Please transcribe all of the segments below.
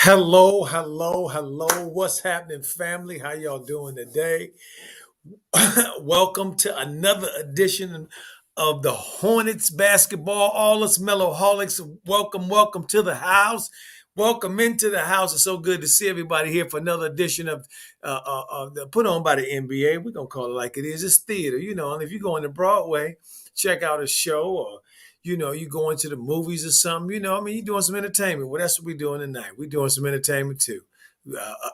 Hello, hello, hello. What's happening, family? How y'all doing today? Welcome to another edition of the Hornets basketball. All us Mellowholics, welcome to the house. Welcome into the house. It's so good to see everybody here for another edition of put on by the NBA. We're gonna call it like it is. It's theater, And if you go into Broadway, check out a show, or you go into the movies or something. You're doing some entertainment. Well, that's what we're doing tonight. We're doing some entertainment too.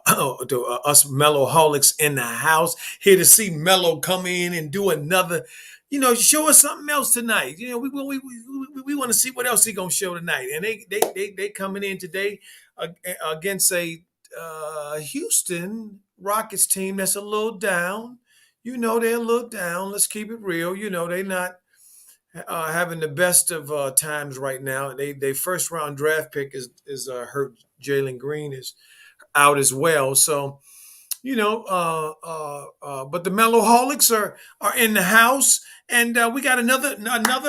Us Mellowholics in the house here to see Mello come in and do another. Show us something else tonight. We want to see what else he gonna show tonight. And they coming in today against a Houston Rockets team that's a little down. They're a little down. Let's keep it real. They're not having the best of times right now. They first round draft pick is hurt. Jalen Green is out as well. So but the Mellowholics are in the house, and we got another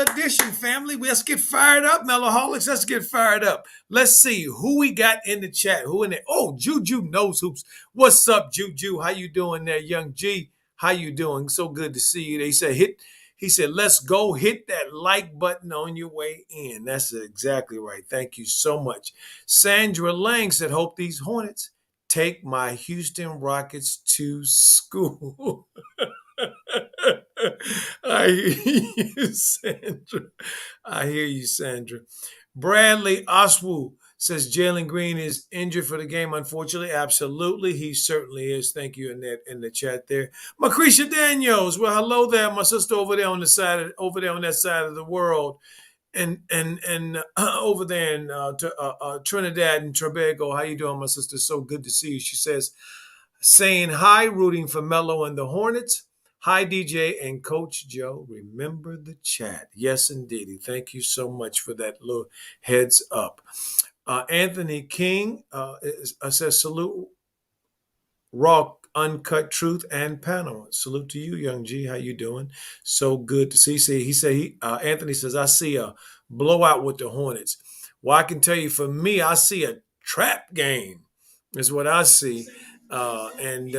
edition, family. Let's get fired up, Mellowholics. Let's get fired up. Let's see who we got in the chat. Who in there? Oh, Juju knows hoops. What's up, Juju? How you doing there, young G? How you doing? So good to see you. They said hit. He said, let's go hit that like button on your way in. That's exactly right. Thank you so much. Sandra Lang said, hope these Hornets take my Houston Rockets to school. I hear you, Sandra. I hear you, Sandra. Bradley Oswald says Jalen Green is injured for the game. Unfortunately, absolutely, he certainly is. Thank you in the chat there. Macretia Daniels. Well, hello there, my sister over there on that side of the world, and over there in Trinidad and Tobago. How you doing, my sister? So good to see you. She says, saying hi, rooting for Mello and the Hornets. Hi, DJ and Coach Joe. Remember the chat. Yes, indeedy. Thank you so much for that little heads up. Anthony King says, salute, raw, uncut truth, and panel. Salute to you, young G. How you doing? So good to see. Anthony says, I see a blowout with the Hornets. Well, I can tell you, for me, I see a trap game is what I see. And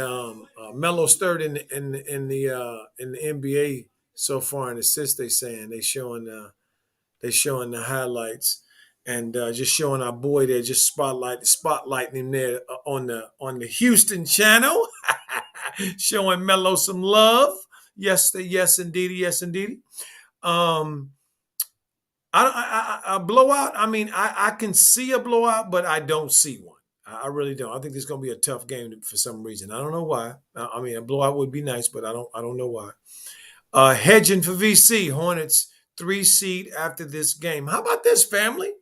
Melo's third in the NBA so far in assists. They showing the highlights, and just showing our boy there, just spotlighting him there on the Houston channel, showing Melo some love. Yes, indeed, yes, indeed. Um, a blowout. I mean, I can see a blowout, but I don't see one. I really don't. I think this is going to be a tough game for some reason. I don't know why. I mean, a blowout would be nice, but I don't know why. Hedging for VC Hornets 3 seed after this game. How about this, family?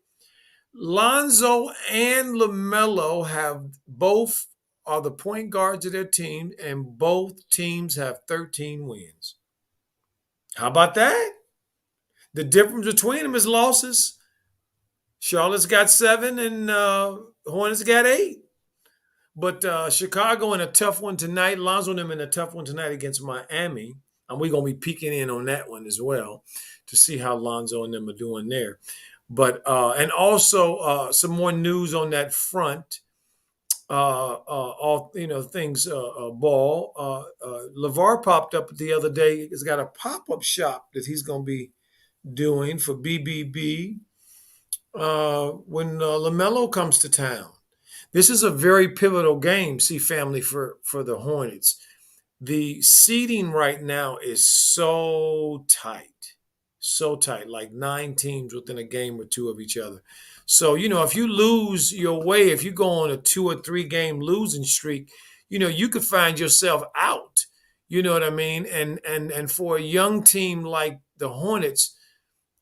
Lonzo and Lamelo have both are the point guards of their team, and both teams have 13 wins. How about that? The difference between them is losses. Charlotte's got 7, and Hornets got 8. But Chicago in a tough one tonight. Lonzo and them in a tough one tonight against Miami. And we're going to be peeking in on that one as well to see how Lonzo and them are doing there. But and also some more news on that front. All things ball. LeVar popped up the other day. He's got a pop-up shop that he's going to be doing for BBB when Lamelo comes to town. This is a very pivotal game, see, family, for the Hornets. The seeding right now is so tight, like 9 teams within a game or 2 of each other. So, if you lose your way, if you go on a 2 or 3 game losing streak, you could find yourself out. You know what I mean? And for a young team like the Hornets,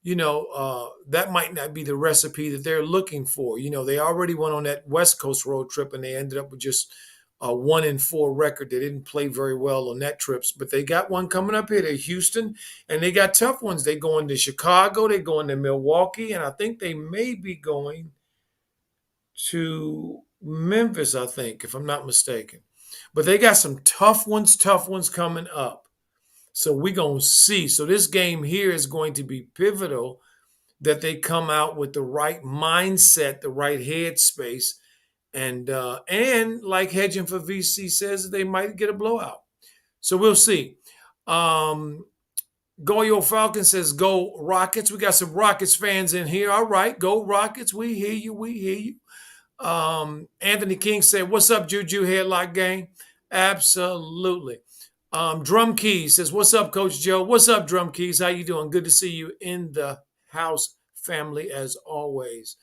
that might not be the recipe that they're looking for. They already went on that West Coast road trip and they ended up with just a 1-4 record. They didn't play very well on that trips, but they got one coming up here to Houston, and they got tough ones. They going to Chicago, they going to Milwaukee, and I think they may be going to Memphis, I think, if I'm not mistaken. But they got some tough ones coming up. So we're going to see. So this game here is going to be pivotal, that they come out with the right mindset, the right headspace, And like Hedging for VC says, they might get a blowout. So we'll see. Um, Goyo Falcon says, "Go Rockets." We got some Rockets fans in here. All right, go Rockets. We hear you. We hear you. Anthony King said, "What's up, Juju Headlock Gang?" Absolutely. Drum Keys says, "What's up, Coach Joe?" What's up, Drum Keys? How you doing? Good to see you in the house, family, as always.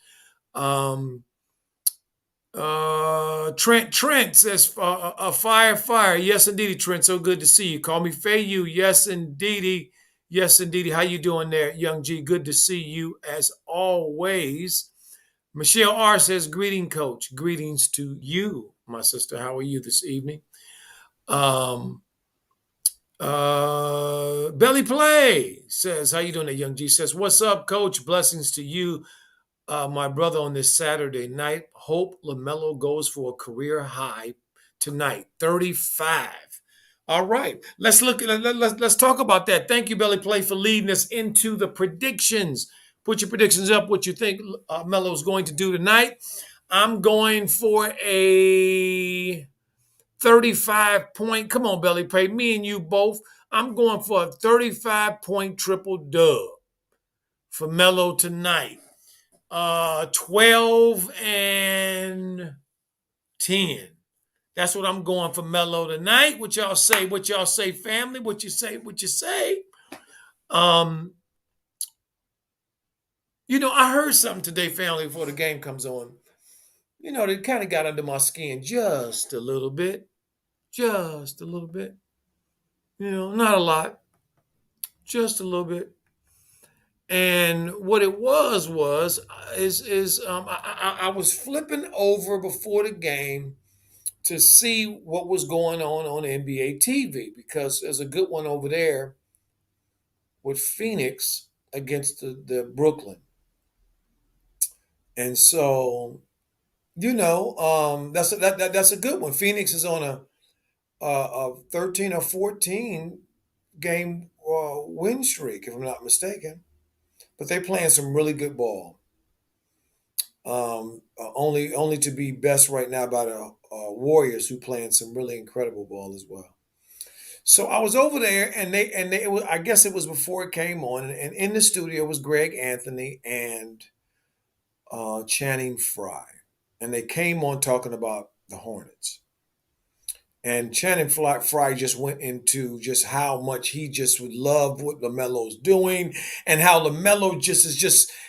Um, Trent says, fire. Yes, indeedy, Trent. So good to see you. Call me Fayu. Yes, indeedy. Yes, indeedy. How you doing there, Young G? Good to see you as always. Michelle R says, "Greeting, Coach. Greetings to you, my sister. How are you this evening?" Um, Belly Play says, "How you doing there, Young G?" Says, "What's up, Coach? Blessings to you, my brother, on this Saturday night. Hope Lamelo goes for a career high tonight, 35." All right, let's look. Let's talk about that. Thank you, Belly Play, for leading us into the predictions. Put your predictions up. What you think Melo's going to do tonight? I'm going for a 35 point. Come on, Belly Play. Me and you both. I'm going for a 35-point triple dub for Melo tonight. 12 and 10. That's what I'm going for Melo tonight. What y'all say? What y'all say, family? What you say? What you say? Um, I heard something today, family, before the game comes on. That kind of got under my skin just a little bit. Just a little bit. Not a lot. Just a little bit. And what it was I was flipping over before the game to see what was going on NBA TV, because there's a good one over there with Phoenix against the Brooklyn. And so, that's a good one. Phoenix is on a 13 or 14 game win streak, if I'm not mistaken. But they're playing some really good ball. Only to be best right now by the Warriors, who playing some really incredible ball as well. So I was over there, and I guess it was before it came on, and in the studio was Greg Anthony and Channing Frye, and they came on talking about the Hornets. And Channing Frye just went into just how much he just would love what LaMelo's doing, and how LaMelo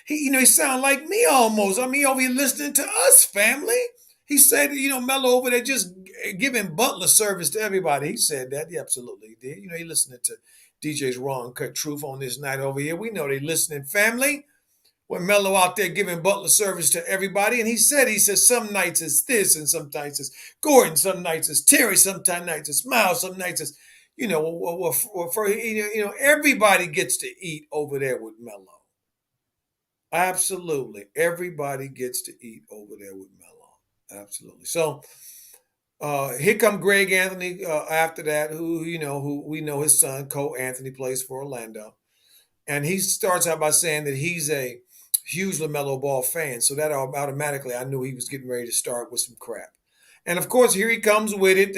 he sound like me almost. I mean, over here listening to us, family. He said, Melo over there just giving butler service to everybody. He said that. He absolutely did. He listening to DJ's Raw and Cut Truth on this night over here. We know they listening, family. When Melo out there giving butler service to everybody, and he says some nights it's this, and some nights it's Gordon, some nights it's Terry, sometimes nights it's Miles, some nights it's everybody gets to eat over there with Melo. Absolutely, everybody gets to eat over there with Melo. Absolutely. So here come Greg Anthony after that, who we know his son Cole Anthony plays for Orlando, and he starts out by saying that he's a huge LaMelo Ball fan. So that automatically, I knew he was getting ready to start with some crap. And of course, here he comes with it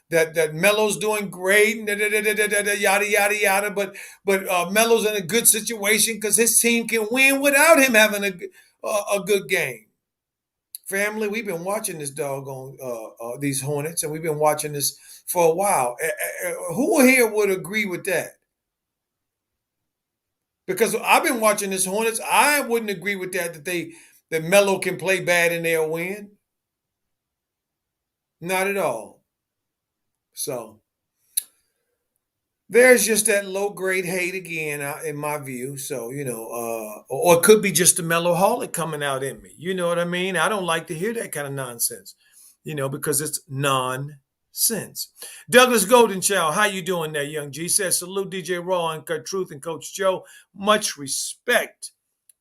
that Melo's doing great, and yada yada yada. But Melo's in a good situation because his team can win without him having a good game. Family, we've been watching this doggone these Hornets, and we've been watching this for a while. Who here would agree with that? Because I've been watching this Hornets, I wouldn't agree with that Melo can play bad and they'll win. Not at all. So there's just that low grade hate again, in my view. So or it could be just the Melo-holic coming out in me. You know what I mean? I don't like to hear that kind of nonsense. Because it's nonsense. Douglas Goldenchild, how you doing there, Young G? Says, "Salute DJ Raw and Cut Truth and Coach Joe. Much respect.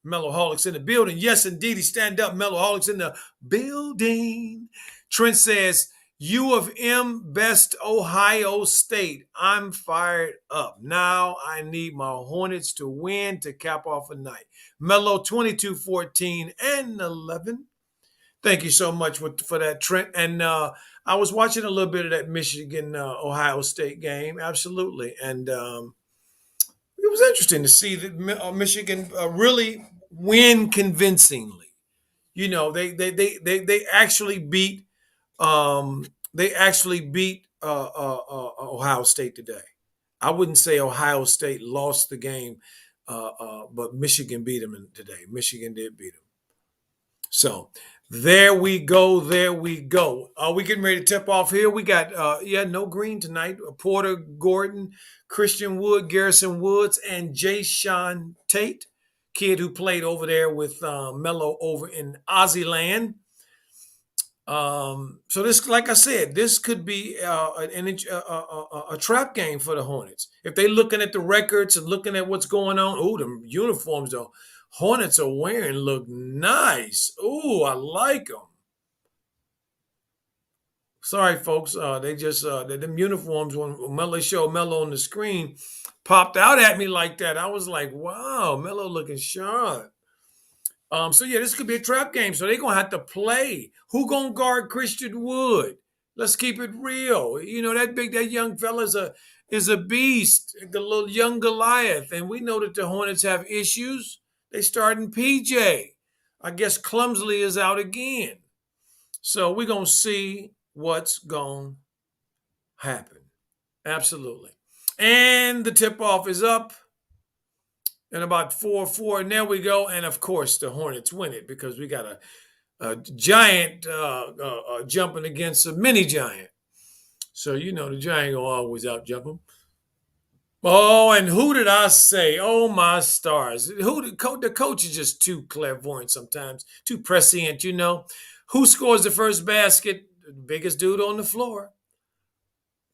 Melo-holics in the building." Yes, indeed. Stand up. Melo-holics in the building. Trent says, "U of M, best Ohio State. I'm fired up. Now I need my Hornets to win to cap off a night." Melo 22, 14, and 11. Thank you so much for that, Trent. And I was watching a little bit of that Michigan Ohio State game, absolutely, and it was interesting to see that Michigan really win convincingly. You know, they actually beat Ohio State today. I wouldn't say Ohio State lost the game, but Michigan beat them today. Michigan did beat them. So there we go. There we go. Are we getting ready to tip off here? We got no green tonight. Porter Gordon, Christian Wood, Garrison Woods, and Jay Sean Tate, kid who played over there with Melo over in Aussie land. So this, like I said, this could be a trap game for the Hornets. If they're looking at the records and looking at what's going on, the uniforms though, Hornets are wearing look nice. I like them. Sorry, folks. They just them uniforms when Melo showed Melo on the screen popped out at me like that. I was like, wow, Melo looking sharp. So yeah, this could be a trap game. So they're gonna have to play. Who gonna guard Christian Wood? Let's keep it real. You know that young fella is a beast, the little young Goliath, and we know that the Hornets have issues. They starting PJ. I guess Clumsley is out again. So we're gonna see what's gonna happen. Absolutely. And the tip off is up. And about 4-4, and there we go. And of course, the Hornets win it because we got a giant jumping against a mini giant. So you know the giant gonna always out jump him. Oh, and who did I say? Oh my stars! The coach is just too clairvoyant sometimes, too prescient. You know, who scores the first basket? The biggest dude on the floor.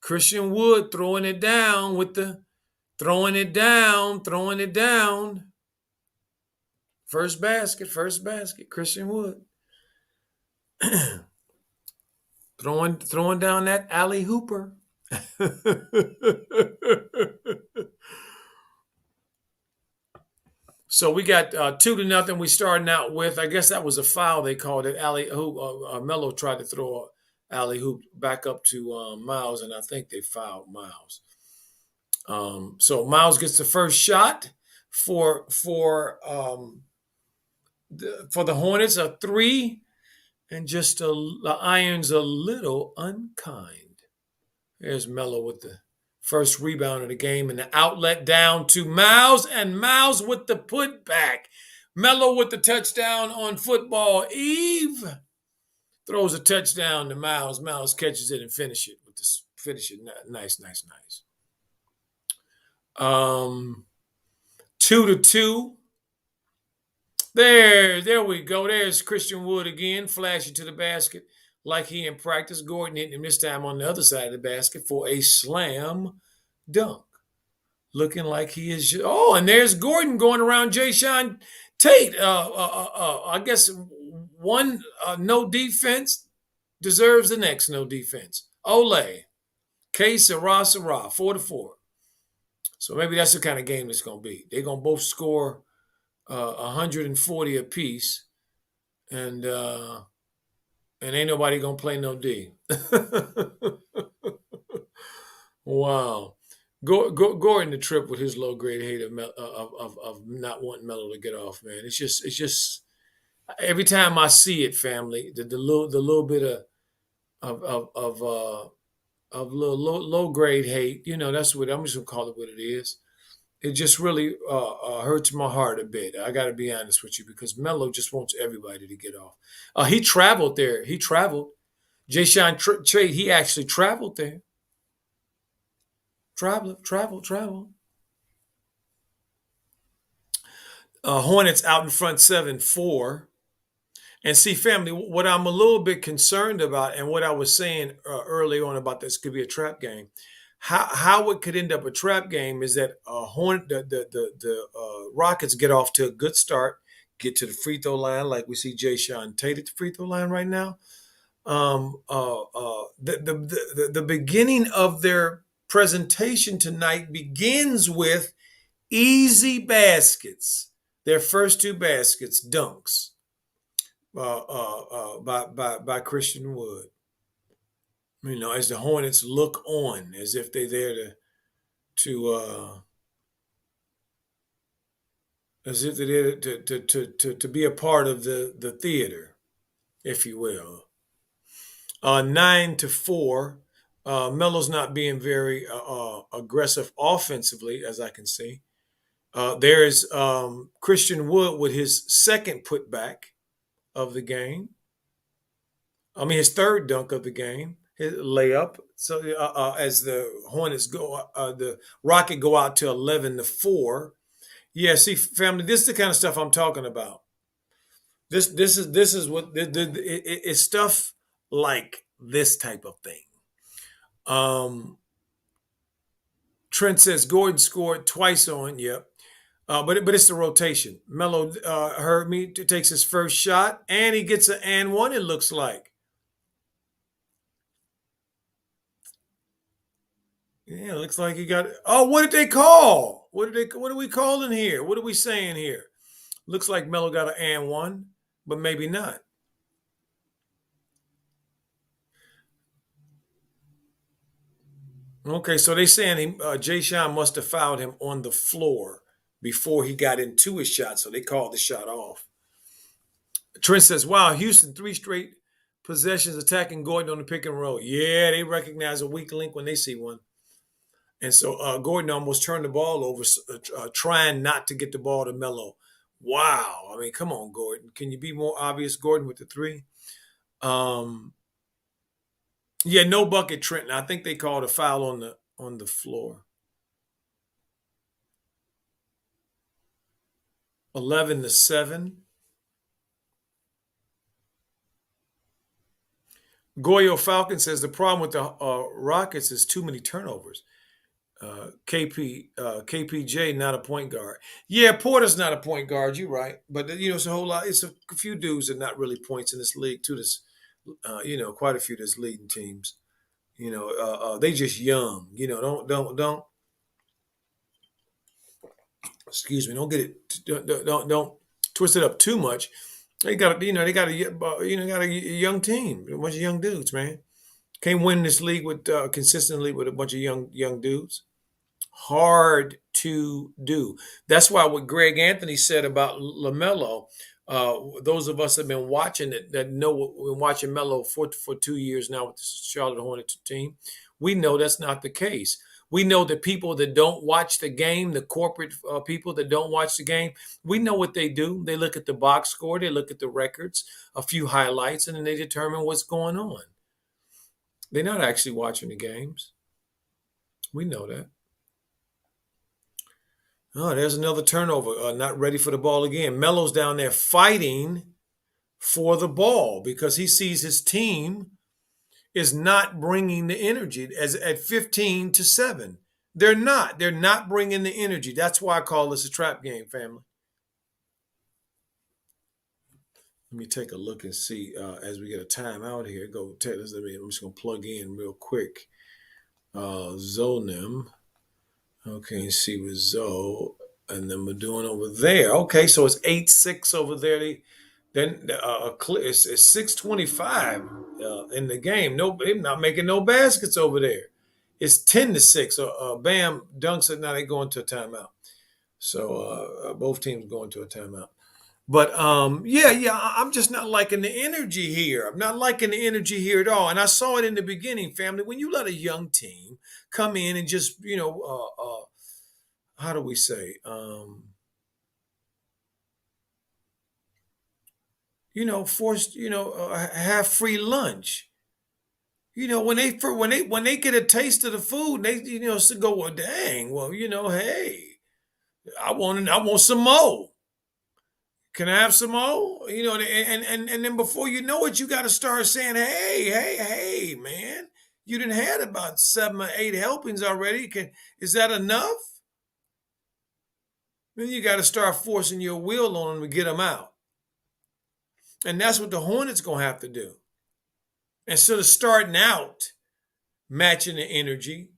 Christian Wood throwing it down with the throwing it down. First basket, Christian Wood. throwing down that alley hooper. So we got 2-0. We starting out with, I guess that was a foul they called it. Alley hoop. Melo tried to throw a alley hoop back up to Miles, and I think they fouled Miles. So Miles gets the first shot for the Hornets, a 3, and just the iron's a little unkind. There's Melo with the first rebound of the game and the outlet down to Miles, and Miles with the putback. Melo with the touchdown on football eve. Throws a touchdown to Miles. Miles catches it and finish it. Nice. 2-2. There we go. There's Christian Wood again, flashing to the basket like he in practice. Gordon hitting him this time on the other side of the basket for a slam dunk. Looking like he is. Oh, and there's Gordon going around Jay Sean Tate. I guess one no defense deserves the next no defense. Ole. K Sarah, 4-4. So maybe that's the kind of game it's going to be. They're going to both score 140 apiece, and ain't nobody gonna play no D. Wow, Gordon the trip with his low grade hate of not wanting Melo to get off, man. It's just every time I see it, family, the little bit of little low grade hate. You know, that's what I'm just gonna call it what it is. It just really hurts my heart a bit. I got to be honest with you because Melo just wants everybody to get off. He traveled there. He traveled. Jay Sean Trade, he actually traveled there. Travel. Hornets out in front 7-4. And see, family, what I'm a little bit concerned about and what I was saying early on about this could be a trap game. How it could end up a trap game is that the Rockets get off to a good start, get to the free throw line, like we see Jay Sean Tate at the free throw line right now. The beginning of their presentation tonight begins with easy baskets. Their first 2 baskets, dunks. by Christian Wood. As the Hornets look on, as if they're there to as if they're there to be a part of the theater, if you will. 9-4. Melo's not being very aggressive offensively, as I can see. There's Christian Wood with his second putback of the game. I mean, his third dunk of the game, his layup. So as the Hornets the Rocket go out to 11-4. Yeah, see, family, this is the kind of stuff I'm talking about. This is what it's stuff like this type of thing. Um, Trent says Gordon scored twice on. Yep. But it's the rotation. Melo heard me takes his first shot and he gets an and one. It looks like. Yeah, it looks like he got. Oh, what did they call? What are we calling here? What are we saying here? Looks like Melo got an and one, but maybe not. Okay, so they saying Jay Sean must have fouled him on the floor before he got into his shot, so they called the shot off. Trent says, "Wow, Houston 3 straight possessions attacking Gordon on the pick and roll. Yeah, they recognize a weak link when they see one." And so Gordon almost turned the ball over, trying not to get the ball to Melo. Wow, I mean, come on, Gordon. Can you be more obvious, Gordon, with the three? Um, yeah, no bucket, Trenton. I think they called a foul on the floor. 11-7. Goyo Falcon says the problem with the Rockets is too many turnovers. KPJ not a point guard. Yeah, Porter's not a point guard. You're right, but it's a whole lot. It's a few dudes that are not really points in this league too. This, quite a few that's leading teams. They just young. Don't. Excuse me. Don't get it. Don't twist it up too much. They got a young team, a bunch of young dudes, man. Can't win this league with consistently with a bunch of young dudes. Hard to do. That's why what Greg Anthony said about Lamelo. Those of us that have been watching it, that know we're watching Melo for 2 years now with the Charlotte Hornets team, we know that's not the case. We know that people that don't watch the game, the corporate people that don't watch the game, we know what they do. They look at the box score, they look at the records, a few highlights, and then they determine what's going on. They're not actually watching the games. We know that. Oh, there's another turnover. Not ready for the ball again. Melo's down there fighting for the ball because he sees his team is not bringing the energy as at 15-7. They're not. They're not bringing the energy. That's why I call this a trap game, family. Let me take a look and see as we get a timeout here. I'm just going to plug in real quick. Zonim. Okay, see with Zoe. And then we're doing over there. Okay, so it's 8-6 over there. It's 6:25 in the game. No, they're not making no baskets over there. It's 10-6. Bam dunks it. Now they're going to a timeout. So both teams going to a timeout. But yeah, I'm just not liking the energy here. I'm not liking the energy here at all. And I saw it in the beginning, family. When you let a young team come in and just how do we say? Forced, have free lunch. When they get a taste of the food, they go, well, dang, well, hey, I want some more. Can I have some more? And then before you know it, you got to start saying, hey, man, you didn't had about 7 or 8 helpings already. Is that enough? Then you got to start forcing your will on them to get them out. And that's what the Hornets going to have to do. Instead of starting out matching the energy.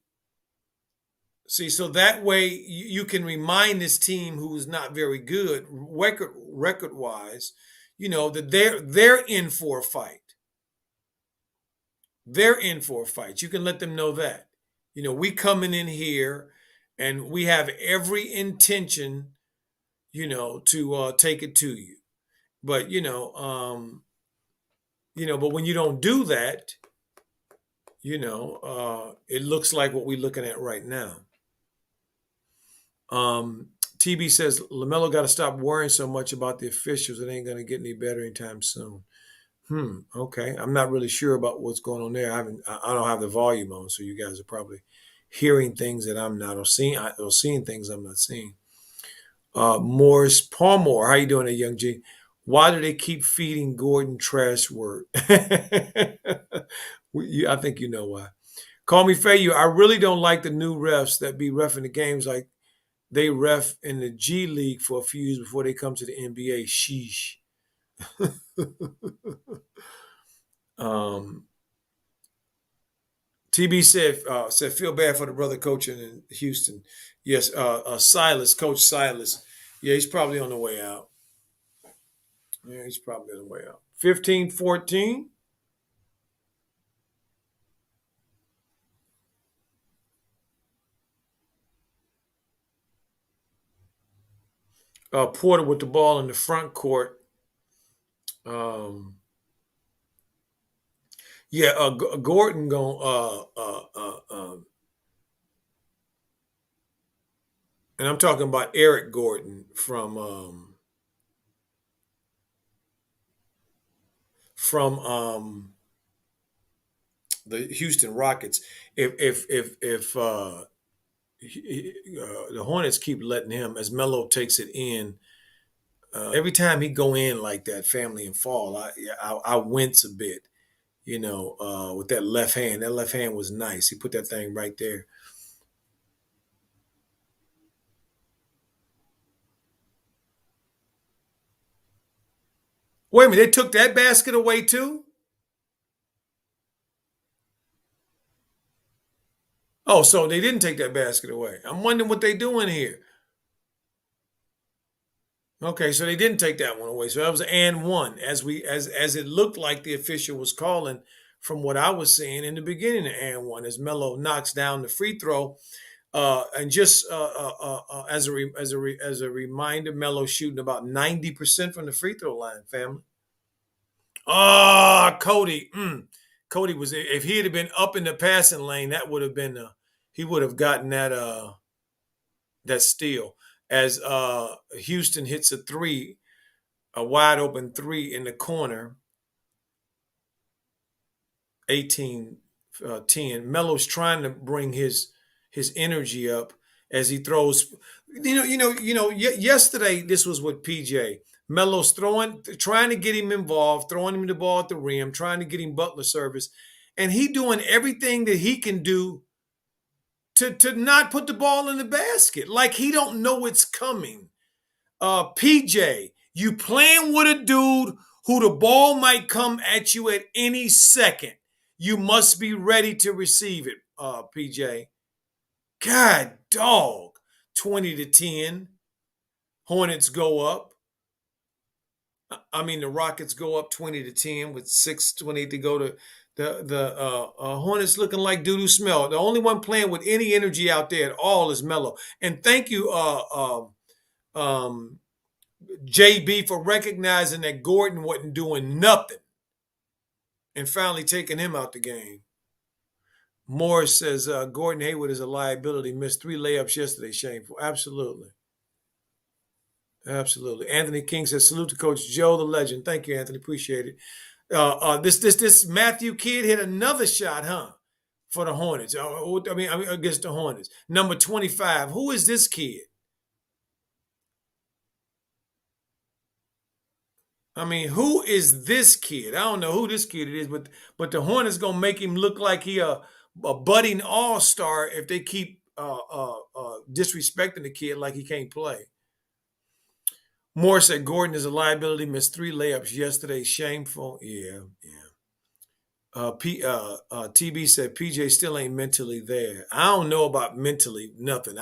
See, so that way you can remind this team who is not very good record-wise, that they're in for a fight. They're in for a fight. You can let them know that. We coming in here and we have every intention, to take it to you. But but when you don't do that, it looks like what we're looking at right now. TB says Lamelo got to stop worrying so much about the officials. It ain't gonna get any better anytime soon. Okay. I'm not really sure about what's going on there. I don't have the volume on, so you guys are probably hearing things that I'm not, or seeing things I'm not seeing. Morris Palmore, how you doing there, young G? Why do they keep feeding Gordon trash word? I think you know why. Call me Fayu. I really don't like the new refs that be refing the games like they ref in the G League for a few years before they come to the NBA. Sheesh. TB said feel bad for the brother coaching in Houston. Yes, Silas, Coach Silas. Yeah, he's probably on the way out. Yeah, he's probably on the way out. 15-14. Porter with the ball in the front court. Gordon going and I'm talking about Eric Gordon from the Houston Rockets. If the Hornets keep letting him, as Melo takes it in, every time he go in like that, family and fall, I wince a bit. With that left hand. That left hand was nice. He put that thing right there. Wait a minute, they took that basket away too? Oh, so they didn't take that basket away. I'm wondering what they doing here. Okay, so they didn't take that one away. So that was an and one, as it looked like the official was calling from what I was seeing in the beginning of and one, as Melo knocks down the free throw. And just as a reminder, Melo shooting about 90% from the free throw line, family. Cody. Cody was, if he had been up in the passing lane, that would have been he would have gotten that steal, as Houston hits a wide open three in the corner. 18-10. Melo's trying to bring his energy up as he throws. Yesterday this was with PJ. Melo's trying to get him involved, throwing him the ball at the rim, trying to get him Butler service, and he doing everything that he can do to not put the ball in the basket. Like he don't know it's coming. PJ, you playing with a dude who the ball might come at you at any second. You must be ready to receive it, PJ. God dog. 20-10. Hornets go up. The Rockets go up 20-10 with 6:28 to go. To the Hornets looking like doo-doo smell. The only one playing with any energy out there at all is Melo. And thank you, JB, for recognizing that Gordon wasn't doing nothing and finally taking him out the game. Morris says Gordon Hayward is a liability. Missed 3 layups yesterday. Shameful. Absolutely. Absolutely. Anthony King says, salute to Coach Joe, the legend. Thank you, Anthony. Appreciate it. This Matthew kid hit another shot, huh? For the Hornets. Against the Hornets. Number 25. Who is this kid? Who is this kid? I don't know who this kid is, but the Hornets gonna make him look like he a budding all-star if they keep disrespecting the kid like he can't play. Moore said Gordon is a liability. Missed 3 layups yesterday. Shameful. Yeah. TB said PJ still ain't mentally there. I don't know about mentally nothing.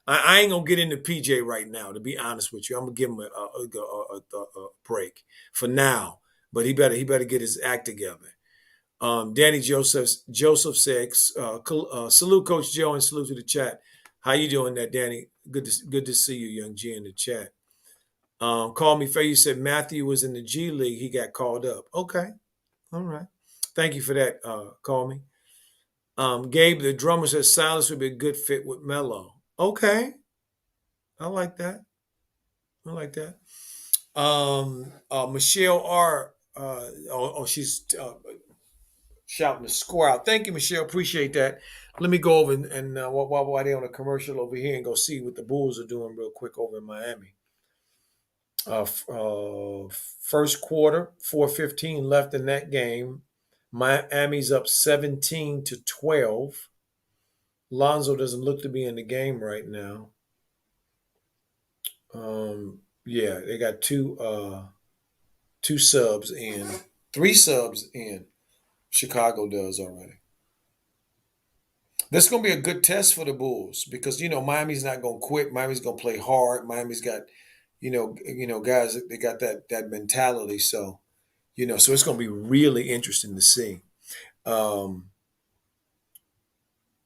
I ain't gonna get into PJ right now. To be honest with you, I'm gonna give him a break for now. But he better get his act together. Danny Joseph said, "Salute Coach Joe and salute to the chat. How you doing, that Danny? Good to see you, Young G, in the chat." Call me Faye. You said Matthew was in the G League. He got called up. Okay, all right. Thank you for that. Call me. Gabe, the drummer, says Silas would be a good fit with Melo. Okay, I like that. I like that. Michelle R. She's shouting the score out. Thank you, Michelle. Appreciate that. Let me go over and while they're on a commercial over here and go see what the Bulls are doing real quick over in Miami. First quarter, 4:15 left in that game. Miami's up 17-12. Lonzo doesn't look to be in the game right now. Yeah, they got two subs in, three subs in. Chicago does already. This is going to be a good test for the Bulls because Miami's not going to quit. Miami's going to play hard. Miami's got guys they got that mentality. So so it's going to be really interesting to see.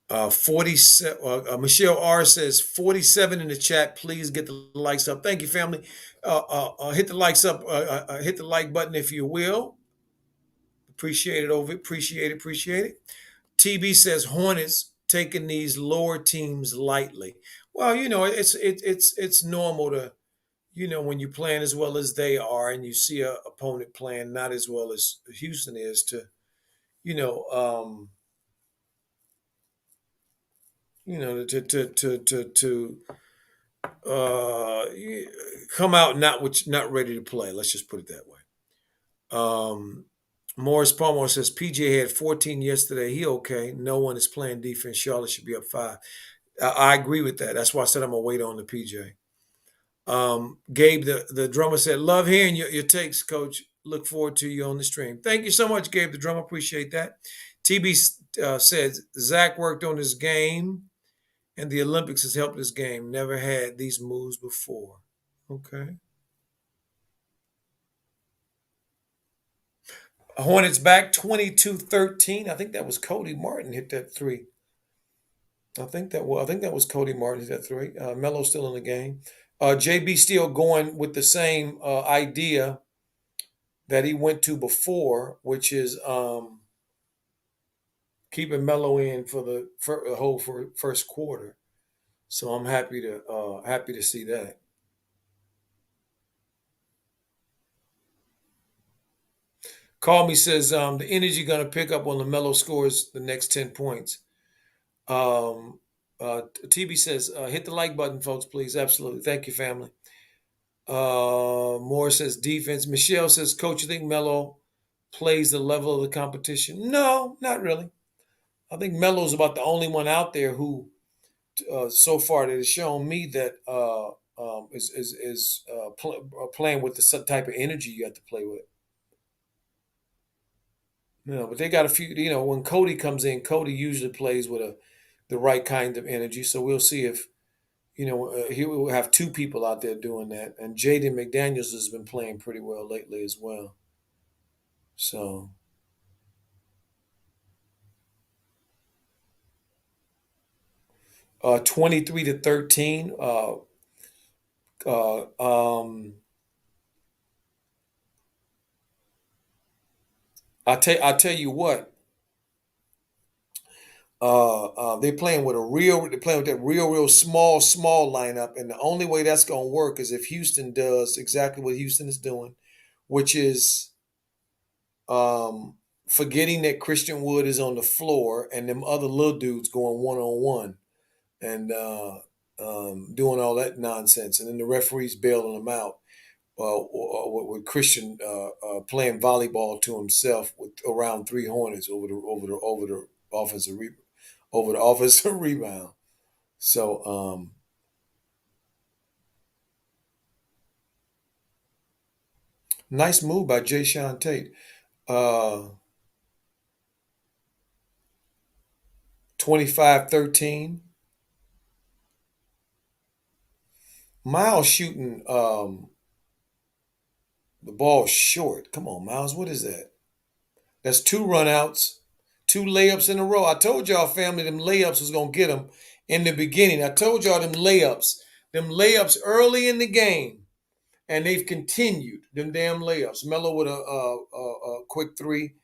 47. Michelle R says 47 in the chat. Please get the likes up. Thank you, family. Hit the likes up. Hit the like button if you will. Appreciate it over. Appreciate it. Appreciate it. TB says Hornets taking these lower teams lightly. Well, it's normal to when you're playing as well as they are, and you see a opponent playing not as well as Houston is to you know to uh, come out not ready to play. Let's just put it that way. Um, Morris Palmer says PJ had 14 yesterday. He okay. No one is playing defense. Charlotte should be up 5. I agree with that. That's why I said I'm gonna wait on the PJ. Gabe, the drummer, said, "Love hearing your takes, Coach. Look forward to you on the stream." Thank you so much, Gabe, the drummer. Appreciate that. TB says Zach worked on his game, and the Olympics has helped his game. Never had these moves before. Okay. Hornets back 22-13. I think that was Cody Martin hit that three. I think that was Cody Martin hit that three. Melo's still in the game. JB still going with the same idea that he went to before, which is keeping Melo in for the whole first quarter. So I'm happy to see that. Call me says the energy going to pick up when Lamelo scores the next 10 points. Um, TB says hit the like button, folks, please. Absolutely. Thank you, family. Moore says defense. Michelle says, Coach, you think Melo plays the level of the competition? No, not really. I think Melo's about the only one out there who, so far, that has shown me that is playing with the type of energy you have to play with. But they got a few. When Cody comes in, Cody usually plays with the right kind of energy. So we'll see if he will have two people out there doing that. And Jaden McDaniels has been playing pretty well lately as well. So 23-13. Uh, um, I tell you what. They're playing with that real small lineup, and the only way that's going to work is if Houston does exactly what Houston is doing, which is um, forgetting that Christian Wood is on the floor and them other little dudes going 1-on-1 and doing all that nonsense, and then the referees bailing them out. With Christian playing volleyball to himself with around 3 Hornets over the offensive rebound. So nice move by Jay Sean Tate. Uh, 25-13. Miles shooting the ball short. Come on, Miles. What is that? That's two runouts, two layups in a row. I told y'all, family, them layups was gonna get them in the beginning. I told y'all them layups early in the game, and they've continued them damn layups. Melo with a quick three,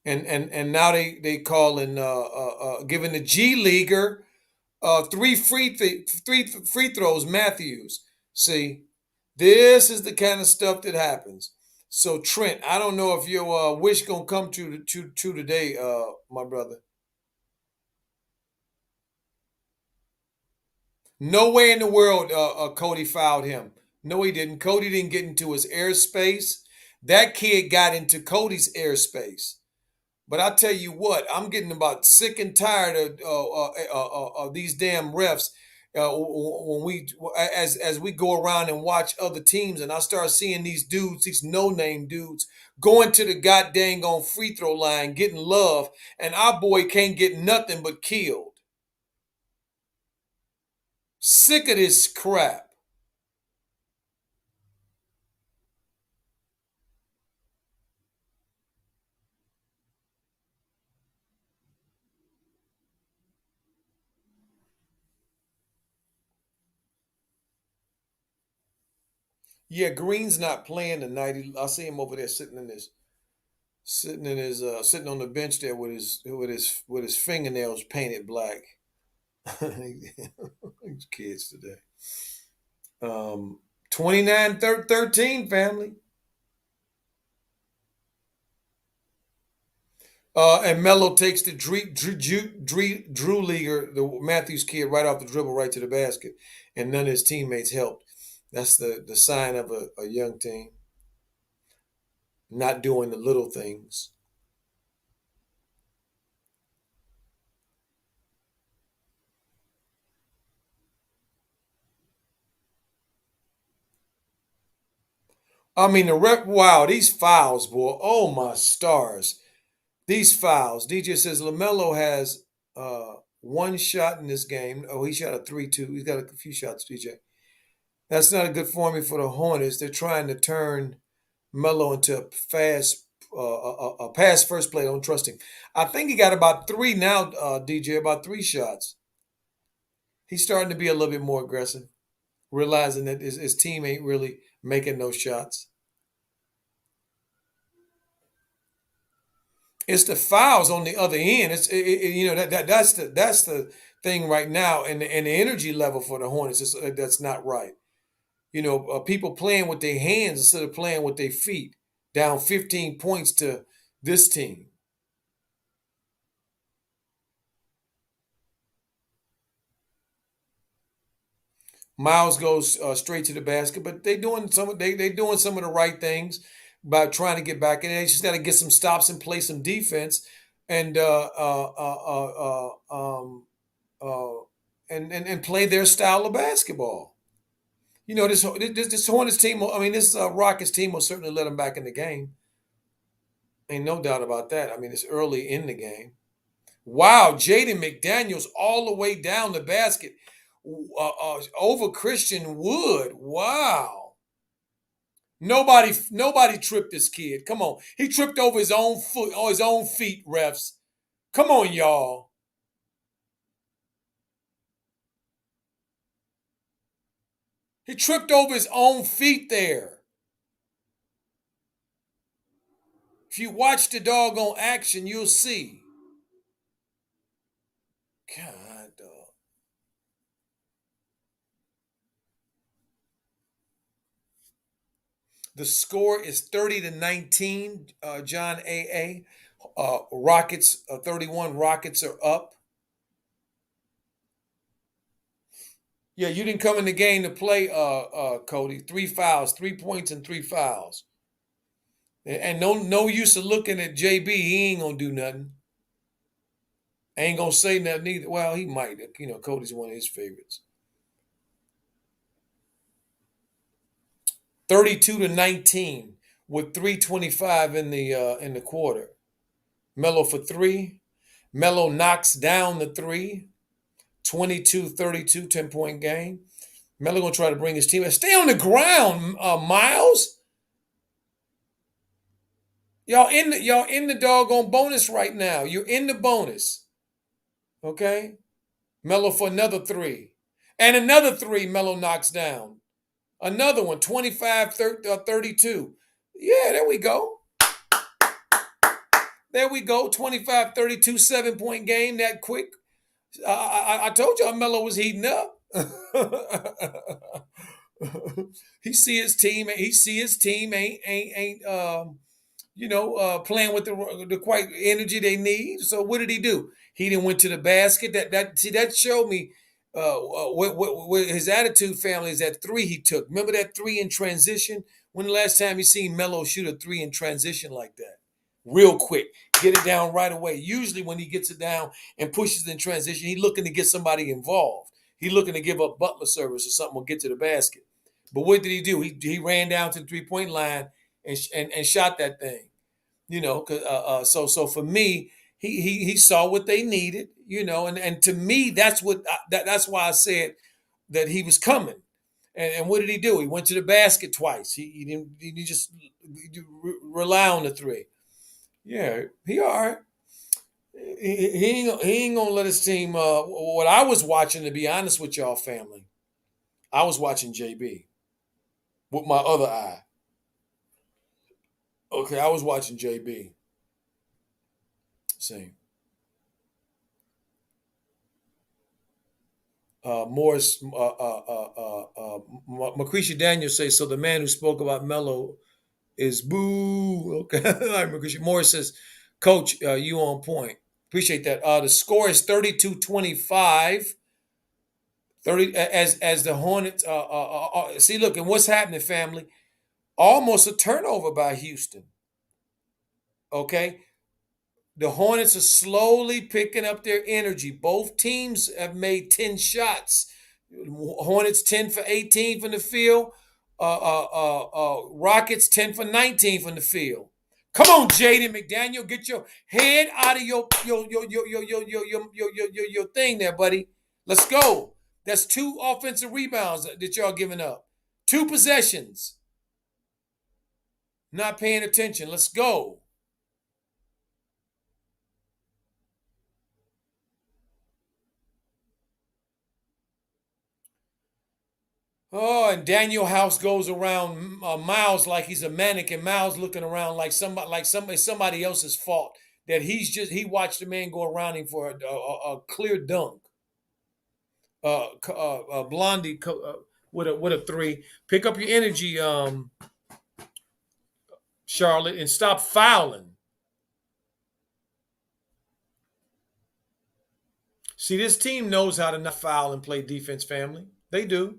and now they calling giving the G leaguer three free throws. Matthews. See, this is the kind of stuff that happens. So Trent, I don't know if your wish gonna come to today, my brother. No way in the world Cody fouled him. No, he didn't. Cody didn't get into his airspace. That kid got into Cody's airspace. But I tell you what, I'm getting about sick and tired of these damn refs. When we as we go around and watch other teams, and I start seeing these dudes, these no name dudes, going to the goddamn on free throw line, getting love, and our boy can't get nothing but killed. Sick of this crap. Yeah, Green's not playing tonight. I see him over there sitting on the bench there with his fingernails painted black. These kids today. 29-13 family. And Melo takes the Drew Leaguer, the Matthews kid, right off the dribble, right to the basket, and none of his teammates helped. That's the sign of a young team not doing the little things. I mean, wow, these fouls, boy. Oh, my stars. These fouls. DJ says Lamelo has one shot in this game. Oh, he shot a 3-2. He's got a few shots, DJ. That's not a good formula for the Hornets. They're trying to turn Melo into a pass first play. Don't trust him. I think he got about three now, DJ, about three shots. He's starting to be a little bit more aggressive, realizing that his team ain't really making those shots. It's the fouls on the other end. You know that's the thing right now, and the energy level for the Hornets is that's not right. You know, people playing with their hands instead of playing with their feet. Down 15 points to this team. Miles goes straight to the basket, but they doing some of the right things by trying to get back in. They just got to get some stops and play some defense, and uh, and play their style of basketball. You know this Hornets team. I mean this Rockets team will certainly let them back in the game. Ain't no doubt about that. I mean it's early in the game. Wow, Jaden McDaniels all the way down the basket over Christian Wood. Wow. Nobody tripped this kid. Come on. He tripped over his own foot, on his own feet, refs. Come on, y'all. He tripped over his own feet there. If you watch the doggone action, you'll see. God, dog. The score is 30-19. John A. Rockets 31. Rockets are up. Yeah, you didn't come in the game to play, Cody. Three fouls, 3 points, and three fouls. And no use of looking at JB. He ain't gonna do nothing. Ain't gonna say nothing either. Well, he might. You know, Cody's one of his favorites. 32-19 with 3:25 in the quarter. Melo for three. Melo knocks down the three. 22-32, 10-point game. Melo gonna try to bring his team. Stay on the ground, Miles. Y'all in the doggone bonus right now. You're in the bonus. Okay? Melo for another three. And another three Melo knocks down. Another one, 25-32. Yeah, there we go. There we go. 25-32, 7-point game that quick. I told y'all Melo was heating up. He see his team ain't playing with the quite energy they need. So what did he do? He didn't went to the basket. That showed me what his attitude. Family is that three he took. Remember that three in transition? When the last time you seen Melo shoot a three in transition like that? Real quick, get it down right away. Usually when he gets it down and pushes in transition, he's looking to get somebody involved. He's looking to give up butler service or something or get to the basket. But what did he do? He ran down to the 3-point line and shot that thing. So for me, he saw what they needed. And to me, that's why I said that he was coming. And what did he do? He went to the basket twice. He didn't. He just rely on the three. Yeah, he all right. He ain't gonna let his team. What I was watching, to be honest with y'all, family, I was watching JB with my other eye. Okay, I was watching JB. Same. Morris, Macretia Daniels says, so the man who spoke about Melo is boo. Okay. All right, Macretia. Morris says, Coach, you on point. Appreciate that. The score is 32-25. 30 as the Hornets. See, look, and what's happening, family? Almost a turnover by Houston. Okay. The Hornets are slowly picking up their energy. Both teams have made 10 shots. Hornets 10 for 18 from the field. Rockets 10 for 19 from the field. Come on, Jaden McDaniel, get your head out of your thing there, buddy. Let's go. That's 2 offensive rebounds that y'all giving up. 2 possessions. Not paying attention. Let's go. Oh, and Daniel House goes around Miles like he's a mannequin. Miles looking around like somebody else's fault. That he watched the man go around him for a clear dunk. Blondie with a three. Pick up your energy, Charlotte, and stop fouling. See, this team knows how to not foul and play defense. Family, they do.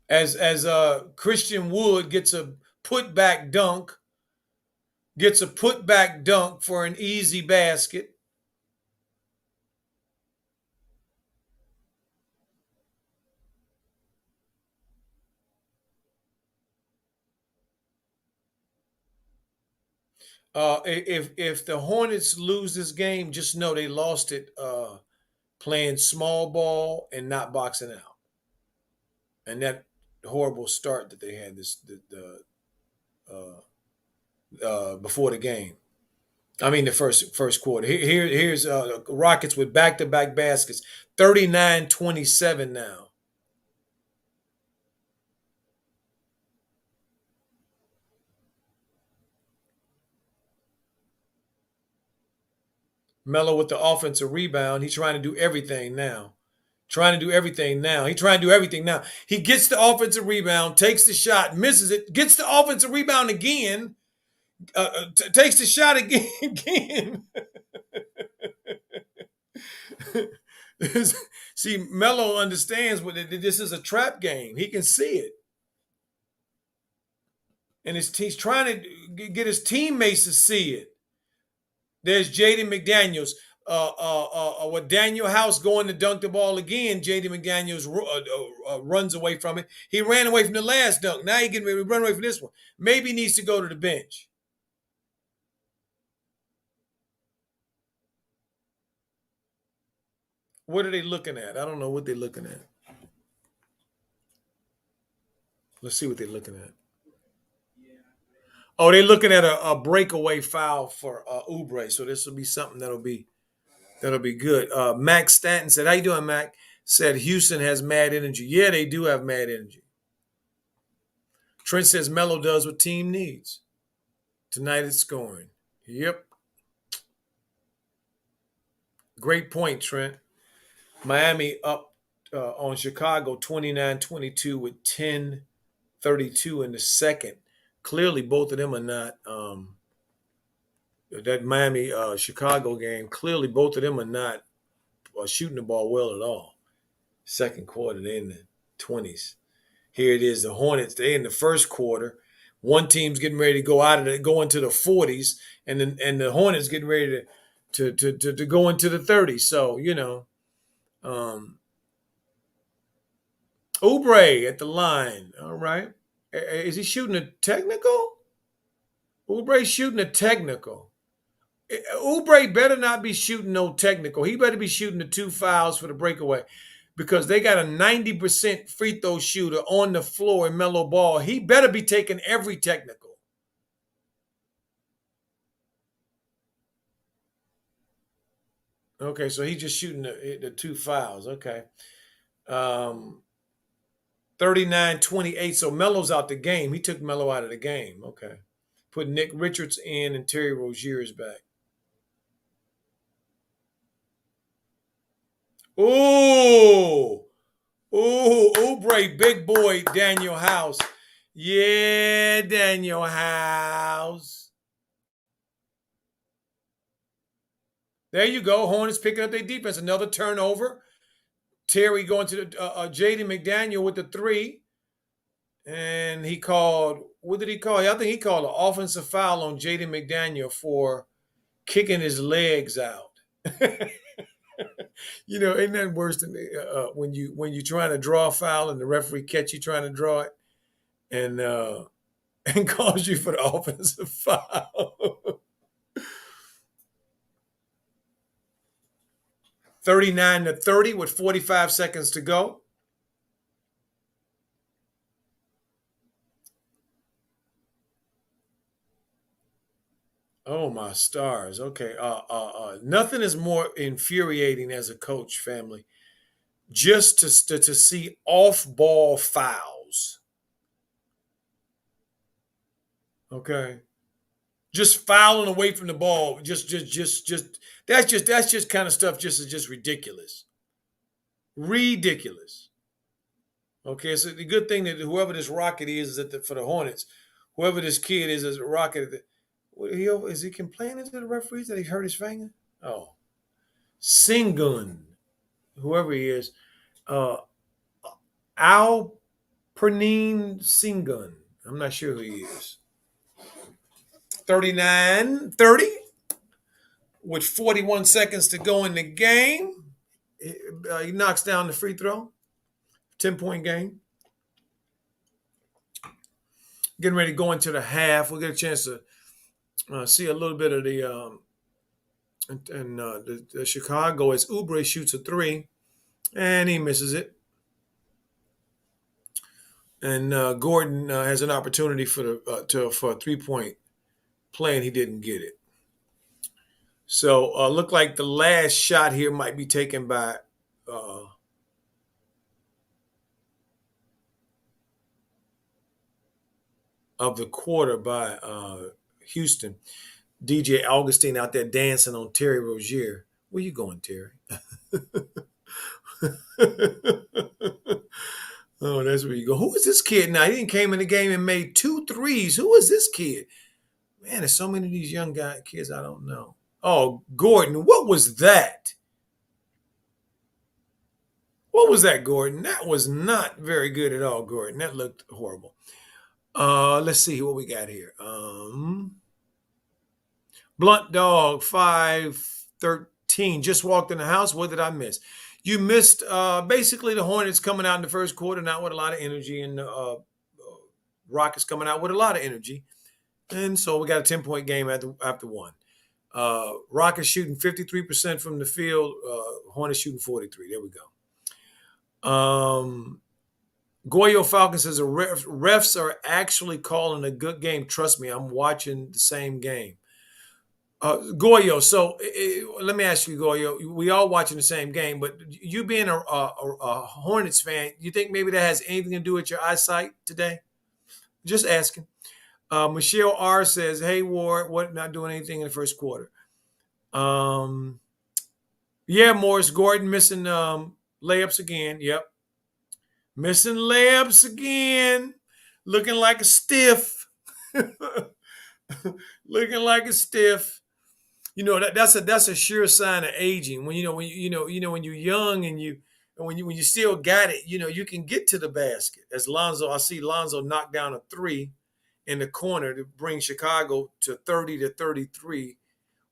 As Christian Wood gets a putback dunk for an easy basket. If the Hornets lose this game, just know they lost it playing small ball and not boxing out, and that horrible start that they had before the game. I mean the first quarter. Here's Rockets with back-to-back baskets, 39-27 now. Melo with the offensive rebound. He's trying to do everything now. Trying to do everything now. He's trying to do everything now. He gets the offensive rebound, takes the shot, misses it, gets the offensive rebound again, takes the shot again. See, Melo understands what this is a trap game. He can see it. And he's trying to get his teammates to see it. There's Jaden McDaniels. With Daniel House going to dunk the ball again, Jaden McDaniels runs away from it. He ran away from the last dunk. Now he can run away from this one. Maybe he needs to go to the bench. What are they looking at? I don't know what they're looking at. Let's see what they're looking at. Oh, they're looking at a breakaway foul for Oubre. So this will be something that'll be good. Max Stanton said, "How you doing, Mac?" Said Houston has mad energy. Yeah, they do have mad energy. Trent says Melo does what team needs. Tonight it's scoring. Yep. Great point, Trent. Miami up on Chicago 29-22 with 10:32 in the second. Clearly, both of them are not that Miami Chicago game. Clearly, both of them are not shooting the ball well at all. Second quarter, they're in the 20s. Here it is, the Hornets. They're in the first quarter. One team's getting ready to go into the 40s, and the Hornets getting ready to go into the 30s. So um, Oubre at the line. All right, is he shooting a technical? Oubre's shooting a technical. Oubre better not be shooting no technical. He better be shooting the two fouls for the breakaway because they got a 90% free throw shooter on the floor in Melo Ball. He better be taking every technical. Okay, so he's just shooting the two fouls. Okay. Um, 39-28. So Melo's out the game. He took Melo out of the game. Okay. Put Nick Richards in and Terry Rozier is back. Ooh. Ooh, Oubre, big boy, Daniel House. Yeah, Daniel House. There you go. Hornets picking up their defense. Another turnover. Terry going to the Jaden McDaniel with the three. And he called, what did he call? I think he called an offensive foul on Jaden McDaniel for kicking his legs out. Ain't nothing worse than when you're trying to draw a foul and the referee catch you trying to draw it and and calls you for the offensive foul. 39-30 with 45 seconds to go. Oh my stars. Okay. Nothing is more infuriating as a coach, family, just to see off-ball fouls. Okay. Just fouling away from the ball. Just that's just kind of stuff just is just ridiculous. Ridiculous. Okay, so the good thing that whoever this Rocket is for the Hornets, whoever this kid is a Rocket. Is he complaining to the referees that he hurt his finger? Oh, Singun, whoever he is, uh, Al Pernine Singun. I'm not sure who he is. 39-30 with 41 seconds to go in the game. He knocks down the free throw. 10-point game. Getting ready to go into the half. We'll get a chance to see a little bit of the Chicago as Oubre shoots a three, and he misses it. And Gordon has an opportunity for a 3-point play, and he didn't get it. So look like the last shot here might be taken by of the quarter by Houston. DJ Augustine out there dancing on Terry Rozier. Where you going, Terry? Oh, that's where you go. Who is this kid now? He didn't came in the game and made 2 threes. Who is this kid? Man, there's so many of these young kids I don't know. Oh, Gordon, what was that? What was that, Gordon? That was not very good at all, Gordon. That looked horrible. Let's see what we got here. Blunt Dog 513 just walked in the house. What did I miss? You missed basically the Hornets coming out in the first quarter, not with a lot of energy, and Rockets coming out with a lot of energy. And so we got a 10-point game after one. Rockets shooting 53% from the field. Hornets shooting 43. There we go. Goyo Falcon says the refs are actually calling a good game. Trust me, I'm watching the same game. Goyo, so let me ask you, Goyo, we all watching the same game, but you being a Hornets fan, you think maybe that has anything to do with your eyesight today? Just asking. Michelle R says, "Hey Ward, what not doing anything in the first quarter?" Um, yeah, Morris Gordon missing layups again. Yep, missing layups again. Looking like a stiff. Looking like a stiff. That's a sure sign of aging. When you're young and when you still got it, you can get to the basket. As Lonzo, I see Lonzo knock down a three in the corner to bring Chicago to 30-33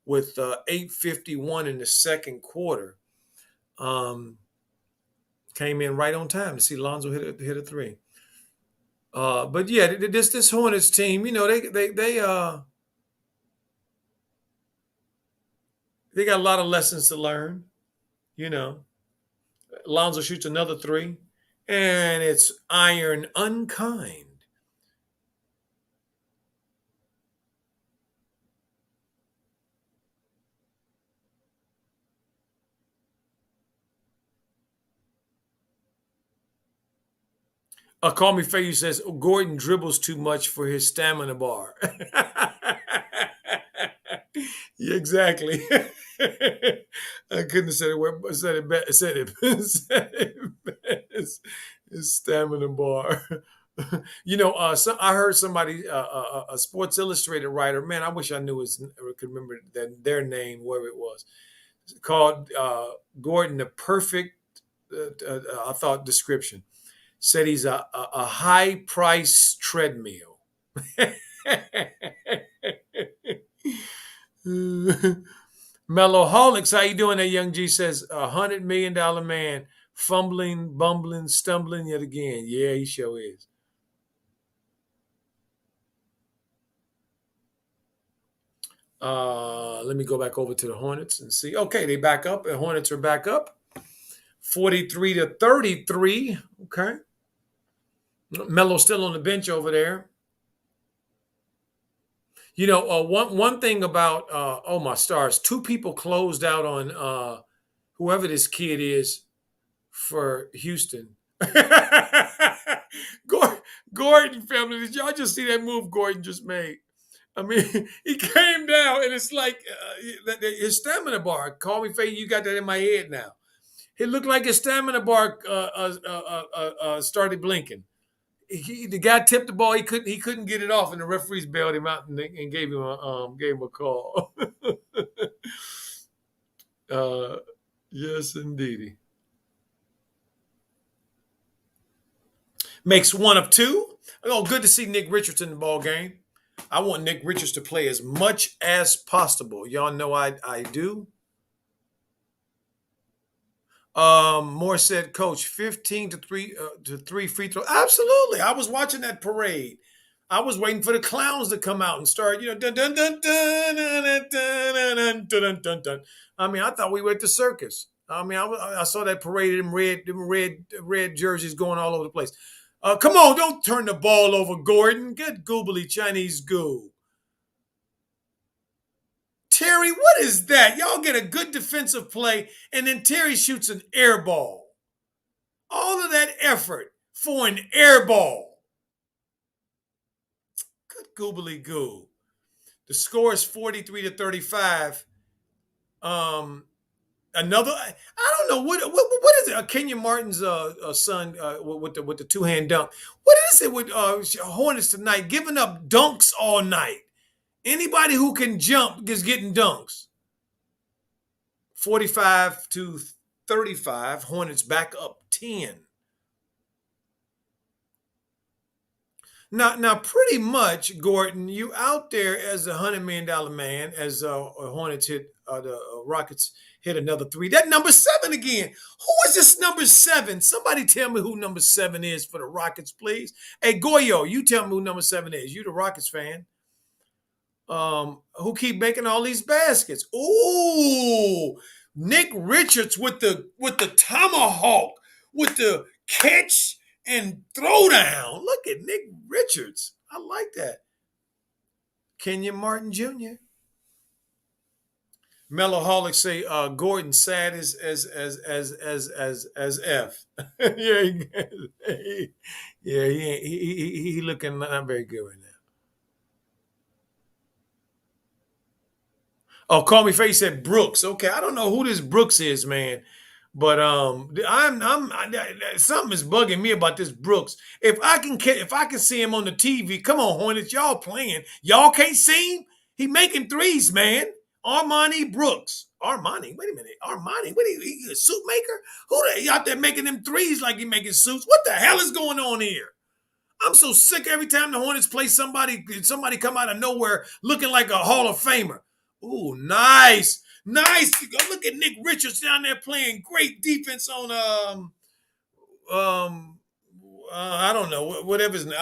with 8:51 in the second quarter. Came in right on time to see Lonzo hit a three. But yeah, this Hornets team, they got a lot of lessons to learn. You know, Lonzo shoots another three, and it's iron unkind. Call Me Fayu says Gordon dribbles too much for his stamina bar. Yeah, exactly. I couldn't have said it better. Said it best. His stamina bar. I heard somebody, a Sports Illustrated writer. Man, I wish I knew could remember their name, whoever it was. Called Gordon the perfect. I thought description. Said he's a high price treadmill. Mellowholics, how you doing there, Young G? Says $100 million man, fumbling, bumbling, stumbling yet again. Yeah, he sure is. Let me go back over to the Hornets and see. Okay, they back up. The Hornets are back up. 43-33. Okay. Melo's still on the bench over there. One thing about oh my stars, two people closed out on whoever this kid is for Houston. Gordon family, did y'all just see that move Gordon just made? I mean, he came down and it's like his stamina bar. Call me Faye, you got that in my head now. It looked like his stamina bar started blinking. The guy tipped the ball. He couldn't get it off, and the referees bailed him out and gave him a call. Yes, indeedy. Makes one of two. Oh, good to see Nick Richards in the ball game. I want Nick Richards to play as much as possible. Y'all know I do. Moore said, Coach, 15 to three free throws. Absolutely. I was watching that parade. I was waiting for the clowns to come out and start, dun dun dun dun dun dun dun dun dun dun. I mean, I thought we were at the circus. I mean, I saw that parade, them red jerseys going all over the place. Come on, don't turn the ball over, Gordon. Get goobly Chinese goo. Terry, what is that? Y'all get a good defensive play, and then Terry shoots an air ball. All of that effort for an air ball. Good goobly goo. The score is 43-35. Another, I don't know what is it? Kenya Martin's son with the two hand dunk. What is it with Hornets tonight? Giving up dunks all night. Anybody who can jump is getting dunks. 45-35. Hornets back up 10. Now, pretty much, Gordon, you out there as a $100 million man as Hornets hit the Rockets hit another three. That number 7 again. Who is this number 7? Somebody tell me who number 7 is for the Rockets, please. Hey, Goyo, you tell me who number 7 is. You the Rockets fan. Who keep making all these baskets? Ooh, Nick Richards with the tomahawk, with the catch and throwdown. Look at Nick Richards. I like that. Kenyon Martin Jr. Mellowholics say Gordon sad as F. Yeah, yeah, he looking not very good right now. Oh, call me face said Brooks. Okay, I don't know who this Brooks is, man. But something is bugging me about this Brooks. If I can see him on the TV, come on, Hornets, y'all playing. Y'all can't see him. He making threes, man. Armani Brooks. Armani, wait a minute. Armani, what he a suit maker? Who he out there making them threes like he making suits? What the hell is going on here? I'm so sick every time the Hornets play somebody come out of nowhere looking like a Hall of Famer. Ooh, nice. Nice. Look at Nick Richards down there playing great defense on um I don't know I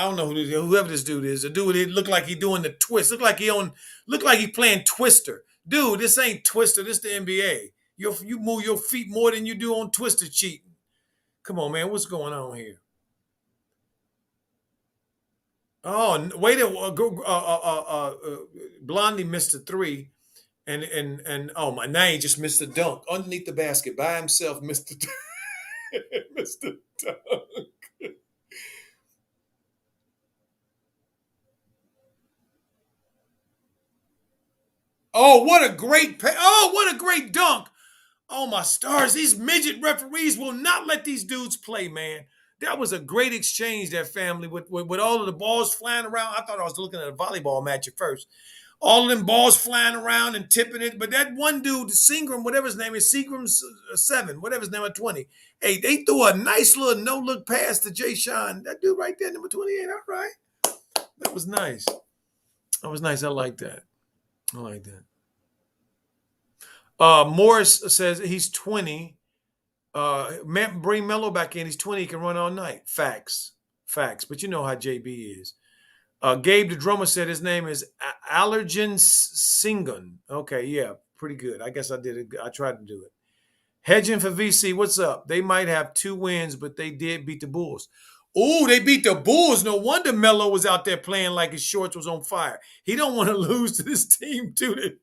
don't know whoever this dude is. The dude it look like he doing the twist. Look like he playing Twister. Dude, this ain't Twister. This the NBA. You move your feet more than you do on Twister cheating. Come on, man. What's going on here? Oh, wait a Blondie missed a three, and oh my, now he just missed a dunk underneath the basket by himself. Missed the missed the dunk. Oh, what a great dunk! Oh my stars, these midget referees will not let these dudes play, man. That was a great exchange, that family, with all of the balls flying around. I thought I was looking at a volleyball match at first. All of them balls flying around and tipping it. But that one dude, Seagram, whatever his name is, Seagram's 7, whatever his name at 20. Hey, they threw a nice little no-look pass to Jay Sean. That dude right there, number 28. All right. That was nice. That was nice. I like that. I like that. Morris says he's 20. Bring Melo back in. He's 20. He can run all night. Facts. Facts. But you know how JB is. Gabe the drummer said his name is Allergen Singun. Okay, yeah, pretty good. I guess I did it. I tried to do it. Hedging for VC, what's up? They might have 2 wins, but they did beat the Bulls. Oh, they beat the Bulls. No wonder Melo was out there playing like his shorts was on fire. He don't want to lose to this team too that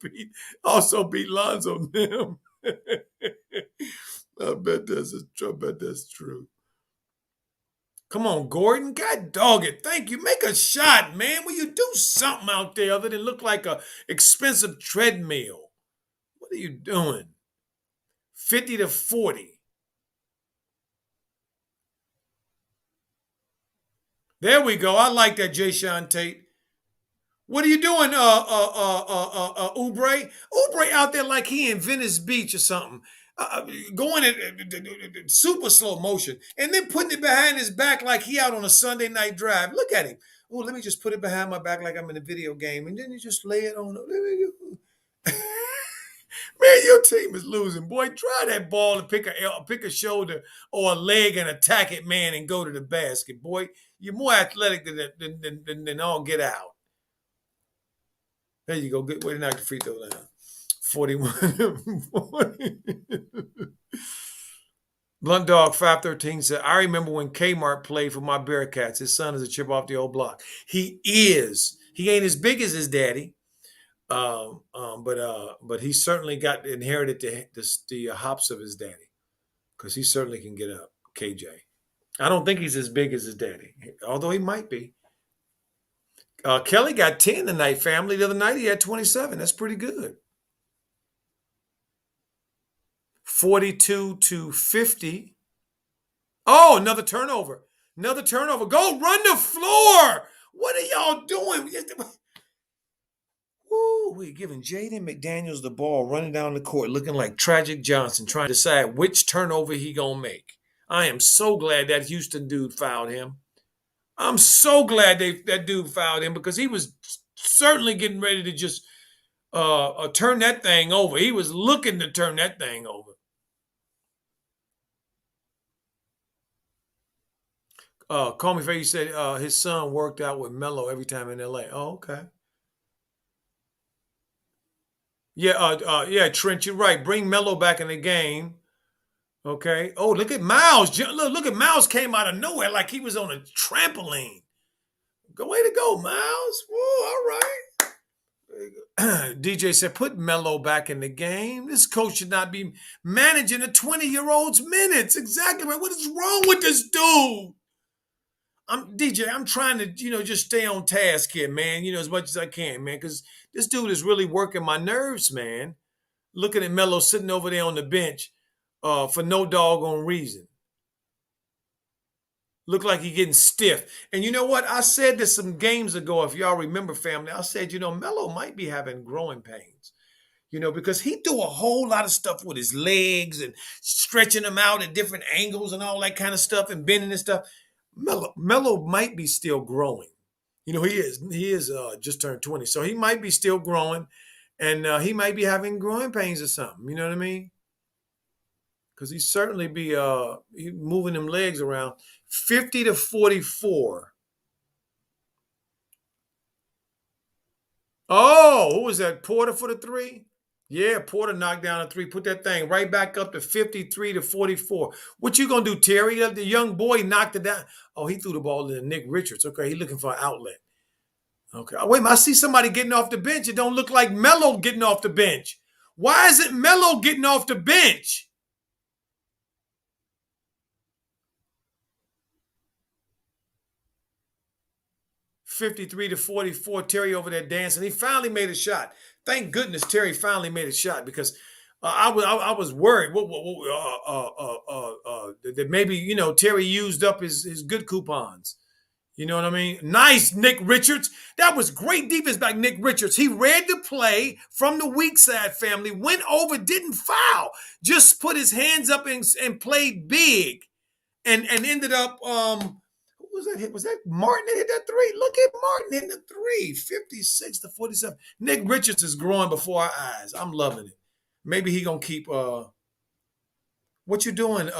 also beat Lonzo them. I bet that's true. Come on, Gordon. God dog it. Thank you. Make a shot, man. Will you do something out there other than look like a expensive treadmill? What are you doing? 50 to 40. There we go. I like that, Jay Sean Tate. What are you doing, Oubre? Oubre out there like he in Venice Beach or something. Going at super slow motion and then putting it behind his back like he out on a Sunday night drive. Look at him. Oh, let me just put it behind my back like I'm in a video game, and then you just lay it on. Man, your team is losing, boy. Try that ball and pick a shoulder or a leg and attack it, man, and go to the basket, boy. You're more athletic than all get out. There you go. Good way to knock the free throw down. 41. 40. Blunt Dog 513 said, I remember when Kmart played for my Bearcats. His son is a chip off the old block. He is. He ain't as big as his daddy. But he certainly got inherited the hops of his daddy. Because he certainly can get up, KJ. I don't think he's as big as his daddy, although he might be. Kelly got 10 tonight, family. The other night he had 27. That's pretty good. 42 to 50. Oh, another turnover. Another turnover. Go run the floor. What are y'all doing? Woo, we're giving Jaden McDaniels the ball running down the court looking like Tragic Johnson trying to decide which turnover he going to make. I am so glad that Houston dude fouled him. I'm so glad that dude fouled him because he was certainly getting ready to just turn that thing over. He was looking to turn that thing over. Call me Faye said his son worked out with Melo every time in LA. Oh, okay. Yeah, yeah, Trent, you're right. Bring Melo back in the game. Okay. Oh, look at Miles. Look at Miles came out of nowhere like he was on a trampoline. Go way to go, Miles. Whoa, all right. DJ said, put Melo back in the game. This coach should not be managing a 20-year-old's minutes. Exactly right. What is wrong with this dude? I'm DJ. I'm trying to, just stay on task here, man. As much as I can, man, because this dude is really working my nerves, man. Looking at Melo sitting over there on the bench, for no doggone reason. Look like he getting stiff. And you know what? I said this some games ago, if y'all remember, family. I said, Melo might be having growing pains. Because he do a whole lot of stuff with his legs and stretching them out at different angles and all that kind of stuff and bending and stuff. Melo might be still growing. He is just turned 20, so he might be still growing, and he might be having growing pains or something. You know what I mean? Because he certainly be moving them legs around. 50-44. Oh, who was that? Porter for the three? Yeah, Porter knocked down a three, put that thing right back up to 53-44. What you gonna do, Terry? The young boy knocked it down. Oh, he threw the ball to Nick Richards. Okay, he looking for an outlet. Okay. Oh, wait a minute. I see somebody getting off the bench. It don't look like Melo getting off the bench. Why is it Melo getting off the bench? 53-44. Terry over there dancing. He finally made a shot. Thank goodness Terry finally made a shot because I was worried that maybe Terry used up his good coupons. You know what I mean? Nice, Nick Richards. That was great defense by Nick Richards. He read the play from the weak side family, went over, didn't foul, just put his hands up and played big, and ended up. Who was that hit? Was that Martin that hit that three? Look at Martin hitting the three, 56-47. Nick Richards is growing before our eyes. I'm loving it. Maybe he gonna keep. What you doing?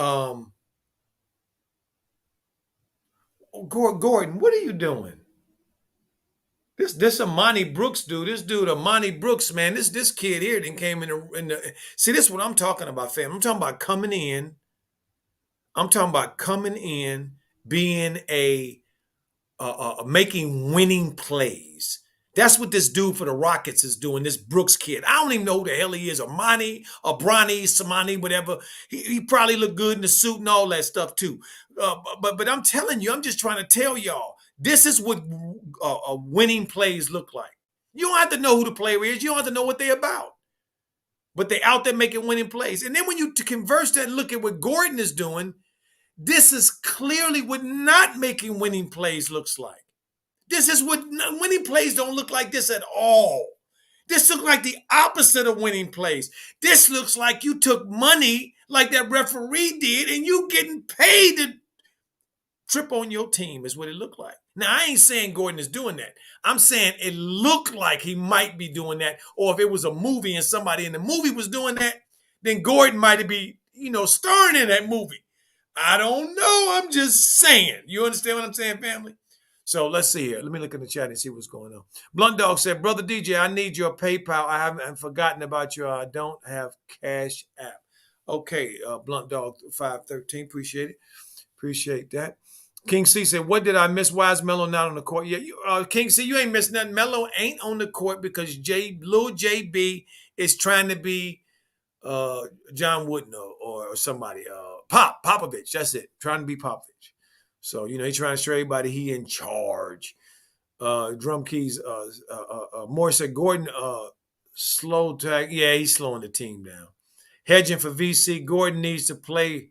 Gordon, what are you doing? This Amani Brooks dude, this dude Amani Brooks, man, this kid here then came in the see, this is what I'm talking about, fam. I'm talking about coming in. I'm talking about coming in, being making winning plays. That's what this dude for the Rockets is doing. This Brooks kid. I don't even know who the hell he is. Amani, or Bronny, Samani, whatever. He probably look good in the suit and all that stuff too. But I'm telling you, I'm just trying to tell y'all. This is what winning plays look like. You don't have to know who the player is. You don't have to know what they're about. But they out there making winning plays. And then when you converse that and look at what Gordon is doing, this is clearly what not making winning plays looks like. This is what winning plays don't look like this at all. This looks like the opposite of winning plays. This looks like you took money like that referee did and you getting paid to trip on your team is what it looked like. Now, I ain't saying Gordon is doing that. I'm saying it looked like he might be doing that. Or if it was a movie and somebody in the movie was doing that, then Gordon might be, starring in that movie. I don't know. I'm just saying. You understand what I'm saying, family? So let's see here. Let me look in the chat and see what's going on. Blunt Dog said, Brother DJ, I need your PayPal. I haven't forgotten about your I don't have Cash App. Okay, Blunt Dog 513. Appreciate it. Appreciate that. King C said, what did I miss? Why is Melo not on the court? Yeah, King C, you ain't missed nothing. Melo ain't on the court because Lil JB is trying to be John Wooden or somebody. Popovich, that's it. Trying to be Popovich. So, he's trying to show everybody he in charge. Drum keys, Morris said, Gordon, slow tag. Yeah, he's slowing the team down. Hedging for VC, Gordon needs to play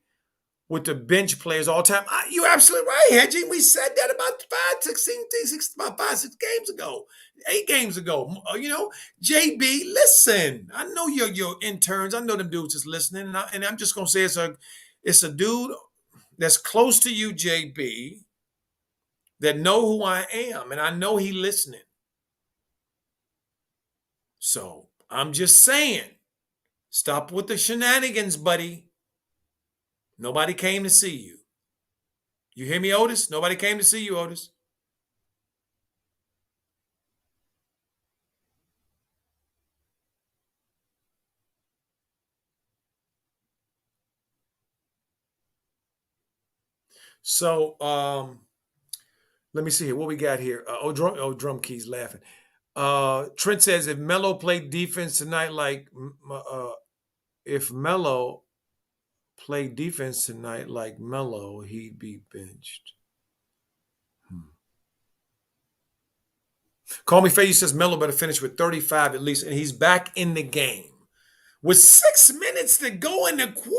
with the bench players all the time. You're absolutely right, Hedging. We said that about 5, 6 games ago, 8 games ago. JB, listen. I know your interns. I know them dudes is listening, and I'm just gonna say it's a dude that's close to you, JB, that know who I am, and I know he listening. So I'm just saying, stop with the shenanigans, buddy. Nobody came to see you. You hear me, Otis? Nobody came to see you, Otis. So let me see here. What we got here? Drum keys laughing. Trent says if Melo played defense tonight, if Melo played defense tonight like Melo, he'd be benched. Call Me Faye says Melo better finish with 35 at least, and he's back in the game. With 6 minutes to go in the quarter?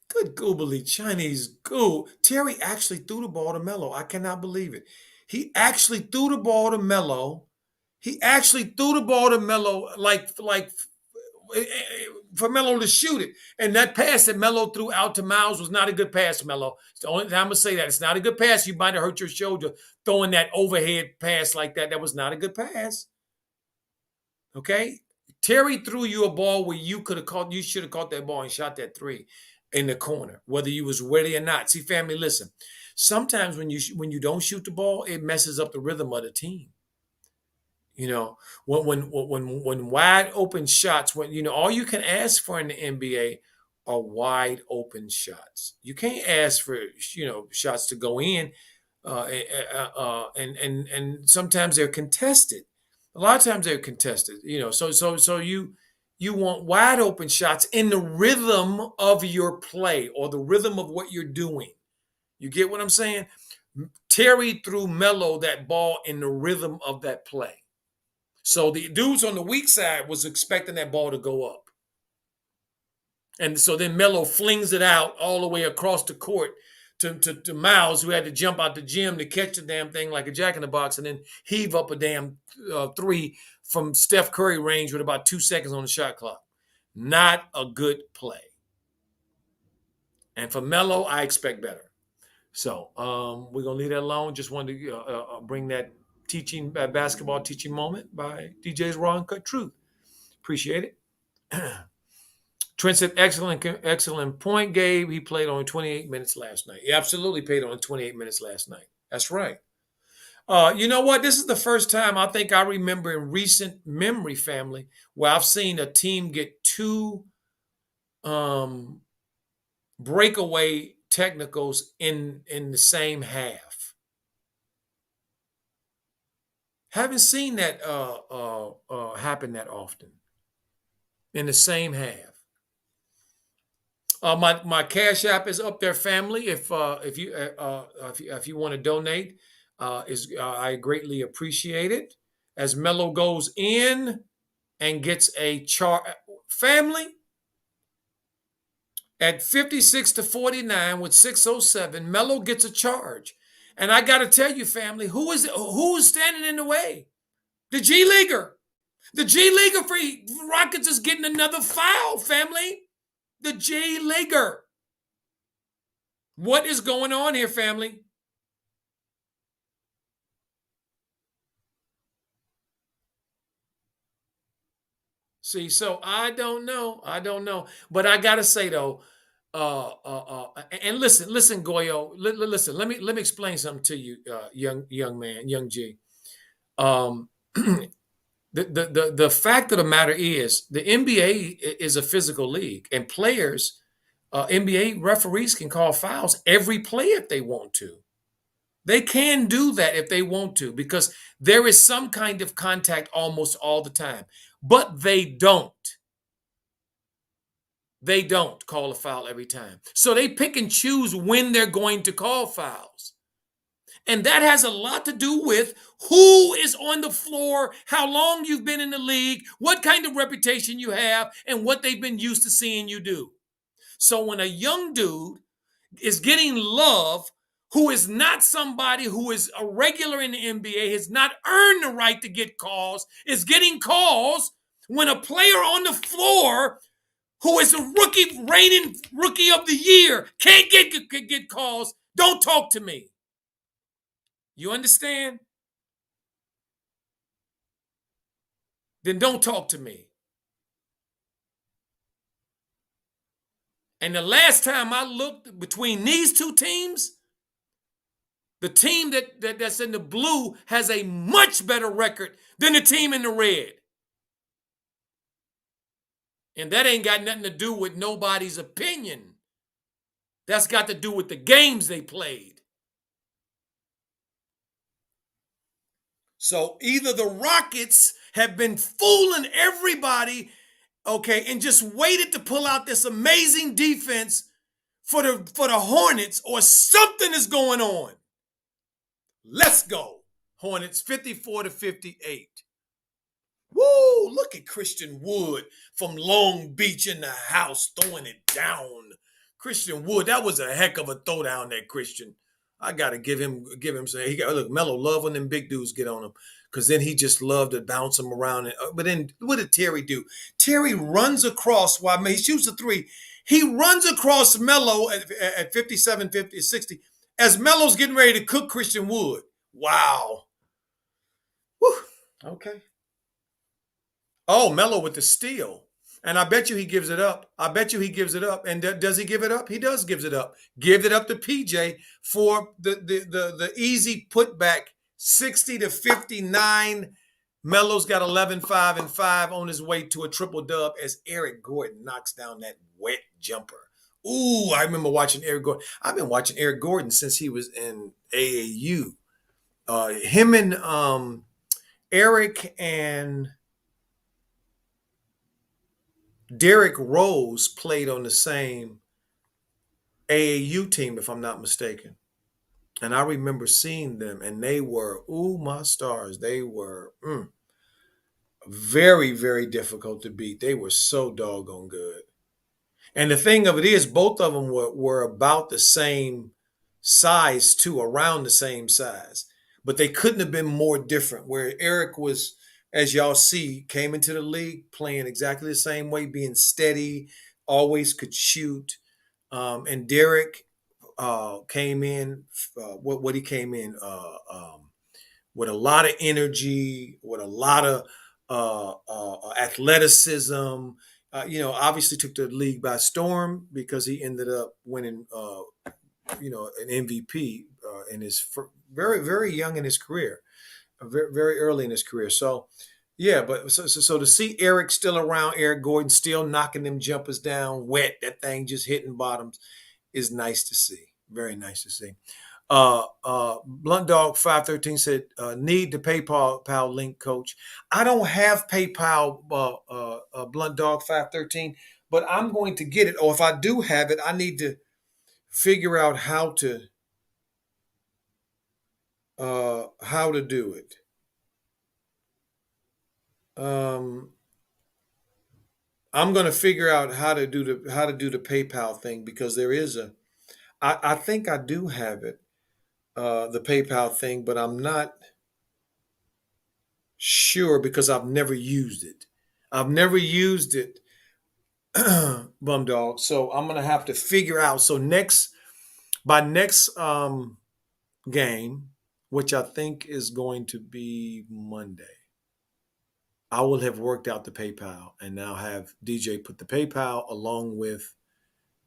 Good goobly Chinese goo. Terry actually threw the ball to Melo. I cannot believe it. He actually threw the ball to Melo. He actually threw the ball to Melo like for Melo to shoot it. And that pass that Melo threw out to Miles was not a good pass, Melo. It's the only time I'm going to say that. It's not a good pass. You might have hurt your shoulder throwing that overhead pass like that. That was not a good pass. Okay? Terry threw you a ball where you should have caught that ball and shot that three in the corner, whether you was ready or not. See, family, listen. Sometimes when you don't shoot the ball, it messes up the rhythm of the team. You know, when wide open shots, all you can ask for in the NBA are wide open shots. You can't ask for shots to go in, and sometimes they're contested. A lot of times they're contested. So you want wide open shots in the rhythm of your play or the rhythm of what you're doing. You get what I'm saying? Terry threw Melo that ball in the rhythm of that play. So the dudes on the weak side was expecting that ball to go up. And so then Melo flings it out all the way across the court to Miles, who had to jump out the gym to catch the damn thing like a jack in the box and then heave up a damn three from Steph Curry range with about 2 seconds on the shot clock. Not a good play. And for Melo, I expect better. So we're going to leave that alone. Just wanted to bring that basketball teaching moment by DJ's Raw and Cut Truth. Appreciate it. Trent said, excellent point, Gabe. He played only 28 minutes last night. He absolutely played only 28 minutes last night. That's right. You know what? This is the first time I think I remember in recent memory, family, where I've seen a team get two breakaway technicals in the same half. Haven't seen that happen that often in the same half. My Cash App is up there, family. If you want to donate, I greatly appreciate it. As Melo goes in and gets a charge, family. At 56-49 with 6:07, Melo gets a charge. And I got to tell you, family, who's standing in the way? The G Leaguer. The G Leaguer for Rockets is getting another foul, family. The G Leaguer. What is going on here, family? See, so I don't know. But I got to say, though, and listen, Goyo, listen. Let me explain something to you, young man, young G. The fact of the matter is, the NBA is a physical league, and players, NBA referees can call fouls every play if they want to. They can do that if they want to because there is some kind of contact almost all the time, but they don't. They don't call a foul every time. So they pick and choose when they're going to call fouls. And that has a lot to do with who is on the floor, how long you've been in the league, what kind of reputation you have, and what they've been used to seeing you do. So when a young dude is getting love, who is not somebody who is a regular in the NBA, has not earned the right to get calls, is getting calls when a player on the floor who is a reigning rookie of the year, can't get calls, don't talk to me. You understand? Then don't talk to me. And the last time I looked between these two teams, the team that's in the blue has a much better record than the team in the red. And that ain't got nothing to do with nobody's opinion. That's got to do with the games they played. So either the Rockets have been fooling everybody, okay, and just waited to pull out this amazing defense for the Hornets, or something is going on. Let's go. Hornets 54-58. Woo! Look at Christian Wood from Long Beach in the house throwing it down. Christian Wood, that was a heck of a throwdown there, Christian. I gotta give him some. Look, Melo love when them big dudes get on him, because then he just loved to bounce him around. But then what did Terry do? Terry runs across while he shoots a three. He runs across Melo at 57, 50, 60 as Melo's getting ready to cook Christian Wood. Wow. Whew. Okay. Oh, Melo with the steal. And I bet you he gives it up. I bet you he gives it up. And does he give it up? He does gives it up. Give it up to PJ for the easy putback, 60-59. Melo's got 11, 5, and 5 on his way to a triple dub as Eric Gordon knocks down that wet jumper. Ooh, I remember watching Eric Gordon. I've been watching Eric Gordon since he was in AAU. Him and Eric and Derrick Rose played on the same AAU team, if I'm not mistaken. And I remember seeing them, and they were, ooh, my stars. They were very, very difficult to beat. They were so doggone good. And the thing of it is, both of them were about the same size, too, around the same size. But they couldn't have been more different, where Eric was, as y'all see, came into the league playing exactly the same way, being steady, always could shoot. And Derek came in, what he came in with a lot of energy, with a lot of athleticism. Obviously took the league by storm because he ended up winning, an MVP in his very, very young in his career, very, very early in his career. So, yeah, but so to see Eric still around, Eric Gordon still knocking them jumpers down, wet, that thing just hitting bottoms, is nice to see. Very nice to see. Blunt Dog 513 said, need the PayPal link, coach. I don't have PayPal, Blunt Dog 513, but I'm going to get it. Or if I do have it, I need to figure out how to do it. I'm going to figure out how to do the PayPal thing, because there is I think I do have it, the PayPal thing, but I'm not sure because I've never used it. I've never used it, Bum Dog. So I'm gonna have to figure out. So by next game, which I think is going to be Monday, I will have worked out the PayPal, and now have DJ put the PayPal along with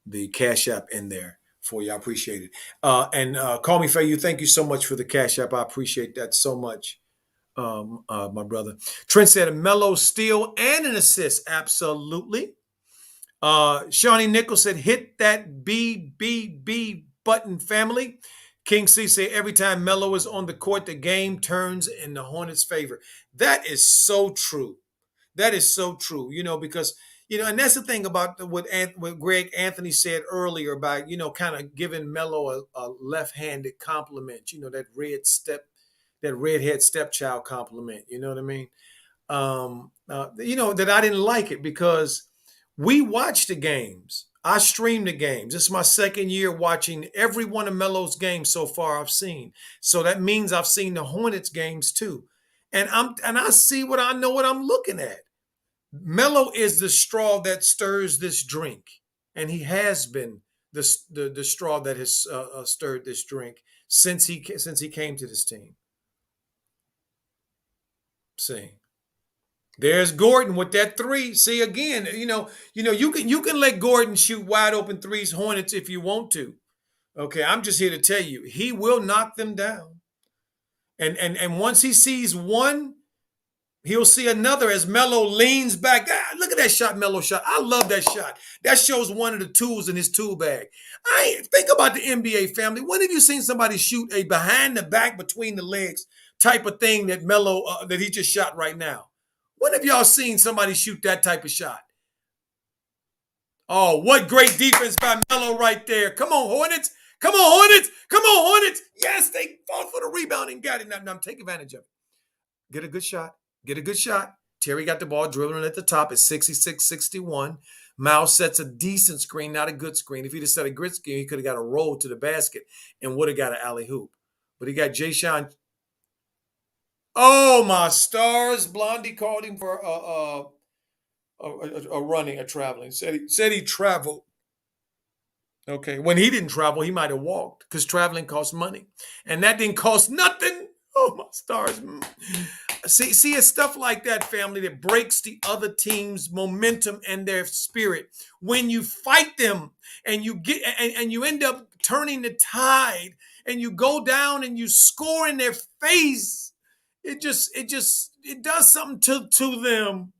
the Cash App in there for you. I appreciate it. And Call Me Faye, thank you so much for the Cash App. I appreciate that so much, my brother. Trent said a Melo steal and an assist. Absolutely. Shawnee Nichols said, hit that BBB button, family. King C said, every time Melo is on the court, the game turns in the Hornets' favor. That is so true. That is so true, because, and that's the thing about what Greg Anthony said earlier about, kind of giving Melo a left-handed compliment, that redhead stepchild compliment, you know what I mean? That I didn't like it because we watched the games. I streamed the games. This is my second year watching every one of Melo's games so far I've seen. So that means I've seen the Hornets games too. And I see what I know what I'm looking at. Melo is the straw that stirs this drink. And he has been the straw that has stirred this drink since he came to this team. See. There's Gordon with that three. See, again, you can let Gordon shoot wide open threes, Hornets, if you want to. Okay, I'm just here to tell you, he will knock them down. And once he sees one He'll see another as Melo leans back. Ah, look at that shot Melo shot. I love that shot. That shows one of the tools in his tool bag. Think about the NBA family. When have you seen somebody shoot a behind the back between the legs type of thing that Melo that he just shot right now? When have y'all seen somebody shoot that type of shot? Oh, what great defense by Melo right there. Come on, Hornets. Come on, Hornets. Come on, Hornets. Yes, they fought for the rebound and got it. Now take advantage of it. Get a good shot. Get a good shot. Terry got the ball dribbling at the top at 66-61. Miles sets a decent screen, not a good screen. If he'd have set a good screen, he could have got a roll to the basket and would have got an alley hoop. But he got Jay Sean. Oh, my stars. Blondie called him for a traveling. Said he traveled. Okay. When he didn't travel, he might have walked because traveling costs money. And that didn't cost nothing. Oh, my stars. See, it's stuff like that, family, that breaks the other team's momentum and their spirit. When you fight them and you get and you end up turning the tide and you go down and you score in their face, it does something to them.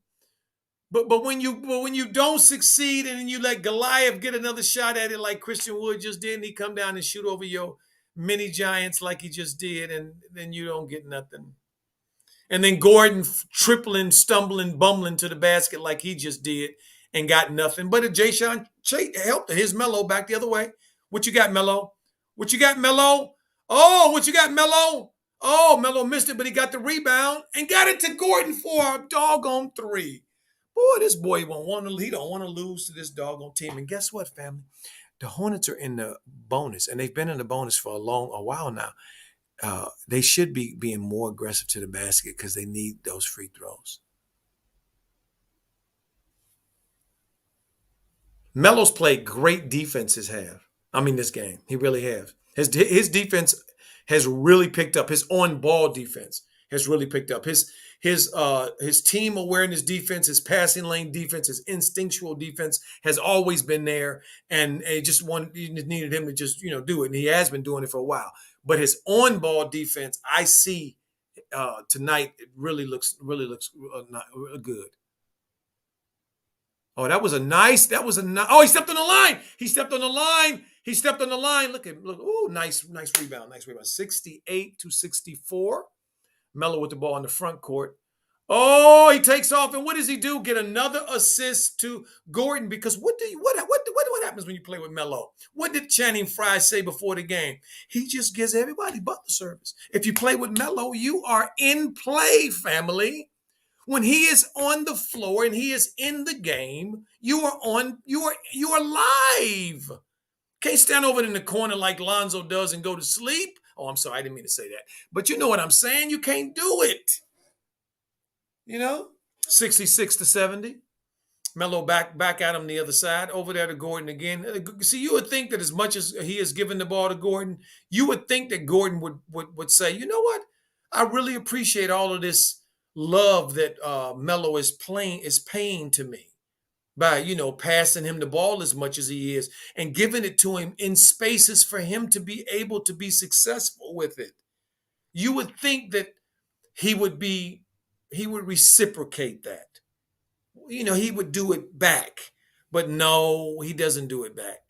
But when you don't succeed and you let Goliath get another shot at it like Christian Wood just did, and he come down and shoot over your mini giants like he just did, and then you don't get nothing. And then Gordon tripling, stumbling, bumbling to the basket like he just did and got nothing. But Jay Sean helped his Melo back the other way. What you got, Melo? What you got, Melo? Oh, what you got, Melo? Oh, Melo missed it, but he got the rebound and got it to Gordon for a doggone three. Boy, this boy he don't want to lose to this doggone team. And guess what, family? The Hornets are in the bonus, and they've been in the bonus for a while now. They should be being more aggressive to the basket because they need those free throws. Melo's played great defenses this game. He really has. His defense has really picked up. His on-ball defense has really picked up. His team awareness defense, his passing lane defense, his instinctual defense has always been there. And it just needed him to just do it. And he has been doing it for a while. But his on-ball defense, I see tonight, it really looks good. Oh, that was a nice. Oh, he stepped on the line. He stepped on the line. Look. Oh, nice rebound. 68-64. Melo with the ball in the front court. Oh, he takes off, and what does he do? Get another assist to Gordon, because what happens when you play with Melo? What did Channing Frye say before the game? He just gives everybody butler service. If you play with Melo, you are in play, family. When he is on the floor and he is in the game, you are live. Can't stand over in the corner like Lonzo does and go to sleep. Oh, I'm sorry, I didn't mean to say that. But you know what I'm saying? You can't do it. 66-70. Melo back at him the other side. Over there to Gordon again. See, you would think that as much as he has given the ball to Gordon, you would think that Gordon would say, you know what? I really appreciate all of this love that Melo is paying to me by, passing him the ball as much as he is and giving it to him in spaces for him to be able to be successful with it. You would think that he would reciprocate that. He would do it back. But no, he doesn't do it back.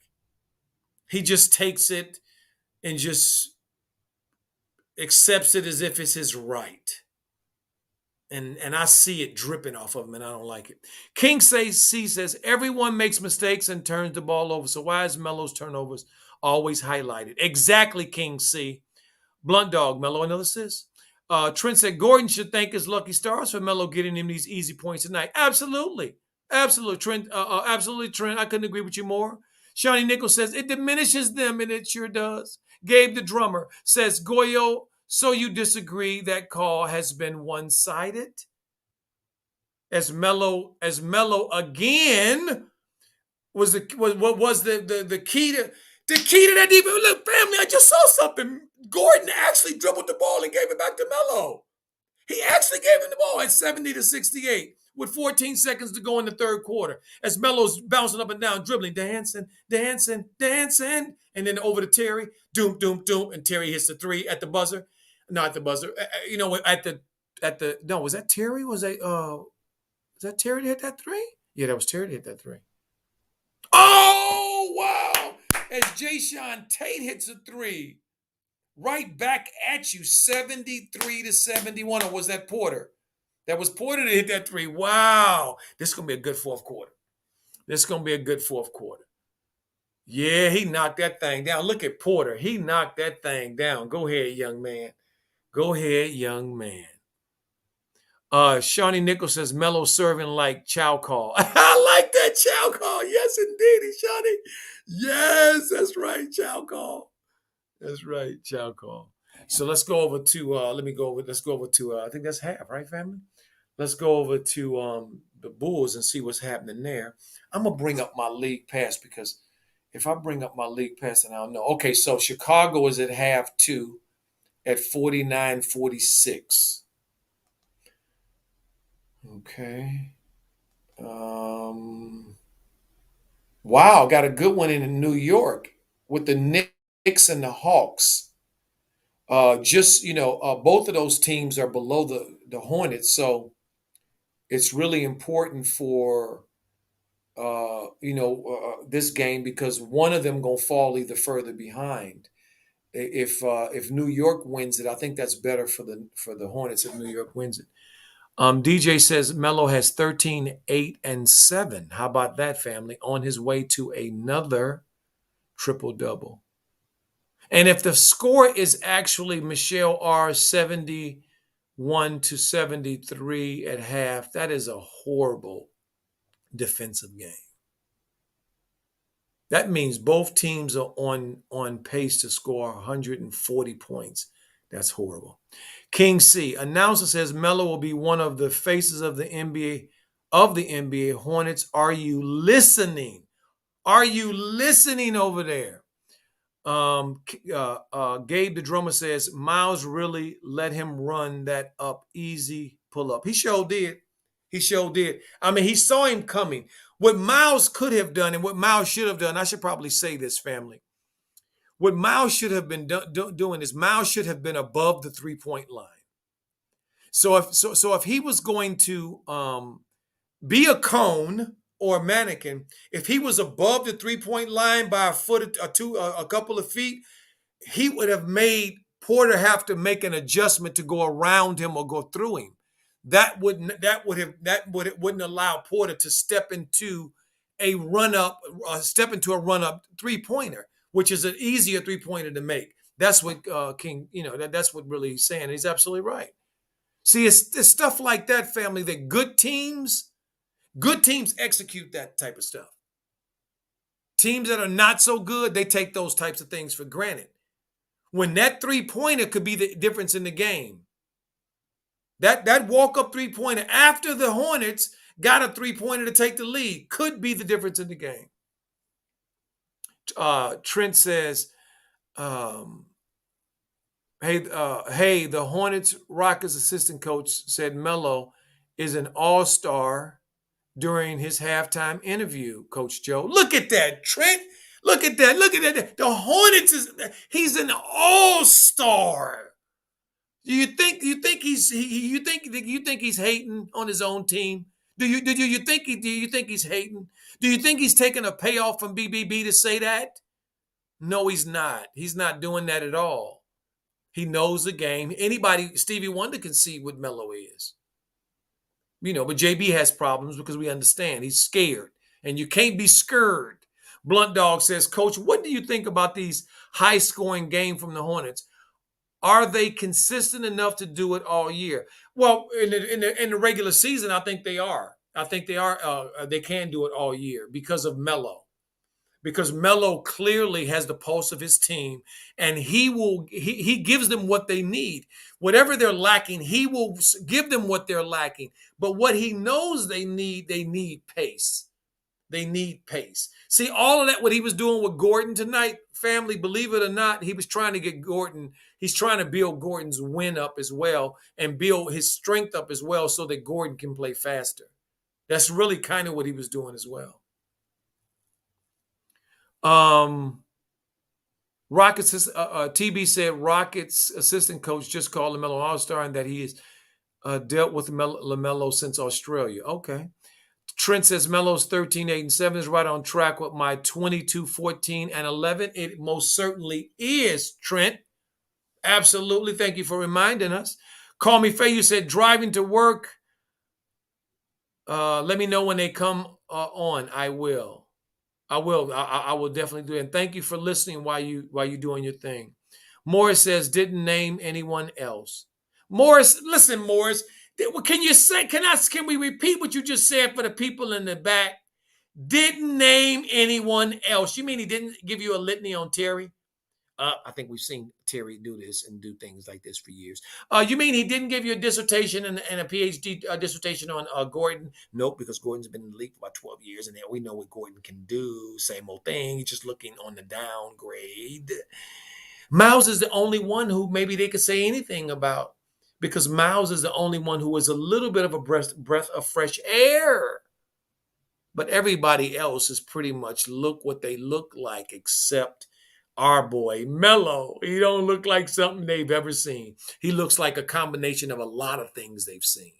He just takes it and just accepts it as if it's his right. And I see it dripping off of him, and I don't like it. King C says, everyone makes mistakes and turns the ball over. So why is Melo's turnovers always highlighted? Exactly, King C. Blunt Dog, Melo, another assist. Trent said, Gordon should thank his lucky stars for Melo getting him these easy points tonight. Absolutely. Trent. Absolutely, Trent. I couldn't agree with you more. Shawnee Nichols says, it diminishes them, and it sure does. Gabe the drummer says, Goyo, so you disagree that call has been one-sided? As Melo again was the key to that defense. Look, family, I just saw something. Gordon actually dribbled the ball and gave it back to Melo. He actually gave him the ball at 70-68 with 14 seconds to go in the third quarter. As Melo's bouncing up and down, dribbling, dancing, and then over to Terry, doom, and Terry hits the three at the buzzer. Not the buzzer. At the at the no, was that Terry? Was that Terry that hit that three? Yeah, that was Terry that hit that three. Oh wow! As Jay Sean Tate hits a three, right back at you, 73-71. Or was that Porter? That was Porter that hit that three. Wow. This is gonna be a good fourth quarter. This is gonna be a good fourth quarter. Yeah, he knocked that thing down. Look at Porter. He knocked that thing down. Go ahead, young man. Go ahead, young man. Shawnee Nichols says Melo serving like chow call. I like that chow call. Yes, indeed, Shawnee. Yes, that's right, chow call. That's right, chow call. So let's go over to let's go over to I think that's half, right, family? Let's go over to the Bulls and see what's happening there. I'm gonna bring up my league pass because if I bring up my league pass, then I'll know. Okay, so Chicago is at half two at 49-46. Okay. Wow, got a good one in New York with the Knicks and the Hawks. Both of those teams are below the Hornets, so it's really important for this game because one of them gonna fall either further behind. If New York wins it, I think that's better for the Hornets if New York wins it. DJ says Melo has 13, 8, and 7. How about that, family? On his way to another triple double. And if the score is actually Michelle R 71-73 at half, that is a horrible defensive game. That means both teams are on pace to score 140 points. That's horrible. King C, announcer says Melo will be one of the faces of the NBA Hornets. Are you listening? Are you listening over there? Gabe the drummer says Miles really let him run that up easy pull up. He sure did. He sure did. I mean, he saw him coming. What Miles could have done and what Miles should have done, I should probably say this, family. What Miles should have been doing is Miles should have been above the 3-point line. So if he was going to be a cone or a mannequin, if he was above the 3-point line by a foot or two, a couple of feet, he would have made Porter have to make an adjustment to go around him or go through him. That wouldn't allow Porter to step into a run up 3-pointer, which is an easier 3-pointer to make. That's what King, that's what really he's saying. He's absolutely right. See, it's stuff like that, family, that good teams execute that type of stuff. Teams that are not so good, they take those types of things for granted. When that 3-pointer could be the difference in the game. That walk-up 3-pointer after the Hornets got a 3-pointer to take the lead could be the difference in the game. Trent says, hey, the Hornets Rockets assistant coach said Melo is an all-star during his halftime interview, Coach Joe. Look at that, Trent. Look at that. Look at that. The Hornets he's an all-star. Do you think he's hating on his own team? Do you think he's hating? Do you think he's taking a payoff from BBB to say that? No, he's not. He's not doing that at all. He knows the game. Anybody, Stevie Wonder can see what Melo is. But JB has problems because we understand he's scared, and you can't be scared. Blunt Dog says, Coach, what do you think about these high-scoring games from the Hornets? Are they consistent enough to do it all year? Well, in the regular season, I think they are. I think they are. They can do it all year because of Melo. Because Melo clearly has the pulse of his team, and he gives them what they need. Whatever they're lacking, he will give them what they're lacking. But what he knows they need pace. They need pace. See, all of that, what he was doing with Gordon tonight, family, believe it or not, he was trying to get Gordon. He's trying to build Gordon's win up as well and build his strength up as well so that Gordon can play faster. That's really kind of what he was doing as well. Rockets, TB said Rockets assistant coach just called Lamelo All-Star and that he is Dealt with Lamelo since Australia. Okay. Trent says Melo's 13, 8, and 7 is right on track with my 22, 14, and 11. It most certainly is, Trent. Absolutely. Thank you for reminding us. Call Me Faye, you said driving to work. Let me know when they come on. I will. I will. I will definitely do it. And thank you for listening while you doing your thing. Morris says didn't name anyone else. Morris, listen, Morris. Can you say? Can we repeat what you just said for the people in the back? Didn't name anyone else. You mean he didn't give you a litany on Terry? I think we've seen Terry do this and do things like this for years. You mean he didn't give you a dissertation and a PhD dissertation on Gordon? Nope, because Gordon's been in the league for about 12 years, and we know what Gordon can do. Same old thing. He's just looking on the downgrade. Miles is the only one who maybe they could say anything about because Miles is the only one who is a little bit of a breath of fresh air. But everybody else is pretty much look what they look like, except our boy Melo. He don't look like something they've ever seen. He looks like a combination of a lot of things they've seen.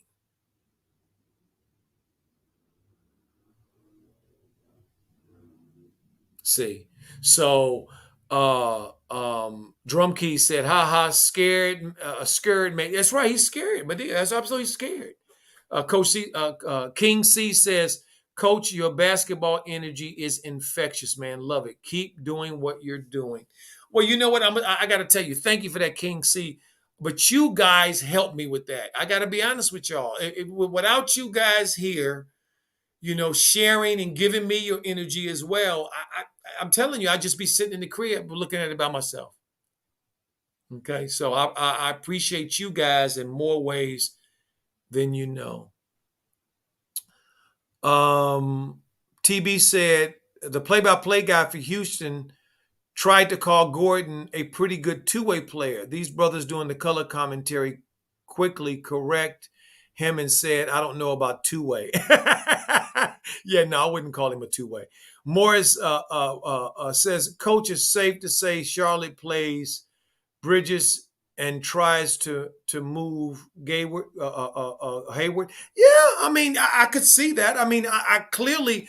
See, so Drum Key said, "Ha ha, scared, scared, man." That's right, he's scared, but that's absolutely scared. Coach C, King C says, Coach, your basketball energy is infectious, man. Love it. Keep doing what you're doing. Well, you know what? I got to tell you, thank you for that, King C. But you guys helped me with that. I got to be honest with y'all. Without you guys here, sharing and giving me your energy as well, I'm telling you, I'd just be sitting in the crib looking at it by myself. Okay, so I appreciate you guys in more ways than you know. TB said the play-by-play guy for Houston tried to call Gordon a pretty good two-way player. These brothers doing the color commentary quickly correct him and said, I don't know about two-way. Yeah, no, I wouldn't call him a two-way. Morris says, Coach, it's safe to say Charlotte plays Bridges and tries to move Hayward. Yeah, I mean, I could see that. I mean, I clearly,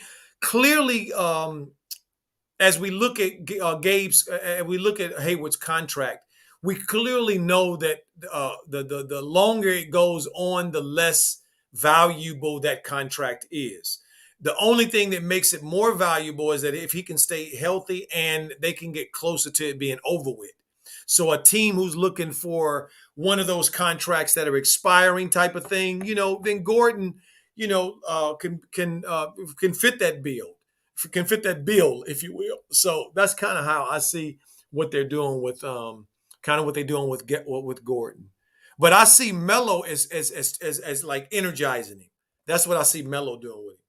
as we look at Gabe's, we look at Hayward's contract, we clearly know that the longer it goes on, the less valuable that contract is. The only thing that makes it more valuable is that if he can stay healthy and they can get closer to it being over with. So a team who's looking for one of those contracts that are expiring type of thing, then Gordon, can fit that bill, if you will. So that's kind of how I see what they're doing with with Gordon. But I see Melo as like energizing him. That's what I see Melo doing with him.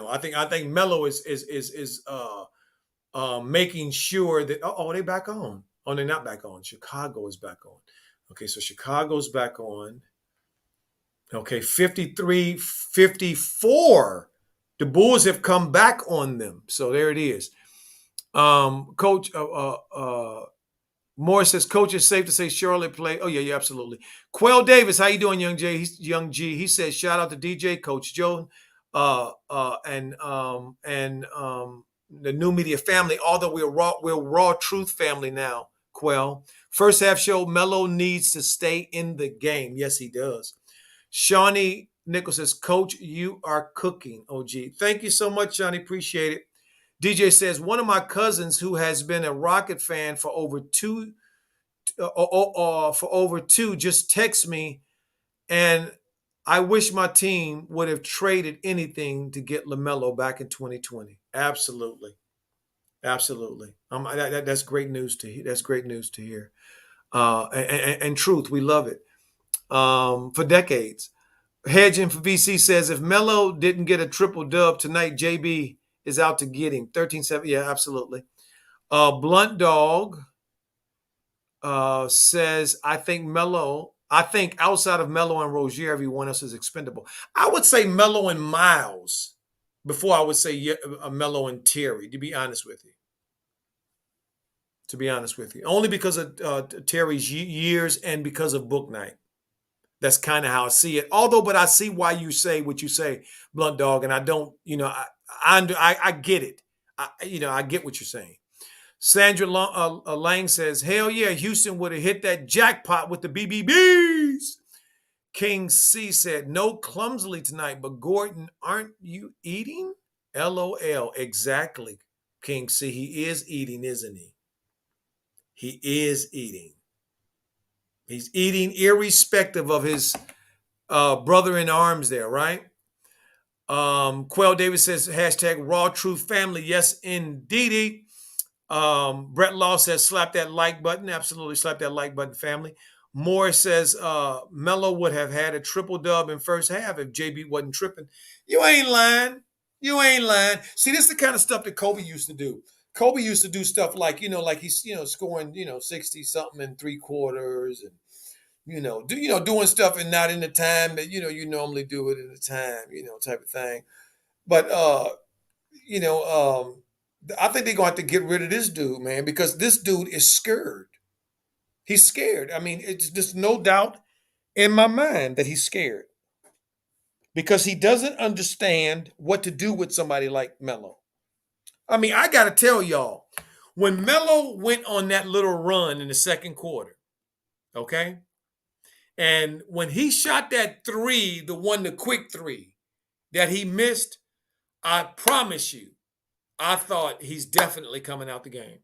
I think Melo is making sure that they back on. Oh, they're not back on. Chicago is back on. Okay, so Chicago's back on. Okay, 53-54. The Bulls have come back on them. So there it is. Coach Moore says, Coach, it's safe to say Charlotte play. Oh, yeah, absolutely. Quell Davis, how you doing, Young G? He says, shout out to DJ, Coach Joe, and the New Media family, although we're Raw Truth family now, Quell. First half show, Melo needs to stay in the game. Yes, he does. Shawnee Nichols says, Coach, you are cooking, OG. Thank you so much, Shawnee. Appreciate it. DJ says, one of my cousins who has been a Rocket fan for over two just text me, and I wish my team would have traded anything to get LaMelo back in 2020. Absolutely. That's great news to hear. That's great news to hear. And truth, we love it. For decades. Hedging for VC says, if Melo didn't get a triple dub tonight, JB is out to get him. 13-7. Yeah, absolutely. Blunt Dog says, I think outside of Melo and Rozier, everyone else is expendable. I would say Melo and Miles before I would say Melo and Terry, to be honest with you. Only because of Terry's years and because of book night. That's kind of how I see it. Although, but I see why you say what you say, Blunt Dog, and I don't, I get it. I get what you're saying. Sandra Lang says, "Hell yeah, Houston would have hit that jackpot with the BBBs." King C said, "No clumsily tonight, but Gordon, aren't you eating?" LOL. Exactly, King C. He is eating, isn't he? He is eating. He's eating irrespective of his brother in arms there, right? Quell Davis says, hashtag raw truth family. Yes, indeedy. Brett Law says, slap that like button. Absolutely, slap that like button, family. Moore says, Melo would have had a triple dub in first half if JB wasn't tripping. You ain't lying. You ain't lying. See, this is the kind of stuff that Kobe used to do. Kobe used to do stuff like, like he's, scoring, 60 something in three quarters and, doing stuff and not in the time that, you normally do it in the time, type of thing. But, you know, um, I think they're going to have to get rid of this dude, man, because this dude is scared. He's scared. I mean, it's just no doubt in my mind that he's scared because he doesn't understand what to do with somebody like Melo. I mean, I got to tell y'all, when Melo went on that little run in the second quarter, okay, and when he shot that three, the quick three that he missed, I promise you, I thought he's definitely coming out the game.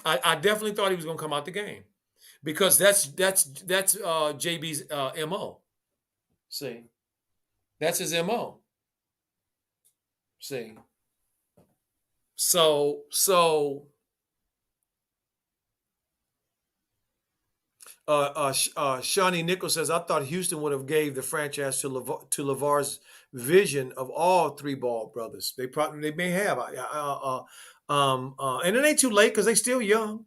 I definitely thought he was going to come out the game because that's JB's mo. See, that's his mo. See, so Shawnee Nichols says, I thought Houston would have gave the franchise to LeVar's vision of all three ball brothers. They may have, and it ain't too late because they still young.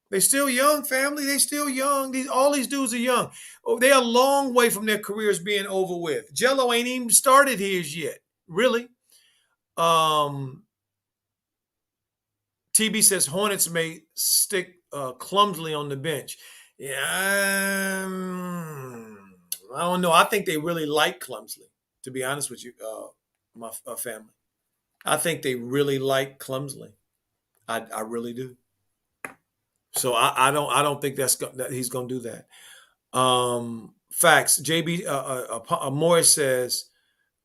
They still young, family. They still young. All these dudes are young. Oh, they're a long way from their careers being over with. Jello ain't even started his yet, really. Um, TB says Hornets may stick clumsily on the bench. Yeah, I don't know. I think they really like clumsily. To be honest with you, my family, I think they really like clumsily. I really do. So I don't think that he's going to do that. Facts. JB Morris says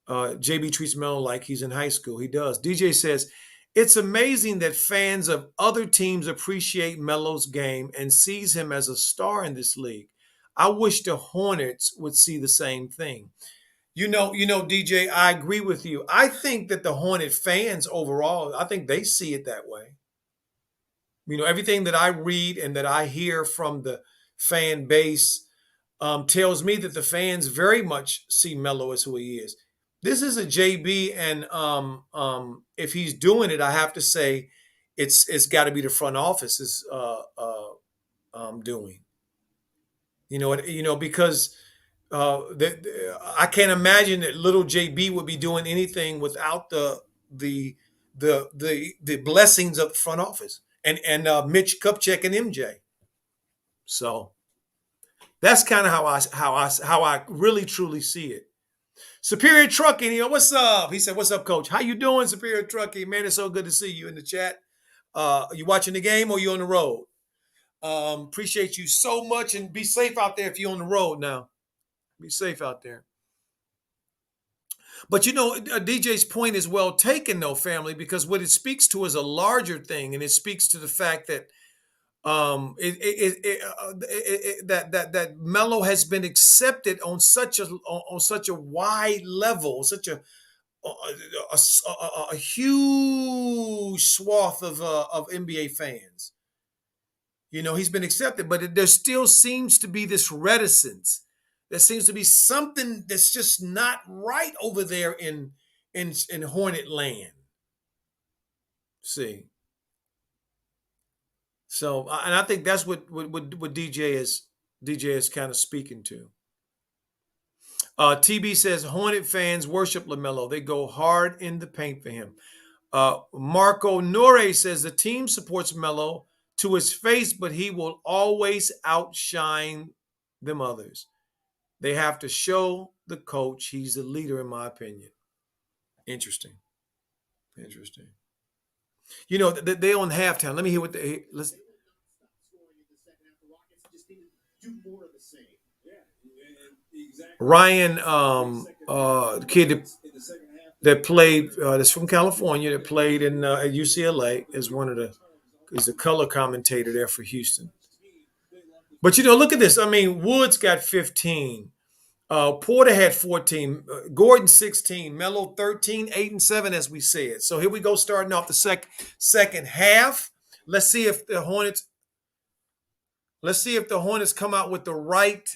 JB treats Melo like he's in high school. He does. DJ says it's amazing that fans of other teams appreciate Melo's game and sees him as a star in this league. I wish the Hornets would see the same thing. DJ, I agree with you. I think that the Hornet fans overall, I think they see it that way. Everything that I read and that I hear from the fan base tells me that the fans very much see Melo as who he is. This is a JB, and if he's doing it, I have to say it's got to be the front office is doing. Because I can't imagine that little JB would be doing anything without the blessings of the front office and Mitch Kupchak and MJ. So that's kind of how I really truly see it. Superior Trucking, what's up? He said, "What's up, Coach? How you doing, Superior Trucking? Man, it's so good to see you in the chat. You watching the game or you on the road? Appreciate you so much, and be safe out there if you're on the road now. Be safe out there." But DJ's point is well taken, though, family, because what it speaks to is a larger thing, and it speaks to the fact that that Melo has been accepted on such a wide level, such a huge swath of NBA fans. He's been accepted, but there still seems to be this reticence. There seems to be something that's just not right over there in Hornet land. See. So, and I think that's what DJ is kind of speaking to. TB says Hornet fans worship LaMelo. They go hard in the paint for him. Marco Nore says the team supports Melo to his face, but he will always outshine them others. They have to show the coach he's the leader, in my opinion. Interesting. Interesting. They on halftime. Let me hear what they let's Ryan, the kid that played that's from California that played in at UCLA is one of the is the color commentator there for Houston. But look at this. I mean, Woods got 15. Porter had 14. Gordon 16. Melo 13, 8 and 7, as we said. So here we go, starting off the second half. Let's see if the Hornets. Let's see if the Hornets come out with the right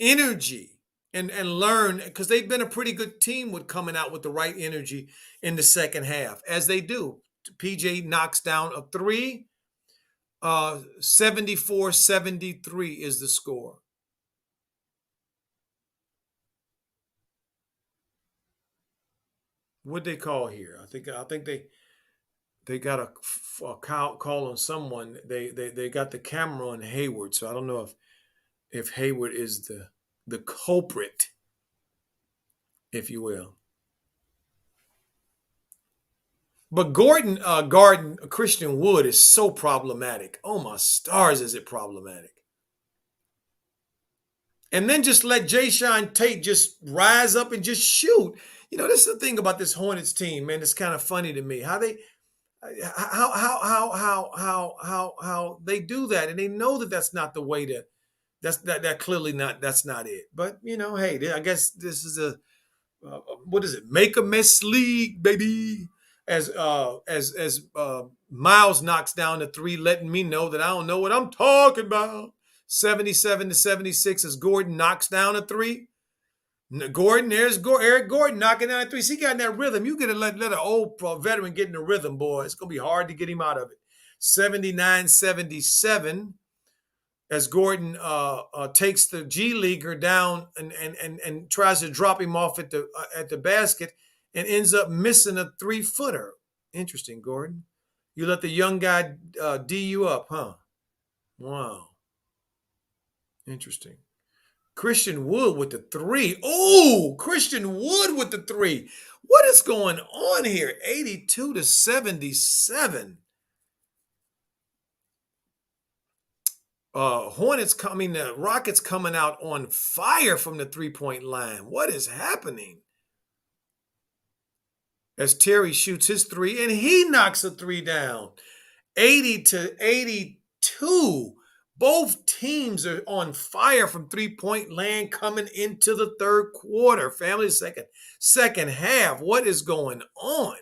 energy and learn, because they've been a pretty good team with coming out with the right energy in the second half, as they do. PJ knocks down a three. 74-73 is the score. What they call here? I think they got a call on someone. They got the camera on Hayward, so I don't know if Hayward is the culprit, if you will. But Christian Wood is so problematic. Oh my stars, is it problematic? And then just let Jayshawn Tate just rise up and just shoot. This is the thing about this Hornets team, man. It's kind of funny to me how they do that, and they know that that's not the way to. That clearly not. That's not it. But hey, I guess this is a what is it? Make a mess league, baby. As Miles knocks down the three, letting me know that I don't know what I'm talking about. 77-76 as Gordon knocks down a three. There's Eric Gordon knocking down a three. See, he got in that rhythm. You get to let an old veteran get in the rhythm, boy. It's going to be hard to get him out of it. 79-77 as Gordon takes the G Leaguer down and tries to drop him off at the basket and ends up missing a 3-footer. Interesting, Gordon. You let the young guy D you up, huh? Wow. Interesting. Christian Wood with the three. Oh, Christian Wood with the three. What is going on here? 82-77. The Rockets coming out on fire from the 3-point line. What is happening? As Terry shoots his three and he knocks a three down. 80-82. Both teams are on fire from 3-point land coming into the third quarter. Family, second half. What is going on?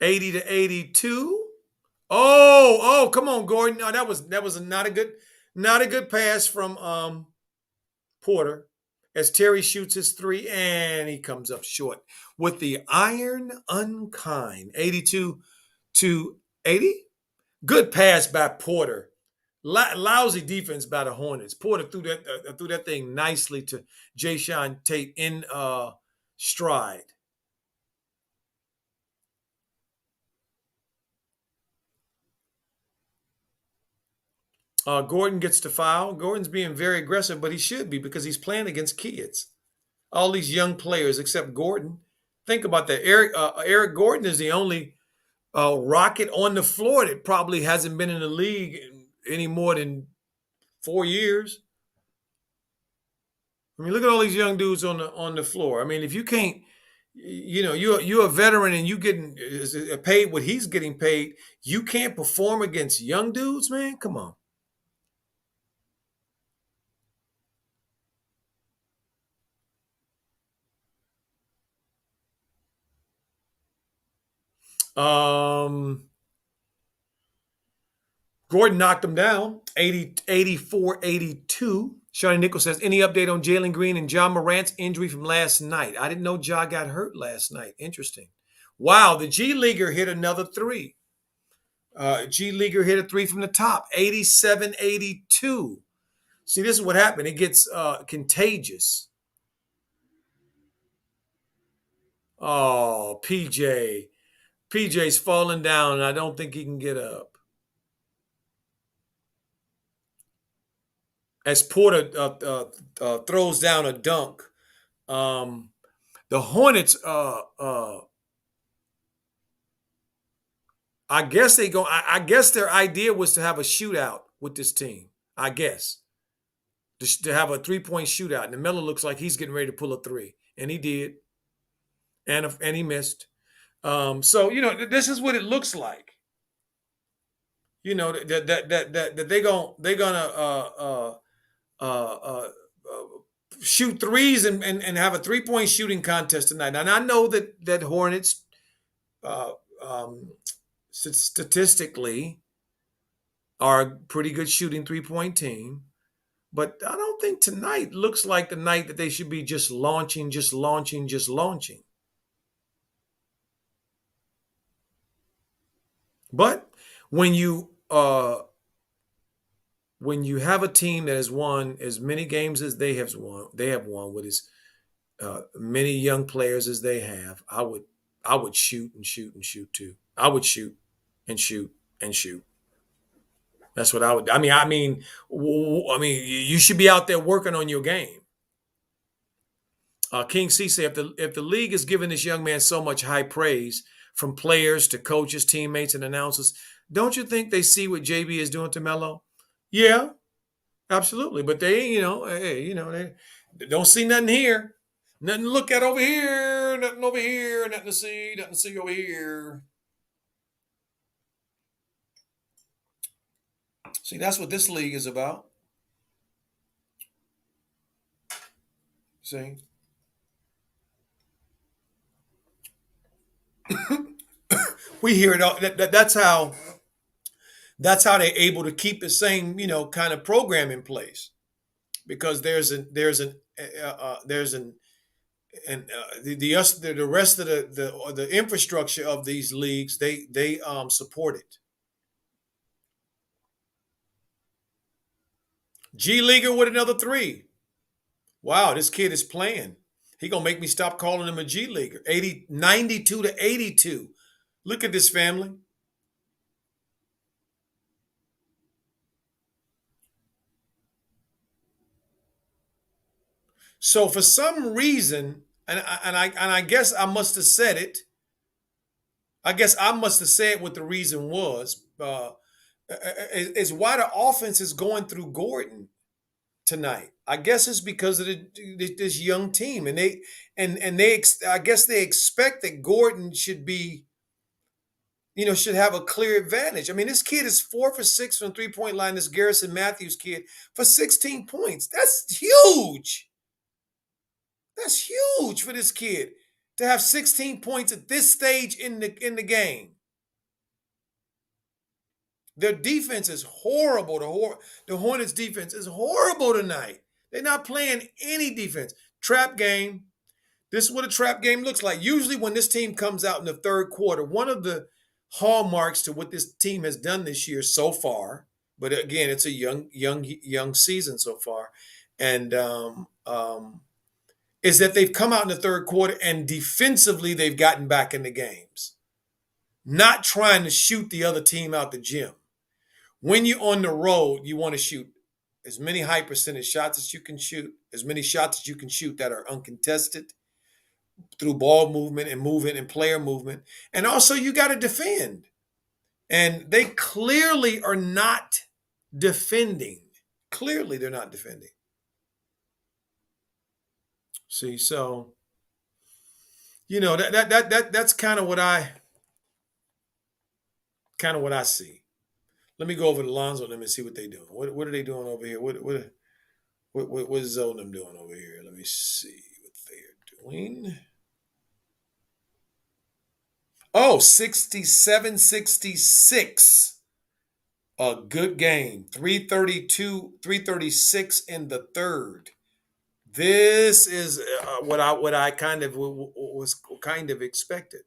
80-82. Oh, come on, Gordon. No, that was not a good pass from Porter as Terry shoots his three and he comes up short with the iron unkind. 82-80. Good pass by Porter. Lousy defense by the Hornets. Porter threw that thing nicely to Jayshawn Tate in stride. Gordon gets to foul. Gordon's being very aggressive, but he should be because he's playing against kids. All these young players except Gordon. Think about that. Eric Gordon is the only Rocket on the floor that probably hasn't been in the league any more than 4 years. I mean, look at all these young dudes on the floor. I mean, if you can't, you're a veteran and you getting paid what he's getting paid, you can't perform against young dudes, man. Come on. Gordon knocked him down, 84-82. Shawnee Nichols says, any update on Jalen Green and John Morant's injury from last night? I didn't know Ja got hurt last night. Interesting. Wow, the G Leaguer hit another three. G Leaguer hit a three from the top, 87-82. See, this is what happened. It gets contagious. Oh, PJ. PJ's falling down, and I don't think he can get up. As Porter throws down a dunk, um, the Hornets. I guess they go. I guess their idea was to have a shootout with this team. I guess to have a 3-point shootout. And Melo looks like he's getting ready to pull a three, and he did, and he missed. So this is what it looks like. That they're gonna shoot threes and have a 3-point shooting contest tonight. And I know that Hornets uh, um, statistically are a pretty good shooting 3-point team, but I don't think tonight looks like the night that they should be just launching, just launching, just launching. But when you have a team that has won as many games as they have won with as many young players as they have, I would shoot and shoot and shoot too. I would shoot and shoot and shoot. That's what I would. You should be out there working on your game. King C said, if the league is giving this young man so much high praise from players to coaches, teammates, and announcers, don't you think they see what JB is doing to Melo? Yeah, absolutely. But they don't see nothing here. Nothing to look at over here. Nothing over here. Nothing to see. Nothing to see over here. See, that's what this league is about. See? We hear it all. That's how they're able to keep the same kind of program in place, because there's an and the rest of the infrastructure of these leagues, they support it. G Leaguer with another three. Wow, this kid is playing. He gonna make me stop calling him a G Leaguer. 92 to 82. Look at this family. So for some reason, and I guess I must have said it. I guess I must have said what the reason was. Is why the offense is going through Gordon tonight. I guess it's because of this young team, and I guess they expect that Gordon should have a clear advantage. I mean, this kid is 4 for 6 from 3-point line. This Garrison Matthews kid for 16 points. That's huge. That's huge for this kid to have 16 points at this stage in the game. Their defense is horrible. The Hornets defense is horrible tonight. They're not playing any defense. Trap game. This is what a trap game looks like. Usually when this team comes out in the third quarter, one of the hallmarks to what this team has done this year so far, but again, it's a young season so far, and is that they've come out in the third quarter and defensively they've gotten back in the games, not trying to shoot the other team out the gym. When you're on the road, you want to shoot as many high percentage shots as you can shoot, as many shots as you can shoot that are uncontested through ball movement and player movement. And also you got to defend. And they clearly are not defending. Clearly they're not defending. See, so that's kind of what I see. Let me go over to Lonzo and them and see what they're doing. What are they doing over here? What is Zoe them doing over here? Let me see what they're doing. Oh, 67-66. A good game. 332, 336 in the third. This is what I kind of was kind of expected.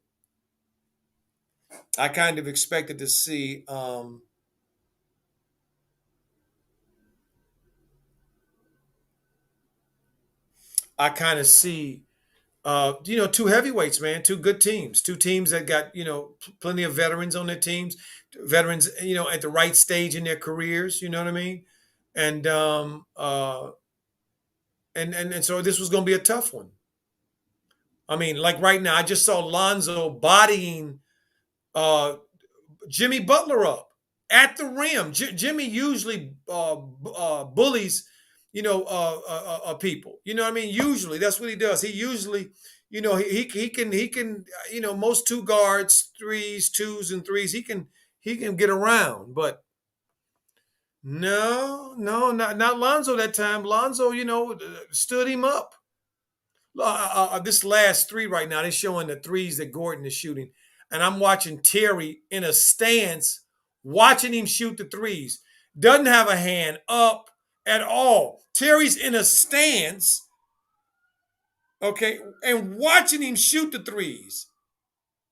I kind of expected to see I kind of see Two heavyweights, man, two good teams, two teams that got, plenty of veterans on their teams, veterans, at the right stage in their careers, you know what I mean? And and so this was going to be a tough one. I mean, like right now, I just saw Lonzo bodying uh, Jimmy Butler up at the rim. Jimmy usually bullies, people. You know what I mean? Usually, that's what he does. He usually, he can, most two guards, threes, twos, and threes. He can get around, but no, not Lonzo that time. Lonzo, stood him up. This last three right now, they're showing the threes that Gordon is shooting. And I'm watching Terry in a stance, watching him shoot the threes. Doesn't have a hand up at all. Terry's in a stance, okay, and watching him shoot the threes.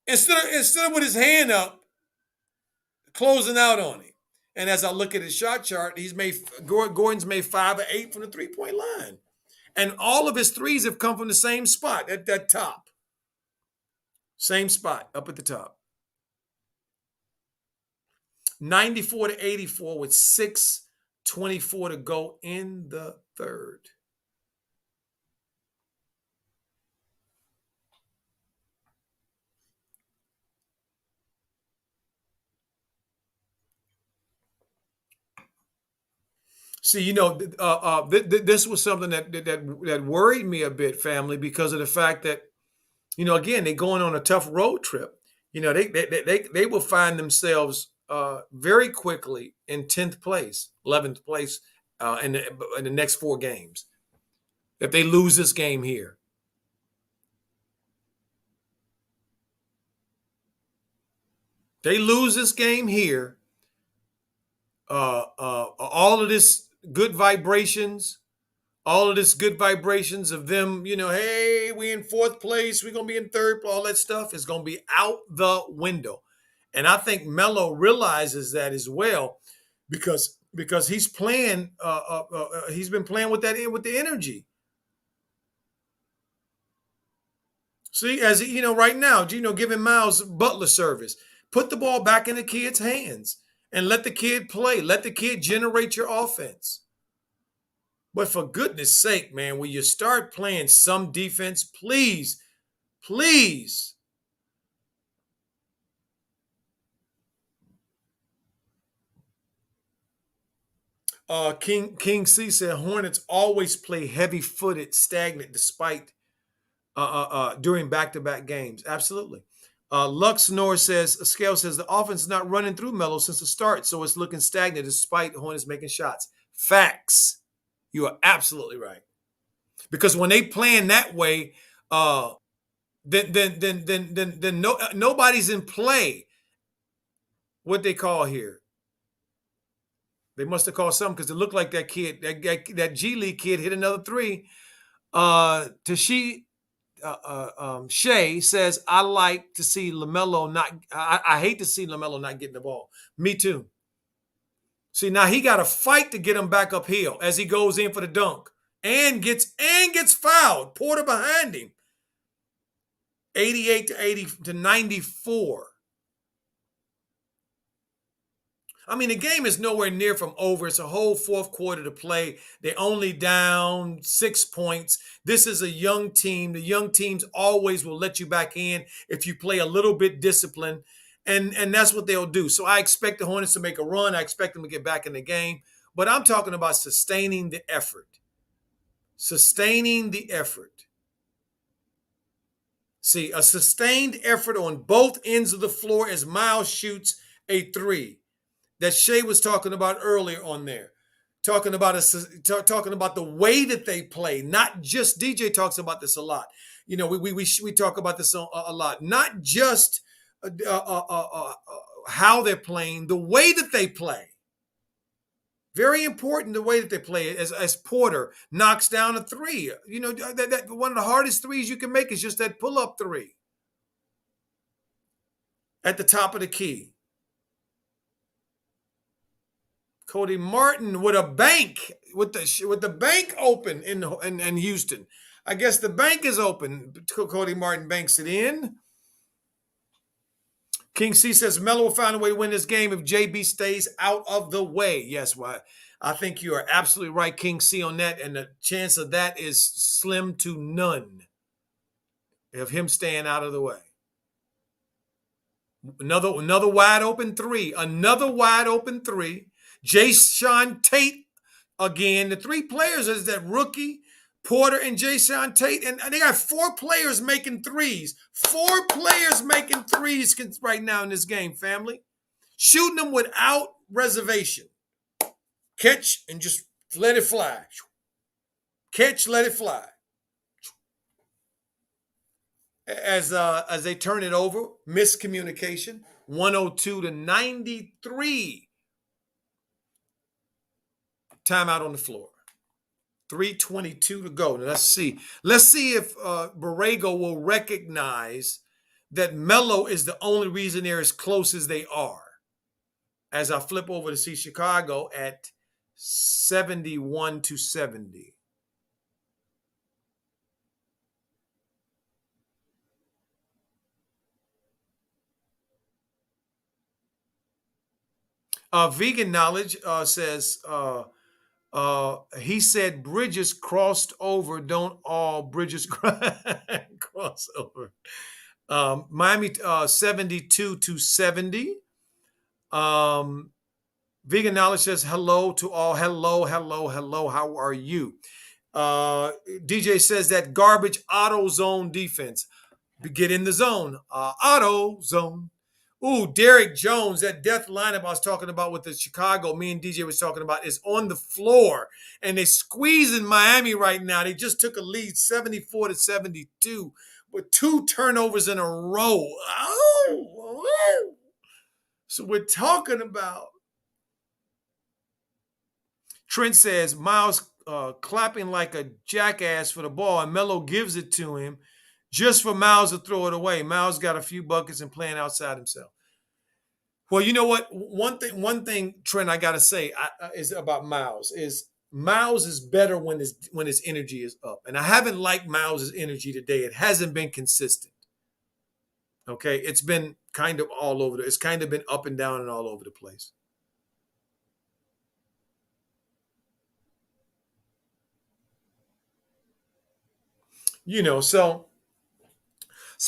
Instead of with his hand up, closing out on him. And as I look at his shot chart, Gordon's made 5 or 8 from the 3-point line. And all of his threes have come from the same spot at that top. Same spot up at the top. 94-84 with 6:24 to go in the third. See, this was something that worried me a bit, family, because of the fact that, again, they're going on a tough road trip. They will find themselves very quickly in 10th place, 11th place in the next 4 games. If they lose this game here, they lose this game here. All of this good vibrations, all of this good vibrations of them, hey, we in 4th place, we're gonna be in 3rd, all that stuff is gonna be out the window. And I think Melo realizes that as well, because he's playing, he's been playing with the energy. See, as right now, giving Miles Butler service, put the ball back in the kid's hands and let the kid play, let the kid generate your offense. But for goodness sake, man, when you start playing some defense, please, please. King C said Hornets always play heavy-footed, stagnant, despite during back-to-back games. Absolutely. Lux Norris says, Scale says the offense is not running through Melo since the start, so it's looking stagnant despite Hornets making shots. Facts. You are absolutely right. Because when they playing that way, then nobody's in play. What they call here? They must have called something because it looked like that kid, that G League kid, hit another three. Shay says, I like to see Lamelo not. I hate to see Lamelo not getting the ball. Me too. See, now he got to fight to get him back uphill as he goes in for the dunk and gets fouled. Porter behind him. 88-94. I mean, the game is nowhere near from over. It's a whole 4th quarter to play. They're only down 6 points. This is a young team. The young teams always will let you back in if you play a little bit disciplined, and that's what they'll do. So I expect the Hornets to make a run. I expect them to get back in the game. But I'm talking about sustaining the effort. Sustaining the effort. See, a sustained effort on both ends of the floor as Miles shoots a three that Shay was talking about earlier on there. Talking about the way that they play, not just DJ talks about this a lot. We talk about this a lot. Not just how they're playing, the way that they play. Very important, the way that they play. As Porter knocks down a three, that one of the hardest threes you can make is just that pull-up three at the top of the key. Cody Martin with a bank with the bank open in Houston. I guess the bank is open. Cody Martin banks it in. King C says Melo will find a way to win this game if JB stays out of the way. Yes, well, I think you are absolutely right, King C, on that, and the chance of that is slim to none of him staying out of the way. Another wide open three. Another wide open three. Jason Tate again. The three players is that rookie, Porter, and Jason Tate. And they got four players making threes. Four players making threes right now in this game, family. Shooting them without reservation. Catch and just let it fly. Catch, let it fly. As they turn it over, miscommunication, 102 to 93. Timeout on the floor. 3:22 to go. Now let's see. Let's see if Borrego will recognize that Melo is the only reason they're as close as they are. As I flip over to see Chicago at 71 to 70. Vegan Knowledge says, he said bridges crossed over, don't all bridges cross over. Miami 72 to 70. Vegan Knowledge says hello to all. Hello, hello, hello. How are you? DJ says that garbage auto zone defense. Get in the zone. Auto zone. Ooh, Derrick Jones, that death lineup I was talking about with the Chicago, me and DJ was talking about, is on the floor. And they're squeezing Miami right now. They just took a lead 74 to 72 with 2 turnovers in a row. Oh. So we're talking about. Trent says, Miles clapping like a jackass for the ball, and Melo gives it to him just for Miles to throw it away. Miles got a few buckets and playing outside himself. Well, you know what? One thing, Trent, I gotta say is about Miles is better when his energy is up, and I haven't liked Miles' energy today. It hasn't been consistent. Okay, it's been kind of all over. It's kind of been up and down and all over the place. You know, so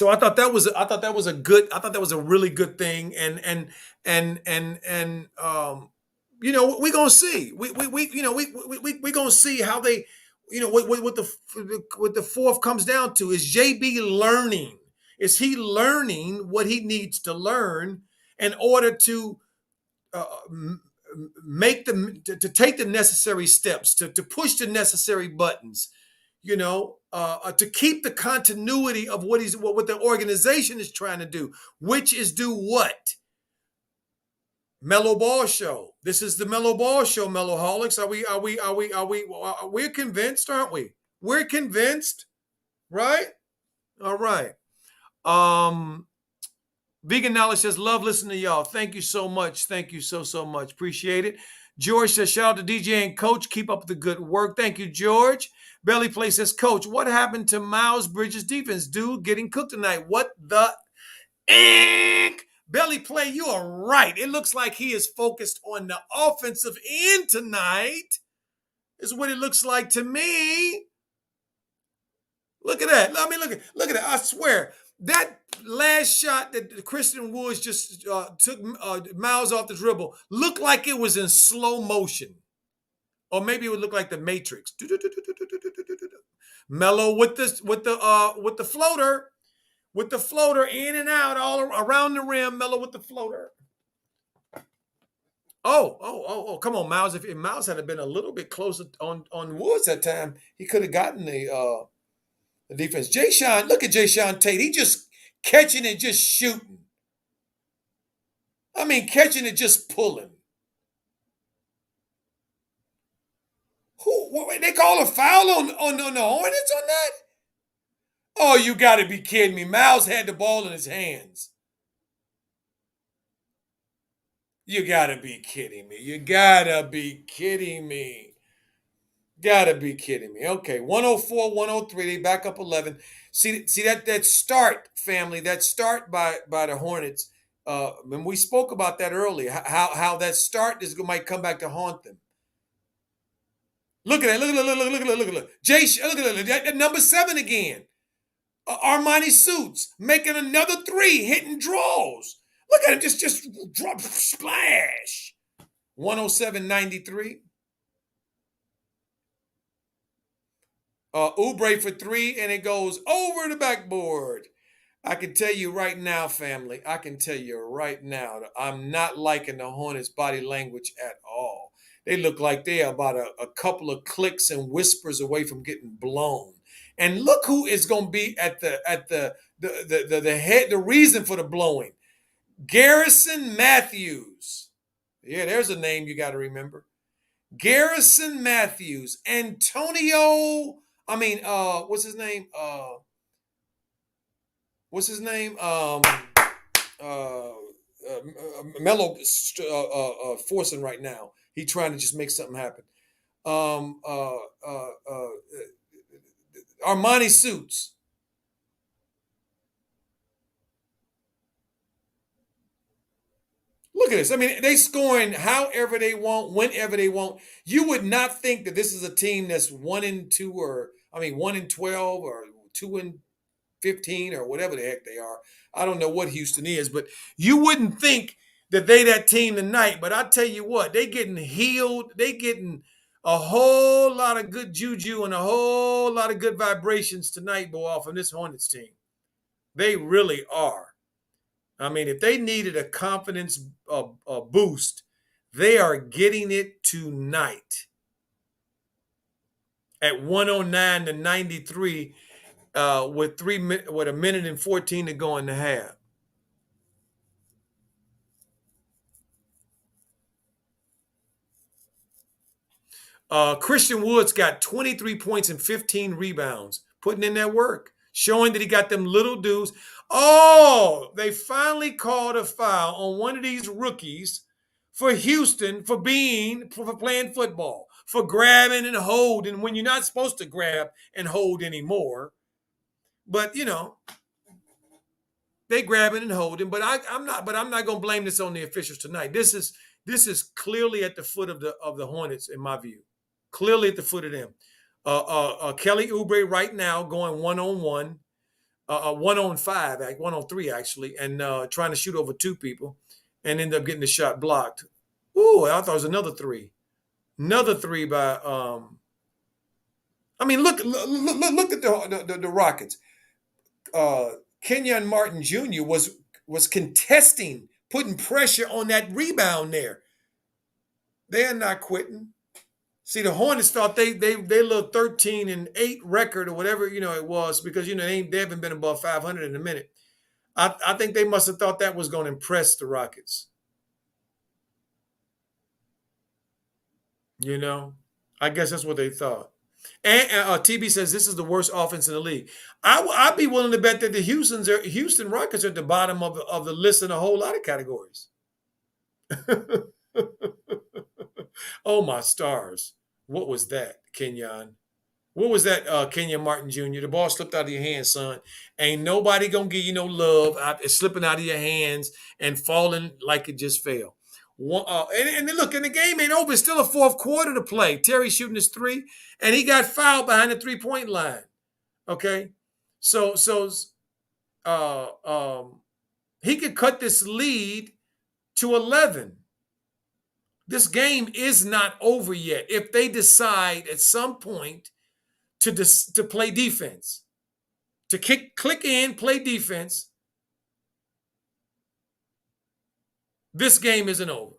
I thought that was a really good thing, and you know, we're gonna see. We gonna see how they, you know, what the fourth comes down to is JB learning. Is he learning what he needs to learn in order to to take the necessary steps, to push the necessary buttons, you know, to keep the continuity of what the organization is trying to do, which is do what? Mellow Ball Show. This is the Mellow Ball Show, Mellowholics. We're convinced, aren't we? We're convinced, right? All right. Vegan Knowledge says, love listening to y'all. Thank you so much. Thank you so much. Appreciate it. George says, shout out to DJ and Coach. Keep up the good work. Thank you, George. Belly Play says, Coach, what happened to Miles Bridges' defense? Dude, getting cooked tonight. What the eek? Belly Play, you are right. It looks like he is focused on the offensive end tonight. Is what it looks like to me. Look at that. Let me look at that. I swear. That last shot that Christian Woods just took Miles off the dribble looked like it was in slow motion. Or maybe it would look like the Matrix. Melo with the floater. With the floater in and out all around the rim. Melo with the floater. Oh, come on, Miles. If Miles had been a little bit closer on Woods that time, he could have gotten the defense. Jason, look at Jason Tate. He just catching and just shooting. I mean, catching and just pulling. They call a foul on the Hornets on that? Oh, you got to be kidding me. Miles had the ball in his hands. You gotta be kidding me. You gotta be kidding me. Gotta be kidding me. Okay, 104, 103. They back up 11. See that start, family. That start by the Hornets. When we spoke about that earlier, how that start is might come back to haunt them. Look at that. Look. Jay, look at that number 7 again. Armani Suits making another three, hitting draws. Look at him, just drop splash. 107.93. Oubre for three, and it goes over the backboard. I can tell you right now, family, I can tell you right now that I'm not liking the Hornets' body language at all. They look like they are about a couple of clicks and whispers away from getting blown. And look who is going to be at the head, the reason for the blowing. Garrison Matthews. Yeah, there's a name you got to remember. Garrison Matthews, Antonio. What's his name? What's his name? Melo forcing right now. He trying to just make something happen. Um, uh, uh, uh, Armani Suits. Look at this. I mean, they scoring however they want, whenever they want. You would not think that this is a team that's 1-2 or 1-12 or 2-15 or whatever the heck they are. I don't know what Houston is, but you wouldn't think that they that team tonight. But I tell you what, they getting healed. They getting a whole lot of good juju and a whole lot of good vibrations tonight, boy, off of this Hornets team. They really are. I mean, if they needed a confidence boost, they are getting it tonight at 109-93 with a minute and 14 to go in the half. Christian Woods got 23 points and 15 rebounds, putting in that work, showing that he got them little dudes. Oh, they finally called a foul on one of these rookies for Houston for playing football, for grabbing and holding when you're not supposed to grab and hold anymore. But they grabbing and holding. But I'm not going to blame this on the officials tonight. This is clearly at the foot of the Hornets in my view. Clearly at the foot of them. Kelly Oubre right now going 1-on-1, 1-on-5, 1-on-3 actually, and trying to shoot over two people, and end up getting the shot blocked. Ooh, I thought it was another three. Another three by. Look at the Rockets. Kenyon Martin Jr. was contesting, putting pressure on that rebound there. They're not quitting. See, the Hornets thought they little 13-8 record or whatever it was because they haven't been above 500 in a minute. I think they must have thought that was going to impress the Rockets. I guess that's what they thought. And TB says this is the worst offense in the league. I'd be willing to bet that the Houston Rockets are at the bottom of the list in a whole lot of categories. Oh my stars! What was that, Kenyon? What was that, Kenyon Martin Jr.? The ball slipped out of your hands, son. Ain't nobody gonna give you no love. It's slipping out of your hands and falling like it just fell. And look, and the game ain't over. It's still a fourth quarter to play. Terry shooting his three, and he got fouled behind the 3-point line. Okay, so uh, um, he could cut this lead to 11. This game is not over yet. If they decide at some point to play defense, to click in, play defense, this game isn't over.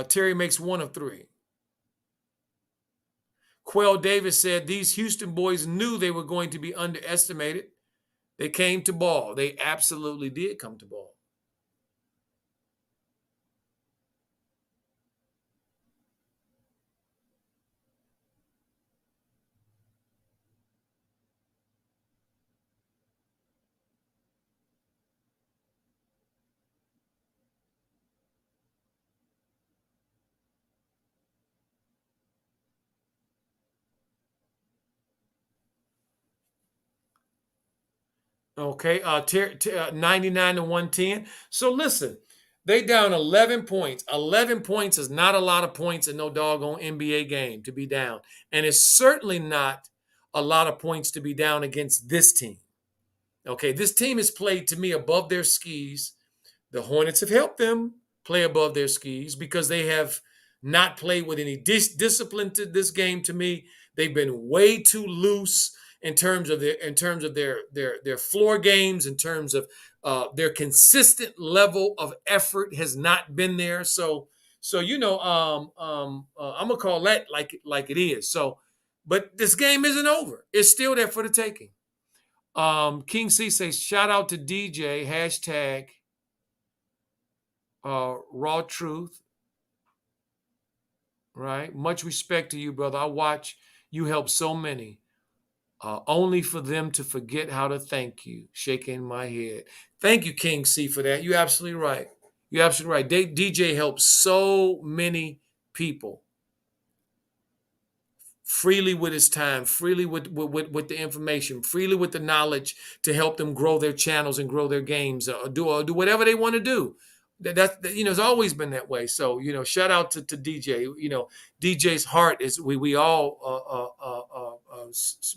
Terry makes 1 of 3. Quell Davis said these Houston boys knew they were going to be underestimated. They came to ball. They absolutely did come to ball. Okay, 99 to 110. So listen, they down 11 points. 11 points is not a lot of points in no doggone NBA game to be down. And it's certainly not a lot of points to be down against this team. Okay, this team has played to me above their skis. The Hornets have helped them play above their skis because they have not played with any discipline to this game. To me, they've been way too loose in terms of their floor games, in terms of their consistent level of effort has not been there. I'm gonna call that like it is. So, but this game isn't over. It's still there for the taking. King C says, shout out to DJ, hashtag raw truth, right? Much respect to you, brother. I watch you help so many, only for them to forget how to thank you. Shaking my head. Thank you, King C, for that. You're absolutely right. You're absolutely right. DJ helps so many people freely with his time, freely with the information, freely with the knowledge to help them grow their channels and grow their games, do whatever they want to do. It's always been that way. So shout out to DJ. DJ's heart is we all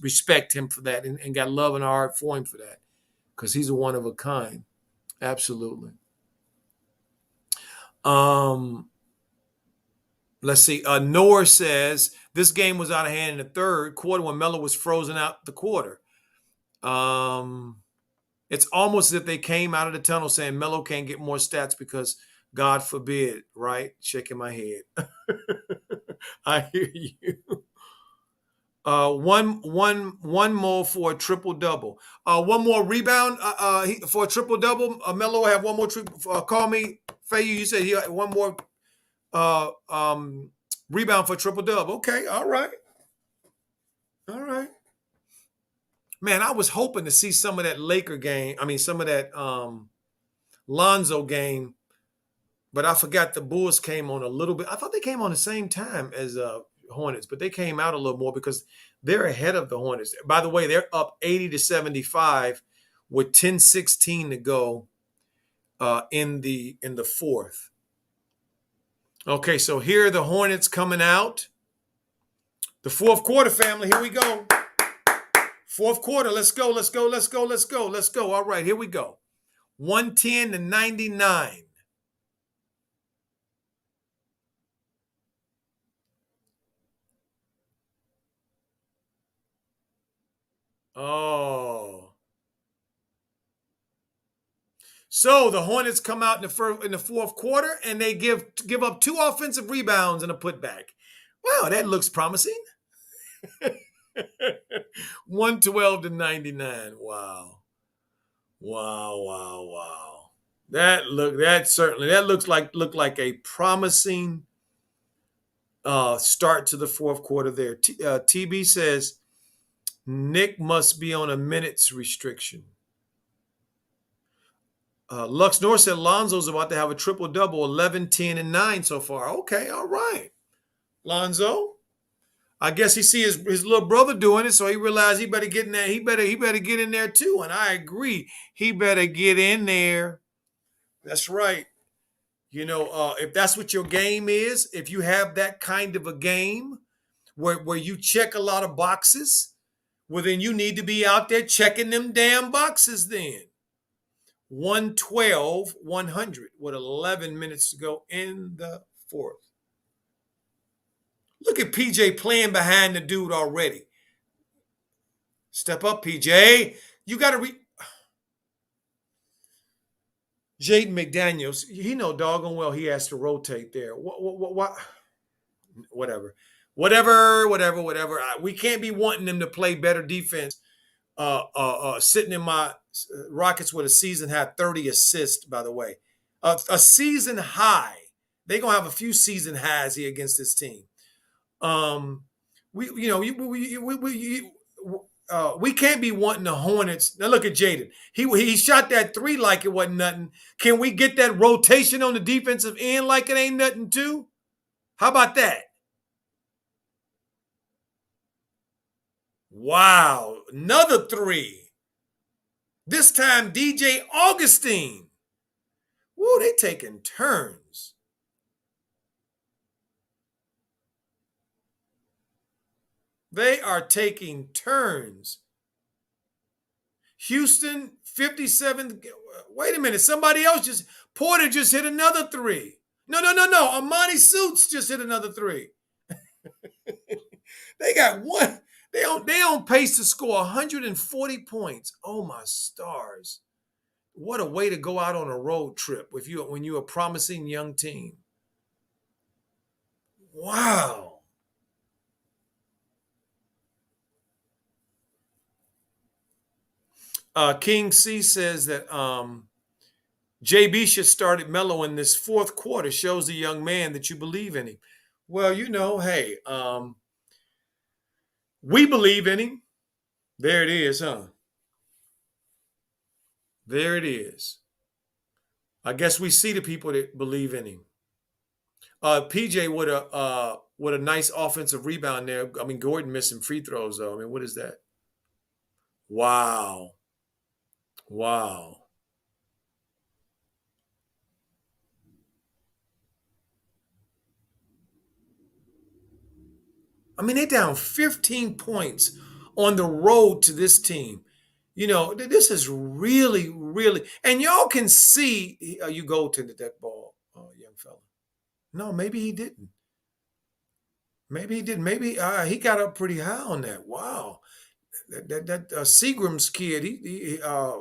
respect him for that and got love in our heart for him for that because he's a one of a kind. Absolutely. Let's see. Noor says this game was out of hand in the third quarter when Melo was frozen out the quarter. It's almost as if they came out of the tunnel saying Melo can't get more stats because God forbid, right? Shaking my head. I hear you. One more for a triple double. One more rebound for a triple double. Melo have one more triple. Call me, Fayu. You said he had one more uh, um, rebound for triple double. Okay, all right, all right. Man, I was hoping to see some of that Laker game. I mean, some of that Lonzo game, but I forgot the Bulls came on a little bit. I thought they came on the same time as Hornets, but they came out a little more because they're ahead of the Hornets. By the way, they're up 80 to 75 with 10:16 to go in the fourth. Okay, so here are the Hornets coming out. The fourth quarter, family. Here we go. Fourth quarter. Let's go. Let's go. Let's go. Let's go. Let's go. All right, here we go. 110 to 99. Oh. So the Hornets come out in the fourth quarter and they give up 2 offensive rebounds and a putback. Wow, that looks promising. 112 to 99. Wow. Wow, wow, wow. That looked like a promising start to the fourth quarter there. TB says Nick must be on a minutes restriction. Lux North said Lonzo's about to have a triple double, 11, 10, and 9 so far. Okay, all right. Lonzo. I guess he see his little brother doing it, so he realized he better get in there. He better get in there too. And I agree. He better get in there. That's right. If that's what your game is, if you have that kind of a game where you check a lot of boxes, well, then you need to be out there checking them damn boxes then. 112, 100 with 11 minutes to go in the fourth. Look at PJ playing behind the dude already. Step up, PJ. You got to Jaden McDaniels, he know doggone well he has to rotate there. What? Whatever. Whatever. We can't be wanting them to play better defense. Sitting in my Rockets with a season high 30 assists, by the way. A season high. They're going to have a few season highs here against this team. We can't be wanting the Hornets. Now look at Jaden. He shot that 3 like it wasn't nothing. Can we get that rotation on the defensive end like it ain't nothing too? How about that? Wow, another 3. This time, DJ Augustine. Woo, they taking turns. They are taking turns. Houston, 57. Wait a minute. Somebody else just, Porter just hit another three. No, no, no, no. Amani Suits just hit another three. They got one. They on pace to score 140 points. Oh my stars. What a way to go out on a road trip when you're a promising young team. Wow. King C says that JB should start at Melo in this fourth quarter. Shows the young man that you believe in him. Well, hey, we believe in him. There it is, huh? There it is. I guess we see the people that believe in him. PJ with a nice offensive rebound there. I mean, Gordon missed some free throws though. I mean, what is that? Wow. Wow. I mean, they're down 15 points on the road to this team. This is really, really, and y'all can see you go to that ball, young fella. No, maybe he didn't. Maybe he did. Maybe he got up pretty high on that. Wow, that Seagram's kid.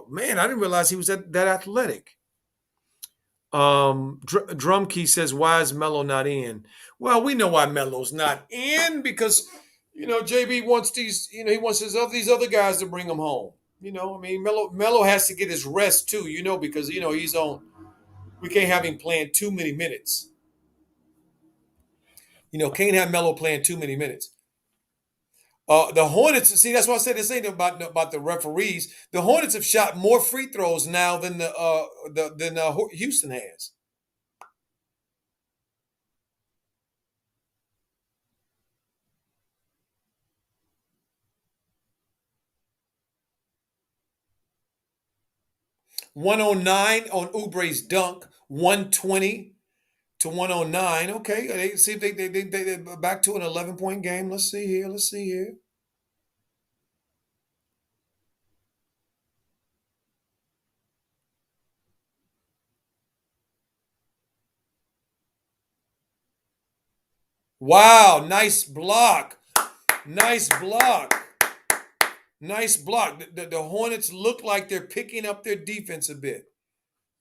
Man, I didn't realize he was that athletic. Drum Key says, "Why is Melo not in?" Well, we know why Melo's not in because JB wants he wants these other guys to bring him home. I mean, Melo has to get his rest too. Because he's on. We can't have him playing too many minutes. Can't have Melo playing too many minutes. The Hornets, see, that's why I said this ain't about the referees. The Hornets have shot more free throws now than Houston has. $109 on Oubre's dunk, 120 to 109. Okay, they see if they back to an 11-point game. Let's see here. Let's see here. Wow, nice block. Nice block. Nice block. The Hornets look like they're picking up their defense a bit.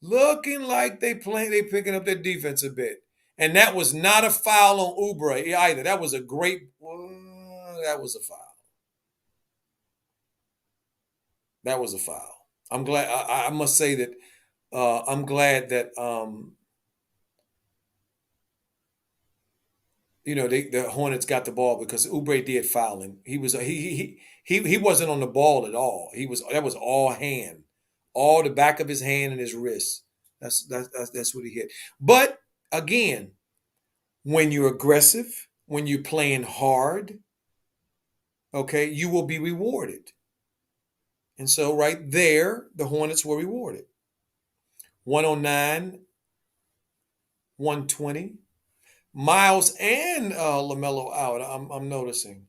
Looking like they picking up their defense a bit. And that was not a foul on Oubre either. That was a great that was a foul. That was a foul. I'm glad I must say that I'm glad that the Hornets got the ball because Oubre did foul him. He was he wasn't on the ball at all. That was all hand, all the back of his hand and his wrist. That's what he hit. But again, when you're aggressive, when you're playing hard, okay, you will be rewarded. And so right there, the Hornets were rewarded. 109, 120. Miles and Lamelo out. I'm noticing.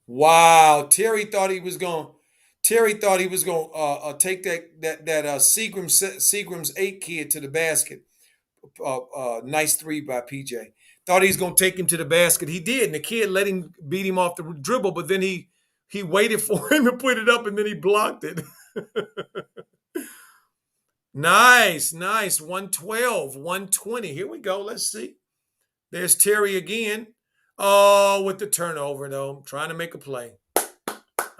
Wow, Terry thought he was going. Terry thought he was going to take that Seagram's 8 kid to the basket. Nice three by PJ. Thought he was going to take him to the basket. He did, and the kid let him beat him off the dribble. But then he waited for him to put it up, and then he blocked it. Nice. 112, 120. Here we go. Let's see. There's Terry again. Oh, with the turnover, though. Trying to make a play.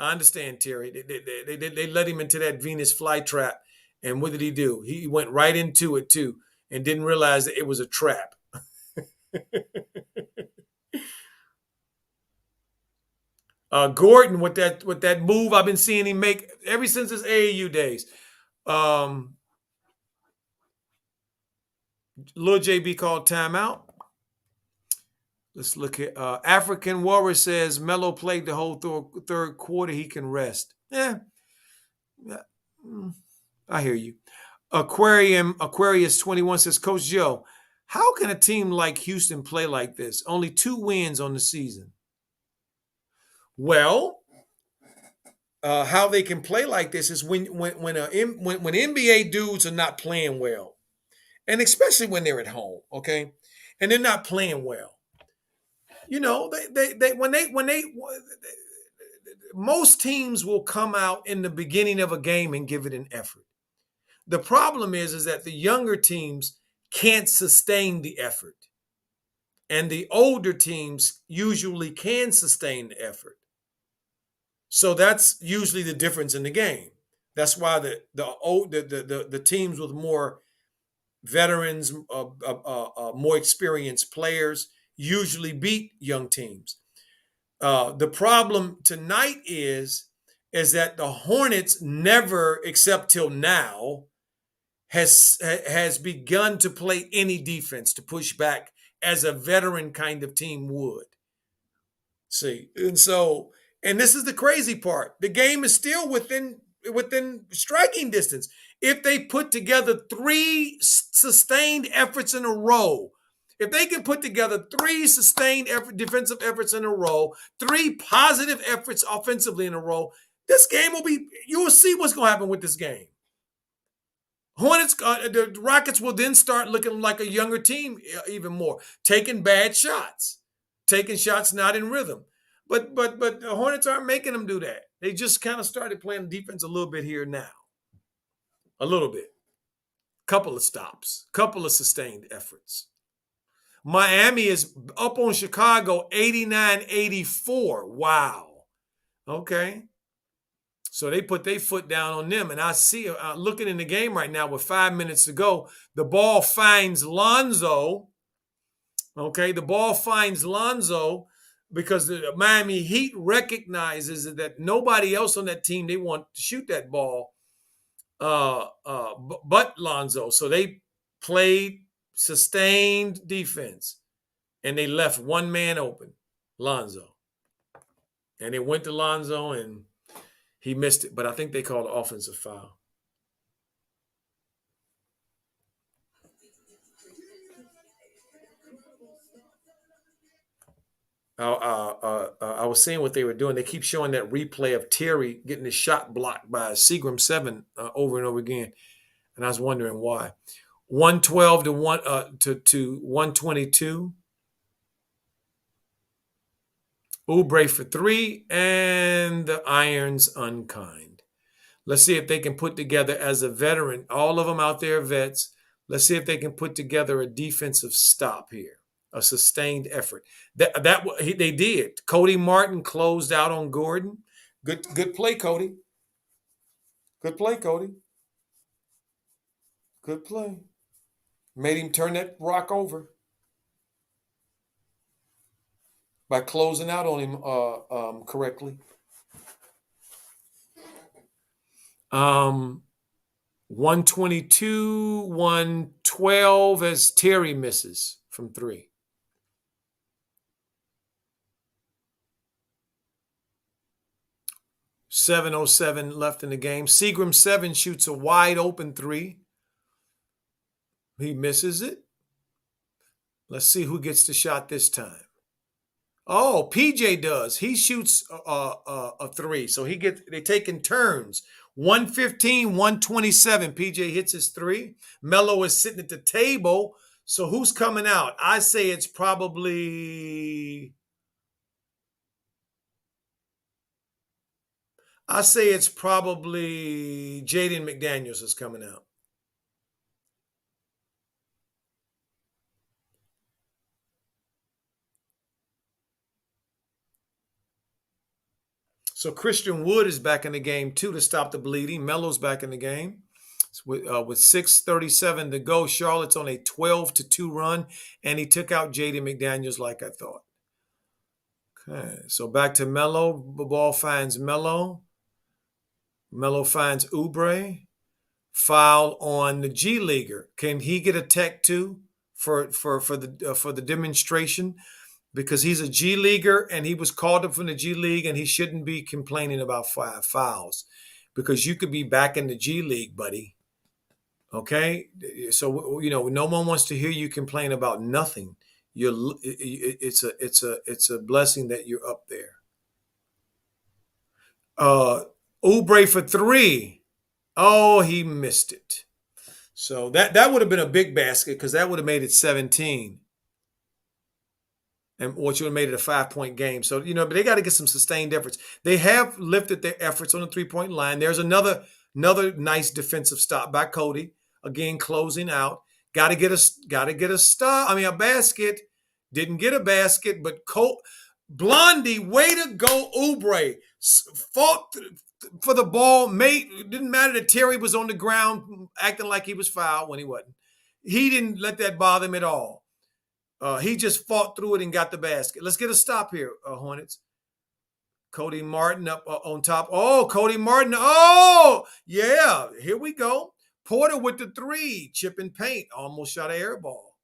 I understand, Terry. They let him into that Venus flytrap. And what did he do? He went right into it, too, and didn't realize that it was a trap. Gordon with that move I've been seeing him make ever since his AAU days. Lil JB called timeout. Let's look at African Warrior says Melo played the whole third quarter. He can rest. Yeah, Yeah, I hear you. Aquarius 21 says, Coach Joe, how can a team like Houston play like this? Only 2 wins on the season. Well, how they can play like this is when NBA dudes are not playing well, and especially when they're at home, okay, and they're not playing well. You know, they when they most teams will come out in the beginning of a game and give it an effort. The problem is that the younger teams can't sustain the effort, and the older teams usually can sustain the effort. So that's usually the difference in the game. That's why the teams with more veterans, more experienced players usually beat young teams. The problem tonight is that the Hornets never, except till now, has begun to play any defense to push back as a veteran kind of team would. See, and this is the crazy part. The game is still within striking distance. If they put together three sustained efforts in a row, if they can put together three sustained defensive efforts in a row, three positive efforts offensively in a row, this game will be. You will see what's going to happen with this game. The Rockets will then start looking like a younger team even more, taking bad shots, taking shots not in rhythm. But the Hornets aren't making them do that. They just kind of started playing defense a little bit here now, a little bit, couple of stops, couple of sustained efforts. Miami is up on Chicago 89-84. Wow. Okay. So they put their foot down on them. And I see, looking in the game right now with 5 minutes to go, the ball finds Lonzo. Okay, the ball finds Lonzo because the Miami Heat recognizes that nobody else on that team, they want to shoot that ball but Lonzo. So they played sustained defense, and they left one man open, Lonzo. And it went to Lonzo, and he missed it, but I think they called an offensive foul. I was seeing what they were doing. They keep showing that replay of Terry getting his shot blocked by Seagram 7 over and over again, and I was wondering why. 112 to 122. Oubre for 3, and the Irons unkind. Let's see if they can put together as a veteran. All of them out there vets. Let's see if they can put together a defensive stop here, a sustained effort. They did. Cody Martin closed out on Gordon. Good play, Cody. Good play, Cody. Good play. Made him turn that rock over by closing out on him correctly. 122, 112 as Terry misses from 3. .707 left in the game. Seagram 7 shoots a wide open 3. He misses it. Let's see who gets the shot this time. Oh, PJ does. He shoots a 3. So they take in turns. 115, 127. PJ hits his 3. Melo is sitting at the table. So who's coming out? I say it's probably Jaden McDaniels is coming out. So Christian Wood is back in the game too to stop the bleeding. Melo's back in the game. With 6:37 to go, Charlotte's on a 12-2 run, and he took out Jaden McDaniels like I thought. Okay, so back to Melo. The ball finds Melo. Melo finds Oubre. Foul on the G Leaguer. Can he get a tech too for the demonstration? Because he's a G Leaguer and he was called up from the G League and he shouldn't be complaining about 5 fouls because you could be back in the G League, buddy. Okay, so no one wants to hear you complain about nothing. It's a blessing that you're up there. Oubre for three. Oh, he missed it. So that would have been a big basket because that would have made it 17. And what you would have made it a 5-point game. So, but they got to get some sustained efforts. They have lifted their efforts on the 3-point line. There's another nice defensive stop by Cody. Again, closing out. Got to get a stop. I mean, a basket. Didn't get a basket, but Blondie, way to go, Oubre. Fought for the ball. It didn't matter that Terry was on the ground acting like he was fouled when he wasn't. He didn't let that bother him at all. He just fought through it and got the basket. Let's get a stop here, Hornets. Cody Martin up on top. Oh, Cody Martin. Oh, yeah. Here we go. Porter with the three. Chip and paint. Almost shot an air ball.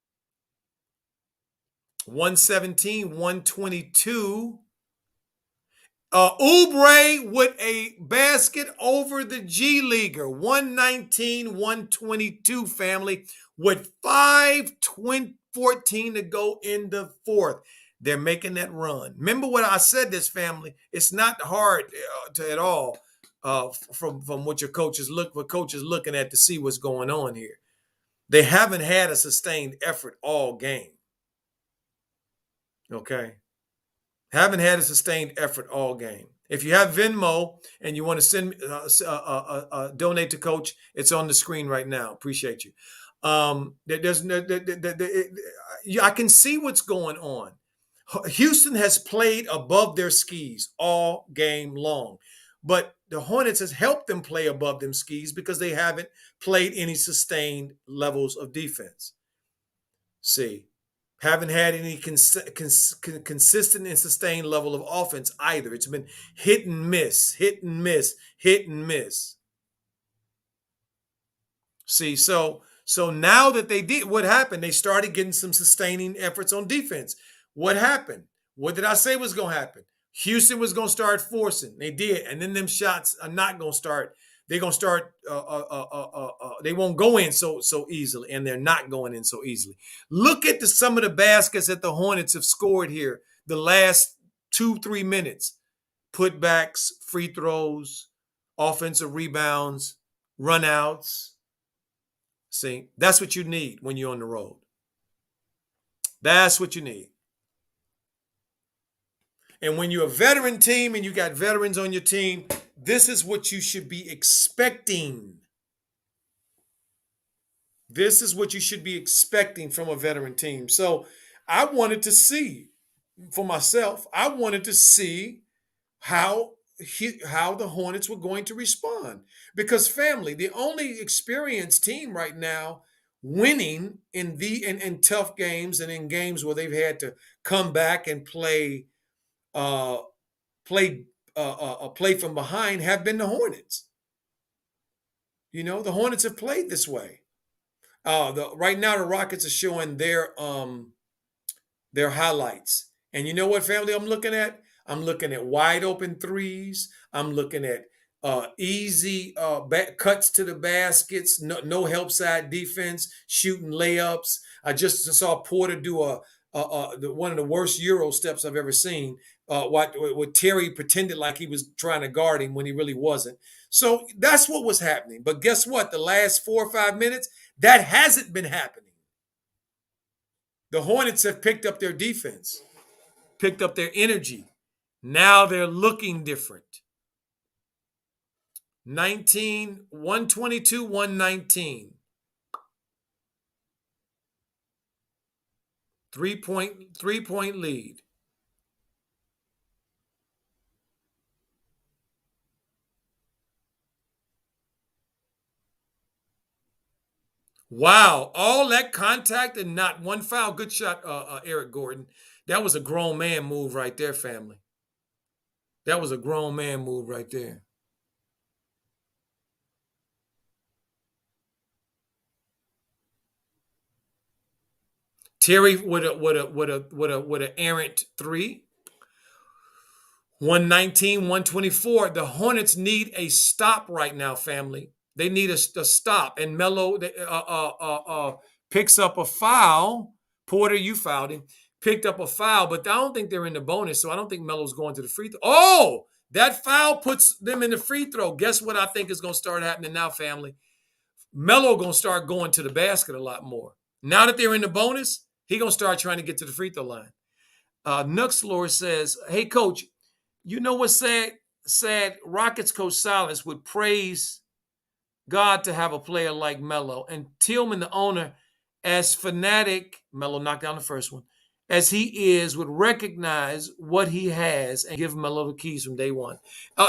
117, 122. Oubre with a basket over the G Leaguer. 119, 122, family, with 5:14 to go in the fourth. They're making that run. Remember what I said, this family. It's not hard at all from what coaches looking at to see what's going on here. They haven't had a sustained effort all game. Okay. Haven't had a sustained effort all game. If you have Venmo and you want to send donate to Coach, it's on the screen right now. Appreciate you. I can see what's going on. Houston has played above their skis all game long, but the Hornets has helped them play above them skis because they haven't played any sustained levels of defense. See. Haven't had any consistent and sustained level of offense either. It's been hit and miss, hit and miss, hit and miss. See, so now that they did, what happened? They started getting some sustaining efforts on defense. What happened? What did I say was going to happen? Houston was going to start forcing. They did, and then them shots are not going to start. They're going to start, they won't go in so easily, and they're not going in so easily. Look at some of the baskets that the Hornets have scored here the last 2-3 minutes. Putbacks, free throws, offensive rebounds, runouts. See, that's what you need when you're on the road. That's what you need. And when you're a veteran team and you got veterans on your team, this is what you should be expecting. This is what you should be expecting from a veteran team. So I wanted to see for myself, I wanted to see how the Hornets were going to respond. Because family, the only experienced team right now winning in tough games and in games where they've had to come back and play from behind have been the Hornets. The Hornets have played this way. Right now the Rockets are showing their highlights. And you know what, family, I'm looking at? I'm looking at wide open threes. I'm looking at easy cuts to the baskets, no help side defense, shooting layups. I just saw Porter do one of the worst Euro steps I've ever seen. What Terry pretended like he was trying to guard him when he really wasn't. So that's what was happening. But guess what? The last 4 or 5 minutes, that hasn't been happening. The Hornets have picked up their defense, picked up their energy. Now they're looking different. 122, 119. 3-point lead. Wow, all that contact and not one foul. Good shot, Eric Gordon. That was a grown man move right there, family. That was a grown man move right there. Terry with an errant three. 119, 124. The Hornets need a stop right now, family. They need a stop. And Melo picks up a foul. Porter, you fouled him. Picked up a foul, but I don't think they're in the bonus, so I don't think Melo's going to the free throw. Oh, that foul puts them in the free throw. Guess what I think is going to start happening now, family? Melo going to start going to the basket a lot more. Now that they're in the bonus, he going to start trying to get to the free throw line. Nuxlor says, hey, coach, you know what's sad? Sad Rockets coach Silas would praise God to have a player like Melo, and Tillman, the owner, as fanatic, Melo knocked down the first one, as he is, would recognize what he has and give Melo the keys from day one.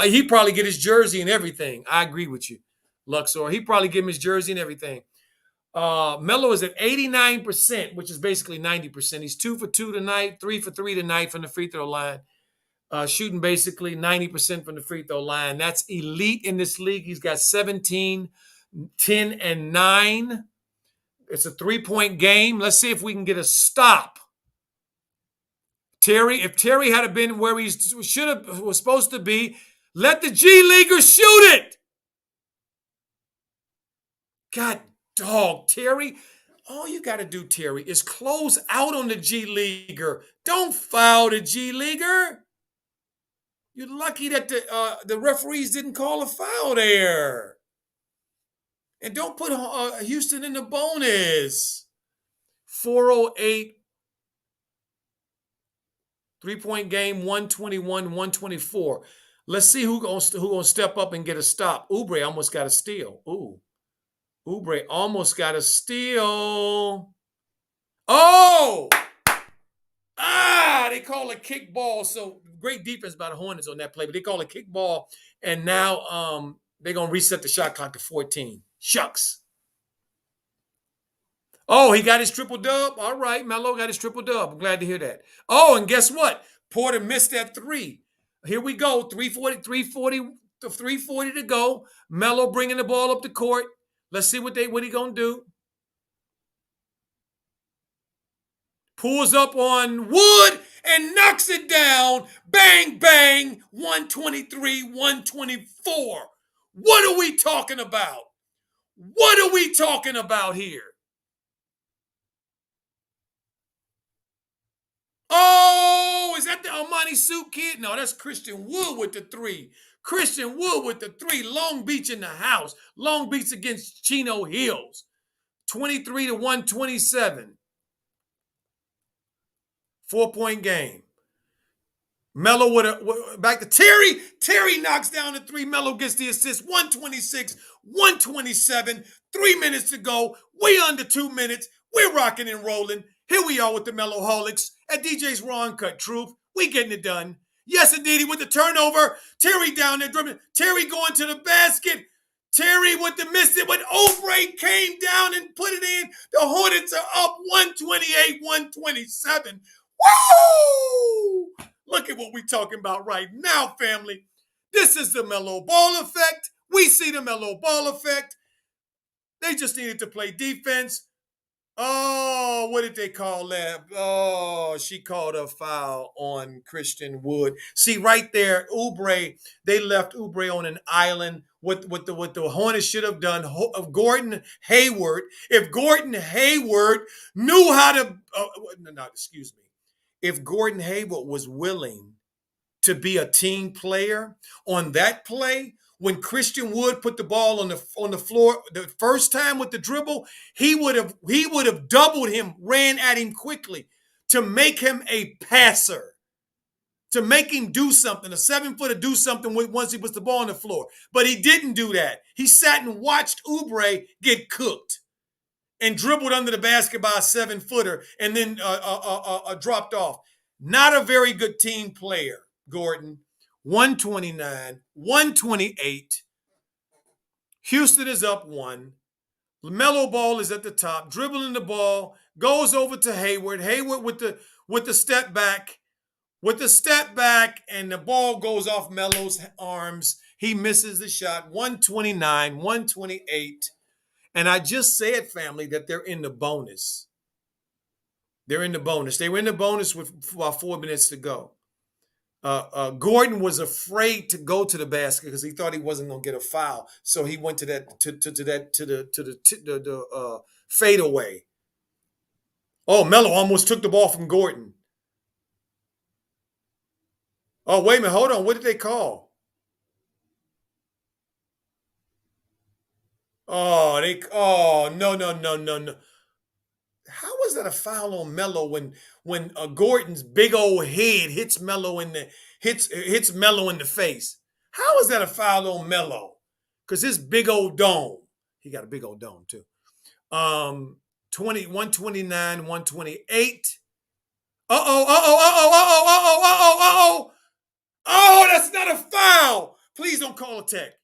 He'd probably get his jersey and everything. I agree with you, Luxor. He'd probably give him his jersey and everything. Melo is at 89%, which is basically 90%. He's 2 for 2 tonight, 3 for 3 tonight from the free throw line. Shooting basically 90% from the free throw line. That's elite in this league. He's got 17, 10, and 9. It's a 3-point game. Let's see if we can get a stop. If Terry had been where he was supposed to be, let the G Leaguer shoot it. God dog, Terry. All you got to do, Terry, is close out on the G Leaguer. Don't foul the G Leaguer. You're lucky that the referees didn't call a foul there. And don't put Houston in the bonus. 408, 3-point game, 121, 124. Let's see who gonna step up and get a stop. Oubre almost got a steal. Ooh. Oubre almost got a steal. Oh! They call a kickball. So great defense by the Hornets on that play, but they call a kickball, and now they're gonna reset the shot clock to 14. Shucks. Oh, he got his triple dub. All right, Melo got his triple dub. I'm glad to hear that. Oh, and guess what? Porter missed that 3. Here we go. 340 to go. Melo bringing the ball up the court. Let's see what he gonna do. Pulls up on Wood and knocks it down. Bang, bang. 123, 124. What are we talking about? What are we talking about here? Oh, is that the Armani Suit kid? No, that's Christian Wood with the 3. Christian Wood with the 3. Long Beach in the house. Long Beach against Chino Hills. 23 to 127. 4-point game. Melo back to Terry. Terry knocks down the 3. Melo gets the assist. 126, 127. 3 minutes to go. We under 2 minutes. We're rocking and rolling. Here we are with the Meloholics at DJ's Raw Uncut Truth. We getting it done. Yes, indeedy, with the turnover. Terry down there dribbling. Terry going to the basket. Terry with the miss it, but Oubre came down and put it in. The Hornets are up 128, 127. Woo! Look at what we're talking about right now, family. This is the Melo Ball effect. We see the Melo Ball effect. They just needed to play defense. Oh, what did they call that? Oh, she called a foul on Christian Wood. See, right there, Oubre, they left Oubre on an island. What the Hornets should have done, Gordon Hayward, if Gordon Hayward knew how to, if Gordon Hayward was willing to be a team player on that play, when Christian Wood put the ball on the floor the first time with the dribble, he would have doubled him, ran at him quickly to make him a passer, to make him do something, a 7-footer do something once he puts the ball on the floor. But he didn't do that. He sat and watched Oubre get cooked and dribbled under the basket by a 7-footer and then dropped off. Not a very good team player, Gordon. 129, 128. Houston is up 1. LaMelo Ball is at the top, dribbling the ball, goes over to Hayward. Hayward with the step back. With the step back, and the ball goes off Melo's arms. He misses the shot. 129, 128. And I just said, family, that they're in the bonus. They're in the bonus. They were in the bonus with about 4 minutes to go. Gordon was afraid to go to the basket because he thought he wasn't going to get a foul, so he went to that to the fadeaway. Oh, Melo almost took the ball from Gordon. Oh, wait a minute, hold on. What did they call? Oh, no. How was that a foul on Melo when Gordon's big old head hits Melo in the face? How is that a foul on Melo? Because his big old dome, he got a big old dome too. 129, 128. Oh, that's not a foul. Please don't call a tech.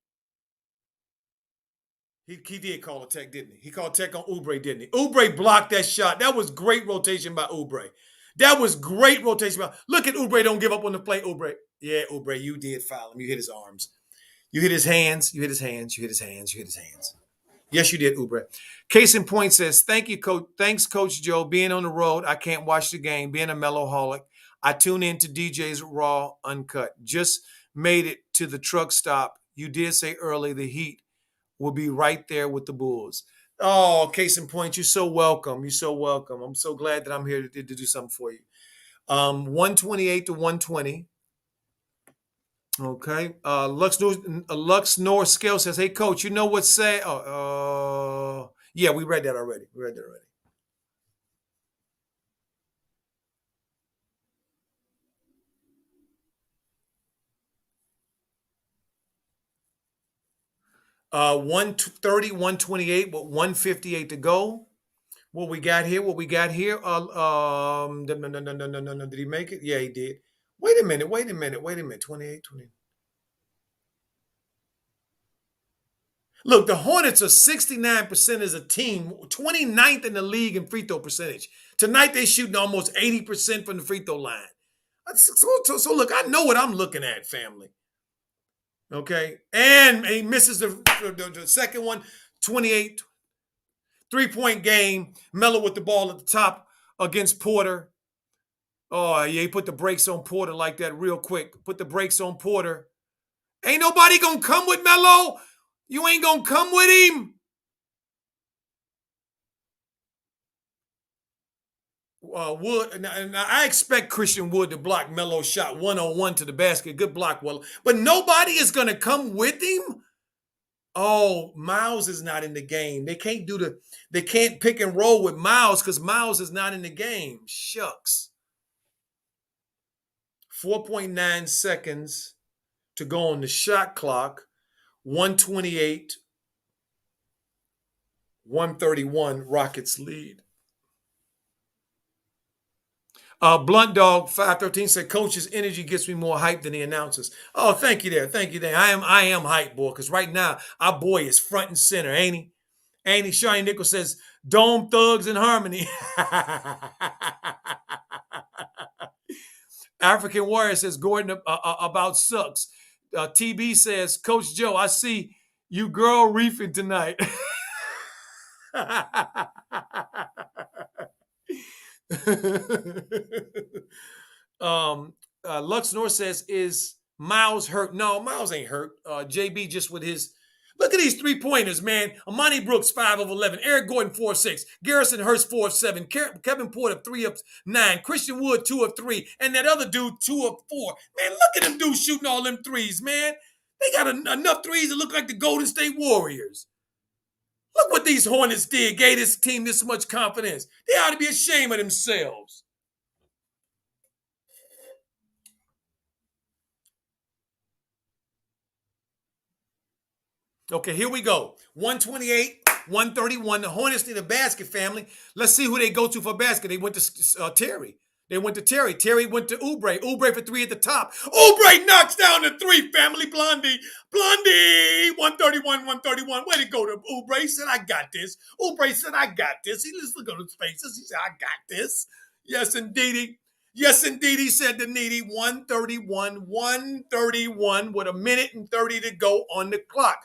He did call a tech, didn't he? He called tech on Oubre, didn't he? Oubre blocked that shot. That was great rotation by Oubre. That was great rotation. Look at Oubre. Don't give up on the play, Oubre. Yeah, Oubre, you did foul him. You hit his arms. You hit his hands. You hit his hands. You hit his hands. You hit his hands. Yes, you did, Oubre. Case in point says, thank you, Coach. Thanks, Coach Joe. Being on the road, I can't watch the game. Being a Meloholic, I tune in to DJ's Raw Uncut. Just made it to the truck stop. You did say early the Heat will be right there with the Bulls. Oh, case in point, you're so welcome. You're so welcome. I'm so glad that I'm here to do something for you. 128 to 120. Okay. Lux North Scale says, hey, Coach, you know what's say? Yeah, we read that already. 130, 128 with 158 to go. What we got here? No. Did he make it? Yeah, he did. Wait a minute. 28, 20. Look, the Hornets are 69% as a team, 29th in the league in free throw percentage. Tonight they're shooting almost 80% from the free throw line. So look, I know what I'm looking at, family. Okay. And he misses the second one, 28, 3-point game. Melo with the ball at the top against Porter. Oh, yeah, he put the brakes on Porter like that real quick. Put the brakes on Porter. Ain't nobody going to come with Melo. You ain't going to come with him. Wood, and I expect Christian Wood to block Melo's shot 1-on-1 to the basket. Good block, well, but nobody is going to come with him. Oh, Miles is not in the game. They can't pick and roll with Miles because Miles is not in the game. Shucks. 4.9 seconds to go on the shot clock. 128, 131, Rockets lead. Blunt Dog 513 said, Coach's energy gets me more hype than the announcers. Oh, thank you there. I am hype, boy, because right now our boy is front and center, ain't he? Shawnee Nichols says, Dome Thugs in Harmony. African Warrior says, Gordon about sucks. TB says, Coach Joe, I see you girl reefing tonight. Lux North says, is Miles hurt? No, Miles ain't hurt. JB just with his. Look at these 3-pointers, man. Amani Brooks, 5 of 11. Eric Gordon, 4 of 6. Garrison Hurst, 4 of 7. Kevin Porter, 3 of 9. Christian Wood, 2 of 3. And that other dude, 2 of 4. Man, look at them dudes shooting all them threes, man. They got enough threes to look like the Golden State Warriors. Look what these Hornets did. Gave this team this much confidence. They ought to be ashamed of themselves. Okay, here we go. 128, 131. The Hornets need a basket, family. Let's see who they go to for basket. They went to Terry. Terry went to Oubre. Oubre for 3 at the top. Oubre knocks down the 3, family. Blondie. 131, 131. Way to go to Oubre. He said, I got this. Oubre said, I got this. He just looked at his faces. He said, I got this. Yes, indeed. He said to Needy. 131 with a minute and 30 to go on the clock.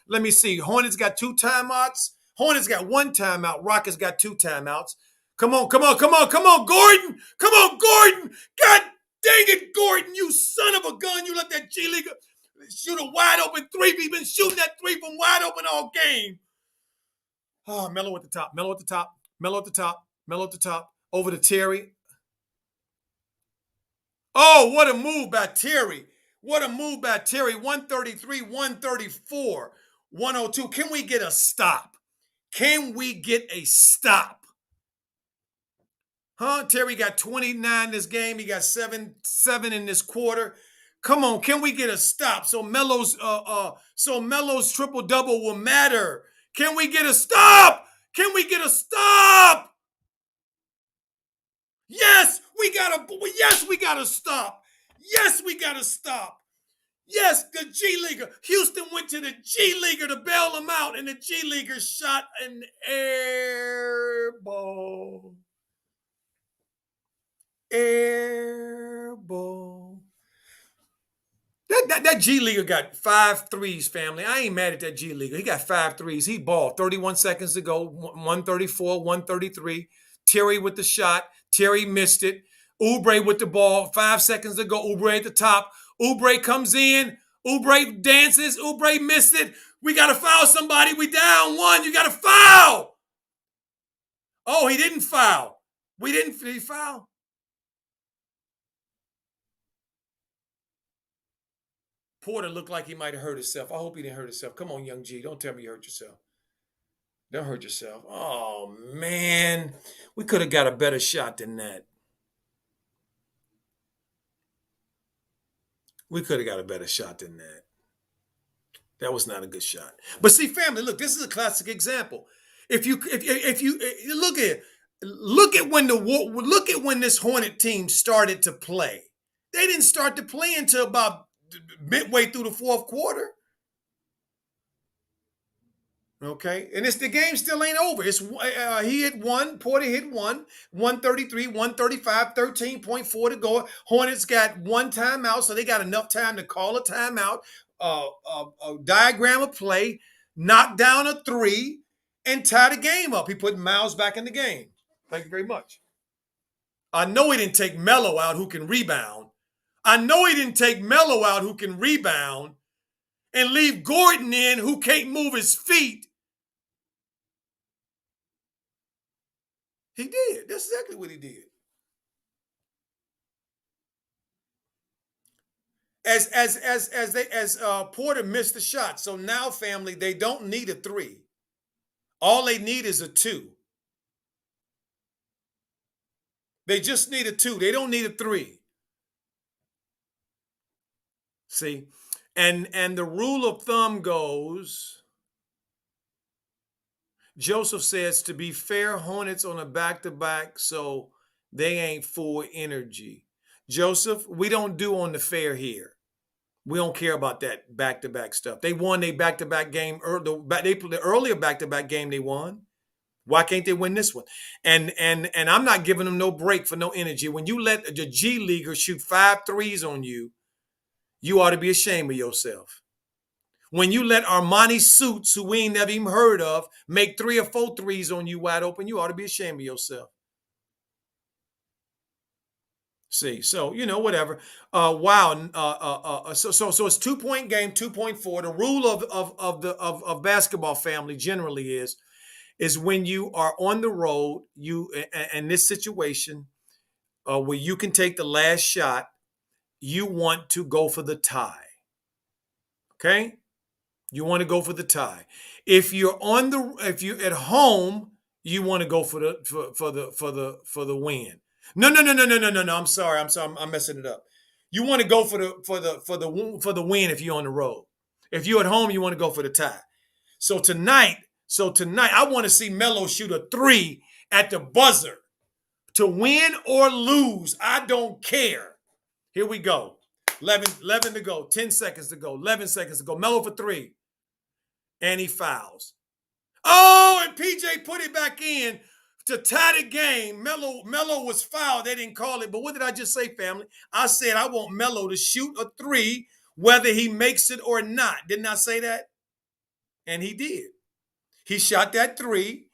Let me see. Hornets got 2 timeouts. Hornets got 1 timeout. Rockets got 2 timeouts. Come on, Gordon. God Dang it, Gordon, you son of a gun. You let that G Leaguer shoot a wide open three. He's been shooting that three from wide open all game. Oh, Melo at the top. Melo at the top. Melo at the top. Melo at the top. Over to Terry. Oh, what a move by Terry. What a move by Terry. 133, 134, 102. Can we get a stop? Can we get a stop? Huh? Terry got 29 this game. He got 7 in this quarter. Come on, can we get a stop? So Melo's triple double will matter. Can we get a stop? Can we get a stop? Yes, we gotta stop. Yes, we gotta stop. Yes, the G Leaguer. Houston went to the G Leaguer to bail him out, and the G Leaguer shot an air ball. Air ball. That G Leaguer got 5 threes, family. I ain't mad at that G Leaguer. He got 5 threes. He balled. 31 seconds to go. 134, 133. Terry with the shot. Terry missed it. Oubre with the ball. 5 seconds to go. Oubre at the top. Oubre comes in. Oubre dances. Oubre missed it. We got to foul somebody. We down 1. You got to foul. Oh, he didn't foul. Did he foul? Porter looked like he might have hurt himself. I hope he didn't hurt himself. Come on, young G. Don't tell me you hurt yourself. Don't hurt yourself. Oh, man. We could have got a better shot than that. We could have got a better shot than that. That was not a good shot. But see, family, look, this is a classic example. If you look at when this Hornet team started to play. They didn't start to play until about midway through the fourth quarter. Okay, and the game still ain't over. It's he hit 1, Porter hit 1, 133, 135, 13.4 to go. Hornets got 1 timeout, so they got enough time to call a timeout, a diagram of play, knock down a 3, and tie the game up. He put Miles back in the game. Thank you very much. I know he didn't take Melo out, who can rebound. I know he didn't take Melo out, who can rebound, and leave Gordon in, who can't move his feet. He did. That's exactly what he did. As Porter missed the shot. So now, family, they don't need a 3. All they need is a 2. They just need a 2. They don't need a 3. See? And the rule of thumb goes, Joseph says, to be fair, Hornets on a back-to-back, so they ain't full energy. Joseph, we don't do on the fair here. We don't care about that back-to-back stuff. They won their back-to-back game. The earlier back-to-back game they won. Why can't they win this one? And I'm not giving them no break for no energy. When you let the G Leaguer shoot 5 threes on you, you ought to be ashamed of yourself. When you let Armani Suits, who we ain't never even heard of, make 3 or 4 threes on you wide open, you ought to be ashamed of yourself. See, so, whatever. Wow. So it's 2-point game, 2.4. The rule of basketball, family, generally is when you are on the road, in this situation where you can take the last shot, you want to go for the tie. Okay? You want to go for the tie. If you're at home, you want to go for the win. No. I'm sorry. I'm messing it up. You want to go for the win if you're on the road. If you're at home, you want to go for the tie. So tonight, I want to see Melo shoot a 3 at the buzzer to win or lose. I don't care. Here we go. 11 to go. 10 seconds to go. 11 seconds to go. Melo for 3. And he fouls. Oh, and PJ put it back in to tie the game. Melo was fouled. They didn't call it. But what did I just say, family? I said I want Melo to shoot a 3, whether he makes it or not. Didn't I say that? And he did. He shot that 3,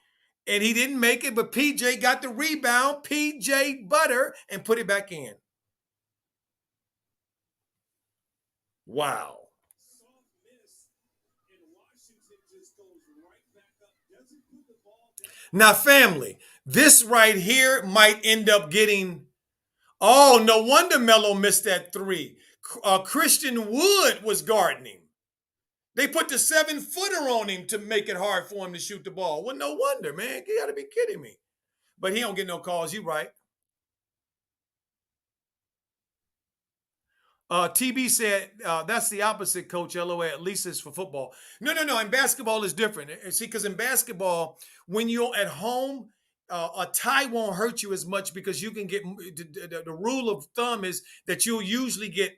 and he didn't make it, but PJ got the rebound, PJ Butter, and put it back in. Wow. Now, family, this right here might end up getting. Oh, no wonder Melo missed that three. Christian Wood was guarding him. They put the 7-footer on him to make it hard for him to shoot the ball. Well, no wonder, man. You got to be kidding me. But he don't get no calls. You right. TB said that's the opposite, Coach LOA. At least it's for football. No, no, no. In basketball, it's different. See, because in basketball, when you're at home, a tie won't hurt you as much because you can get the rule of thumb is that you'll usually get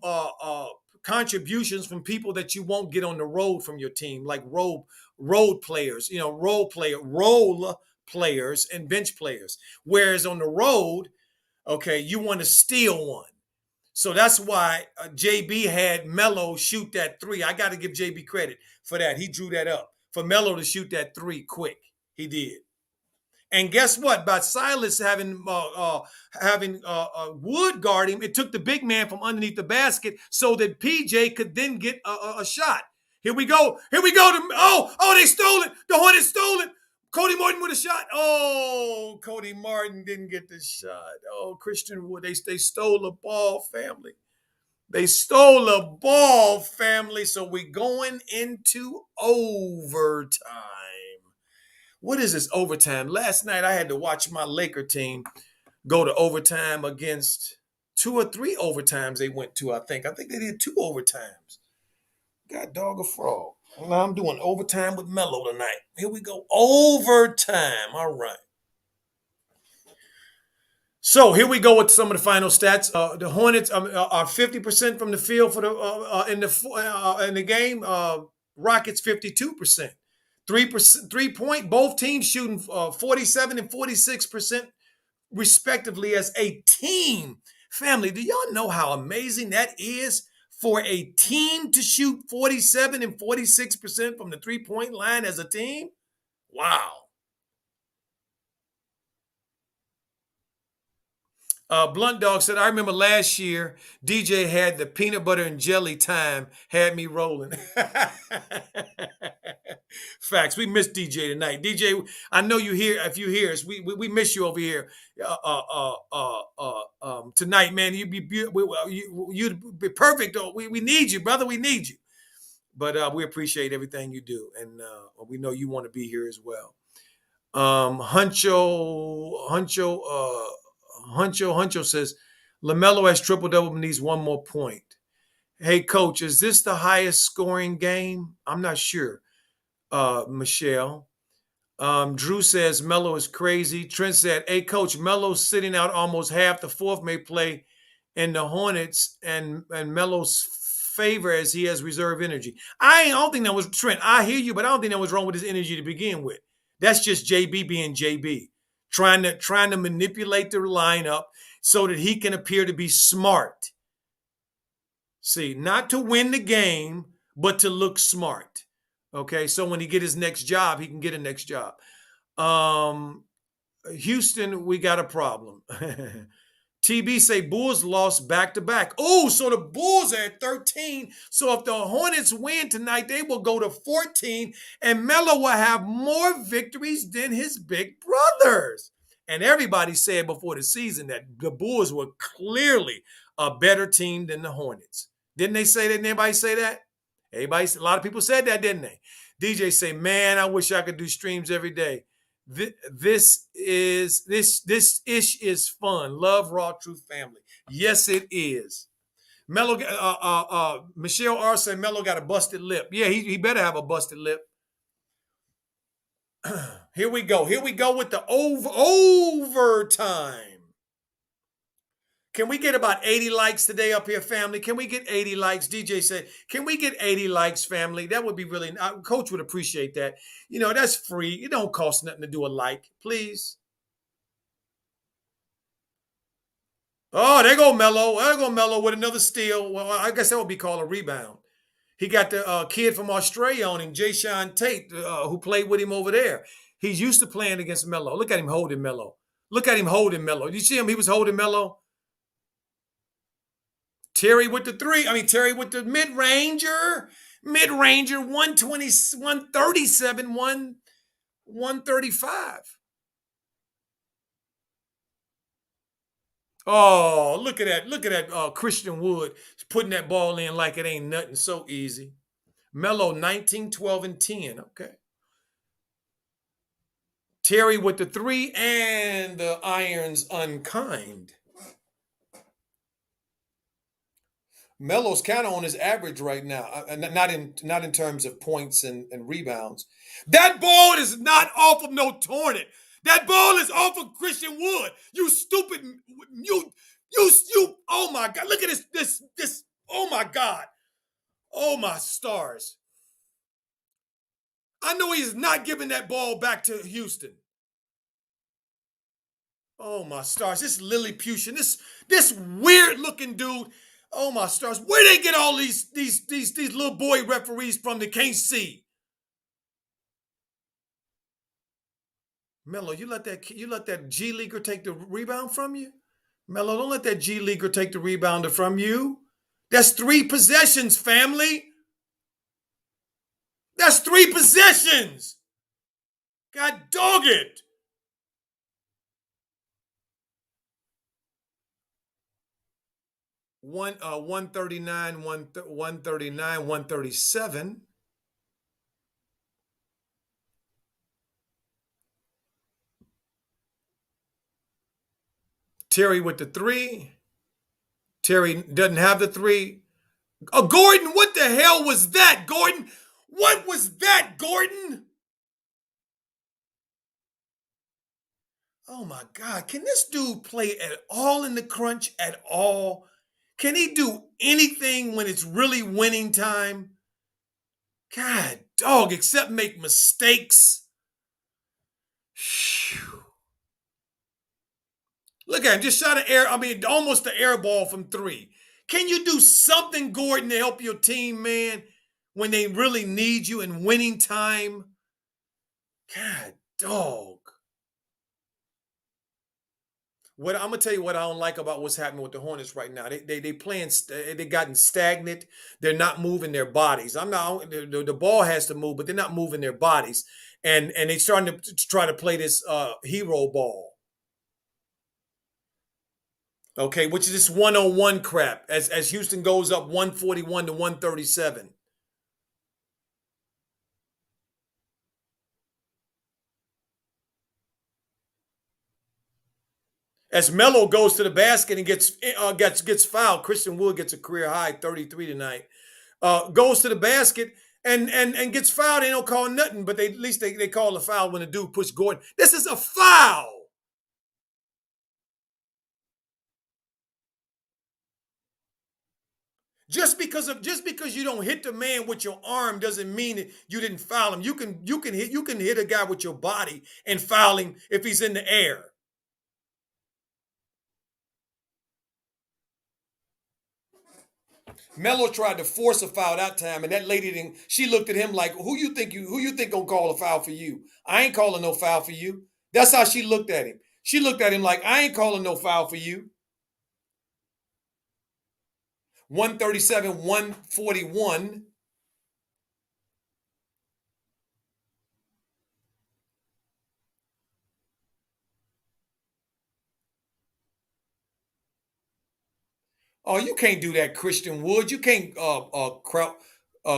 uh, uh, contributions from people that you won't get on the road from your team, like road players. You know, role players and bench players. Whereas on the road, okay, you want to steal one. So that's why JB had Melo shoot that three. I got to give JB credit for that. He drew that up for Melo to shoot that three quick. He did. And guess what? By Silas having Wood guard him, it took the big man from underneath the basket so that PJ could then get a shot. Here we go. Here we go. They stole it. The Hornets stole it. Cody Martin with a shot. Oh, Cody Martin didn't get the shot. Oh, Christian Wood. They stole the ball, family. They stole the ball, family. So we're going into overtime. What is this overtime? Last night I had to watch my Laker team go to overtime against 2 or 3 overtimes they went to, I think. I think they did 2 overtimes. God dog a frog. Now I'm doing overtime with Melo tonight. Here we go. Overtime. All right. So here we go with some of the final stats. The Hornets are 50% from the field for the in the game. Rockets 52%. 3 point. Both teams shooting 47 and 46% respectively as a team. Family, do y'all know how amazing that is for a team to shoot 47 and 46% from the 3-point line as a team? Wow. Blunt Dog said, I remember last year, DJ had the peanut butter and jelly time, had me rolling. Facts. We miss DJ tonight. DJ, I know you here. If you hear us, we miss you over here tonight, man. You'd you'd be perfect. Though. We need you, brother. We need you. But we appreciate everything you do, and we know you want to be here as well. Huncho says, LaMelo has triple-double but needs one more point. Hey, Coach, is this the highest scoring game? I'm not sure, Michelle. Drew says, Melo is crazy. Trent said, hey, Coach, Melo's sitting out almost half the fourth may play in the Hornets and Melo's favor as he has reserve energy. I don't think that was Trent. I hear you, but I don't think that was wrong with his energy to begin with. That's just JB being JB. Trying to manipulate the lineup so that he can appear to be smart. See, not to win the game, but to look smart. Okay, so when he get his next job, he can get a next job. Houston, we got a problem. TB say Bulls lost back-to-back. Oh, so the Bulls are at 13. So if the Hornets win tonight, they will go to 14, and Melo will have more victories than his big brothers. And everybody said before the season that the Bulls were clearly a better team than the Hornets. Didn't they say that? Didn't anybody say that? A lot of people said that, didn't they? DJ say, man, I wish I could do streams every day. This ish is fun. Love, Raw Truth family. Yes, it is. Melo, Michelle R said Melo got a busted lip. Yeah, he better have a busted lip. Here we go. Here we go with the overtime. Can we get about 80 likes today up here, family? Can we get 80 likes? DJ said, can we get 80 likes, family? That would be really, Coach would appreciate that. You know, that's free. It don't cost nothing to do a like, please. Oh, there go Melo. There go Melo with another steal. Well, I guess that would be called a rebound. He got the kid from Australia on him, Jayshawn Tate, who played with him over there. He's used to playing against Melo. Look at him holding Melo. Look at him holding Melo. Did you see him? He was holding Melo. Terry with the three. I mean, Terry with the mid-ranger. Mid-ranger, 120, 137, 135. Oh, look at that. Look at that Christian Wood putting that ball in like it ain't nothing. So easy. Melo, 19, 12, and 10. Okay. Terry with the three and the irons unkind. Melo's kind of on his average right now, not in terms of points and rebounds. That ball is not off of no Hornet. That ball is off of Christian Wood. You stupid, you. Oh my God! Look at this. Oh my God! Oh my stars! I know he's not giving that ball back to Houston. Oh my stars! This Lilliputian, this weird looking dude. Oh my stars! Where they get all these little boy referees from that can't see? Melo, you let that G leaguer take the rebound from you. Melo, don't let that G leaguer take the rebounder from you. That's three possessions, family. That's three possessions. God dog it. 139, 139, 137. Terry with the three. Terry doesn't have the three. Oh, Gordon, what the hell was that, Gordon? What was that, Gordon? Oh my God. Can this dude play at all in the crunch at all? Can he do anything when it's really winning time? God, dog, except make mistakes. Phew. Look at him, just shot an air, almost an air ball from three. Can you do something, Gordon, to help your team, man, when they really need you in winning time? God, dog. I'm gonna tell you what I don't like about what's happening with the Hornets right now. They playing, they gotten stagnant. They're not moving their bodies. I'm not the ball has to move, but they're not moving their bodies, and they starting to try to play this hero ball. Okay, which is this 101 crap as Houston goes up 141 to 137. As Melo goes to the basket and gets fouled, Christian Wood gets a career high 33 tonight. Goes to the basket and gets fouled. They don't call nothing, but at least they call a foul when the dude pushed Gordon. This is a foul. Just because you don't hit the man with your arm doesn't mean that you didn't foul him. You can hit a guy with your body and foul him if he's in the air. Melo tried to force a foul that time, and that lady didn't. She looked at him like, "Who you think gonna call a foul for you? I ain't calling no foul for you." That's how she looked at him. She looked at him like, "I ain't calling no foul for you." 137, 141. Oh, you can't do that, Christian Wood. You can't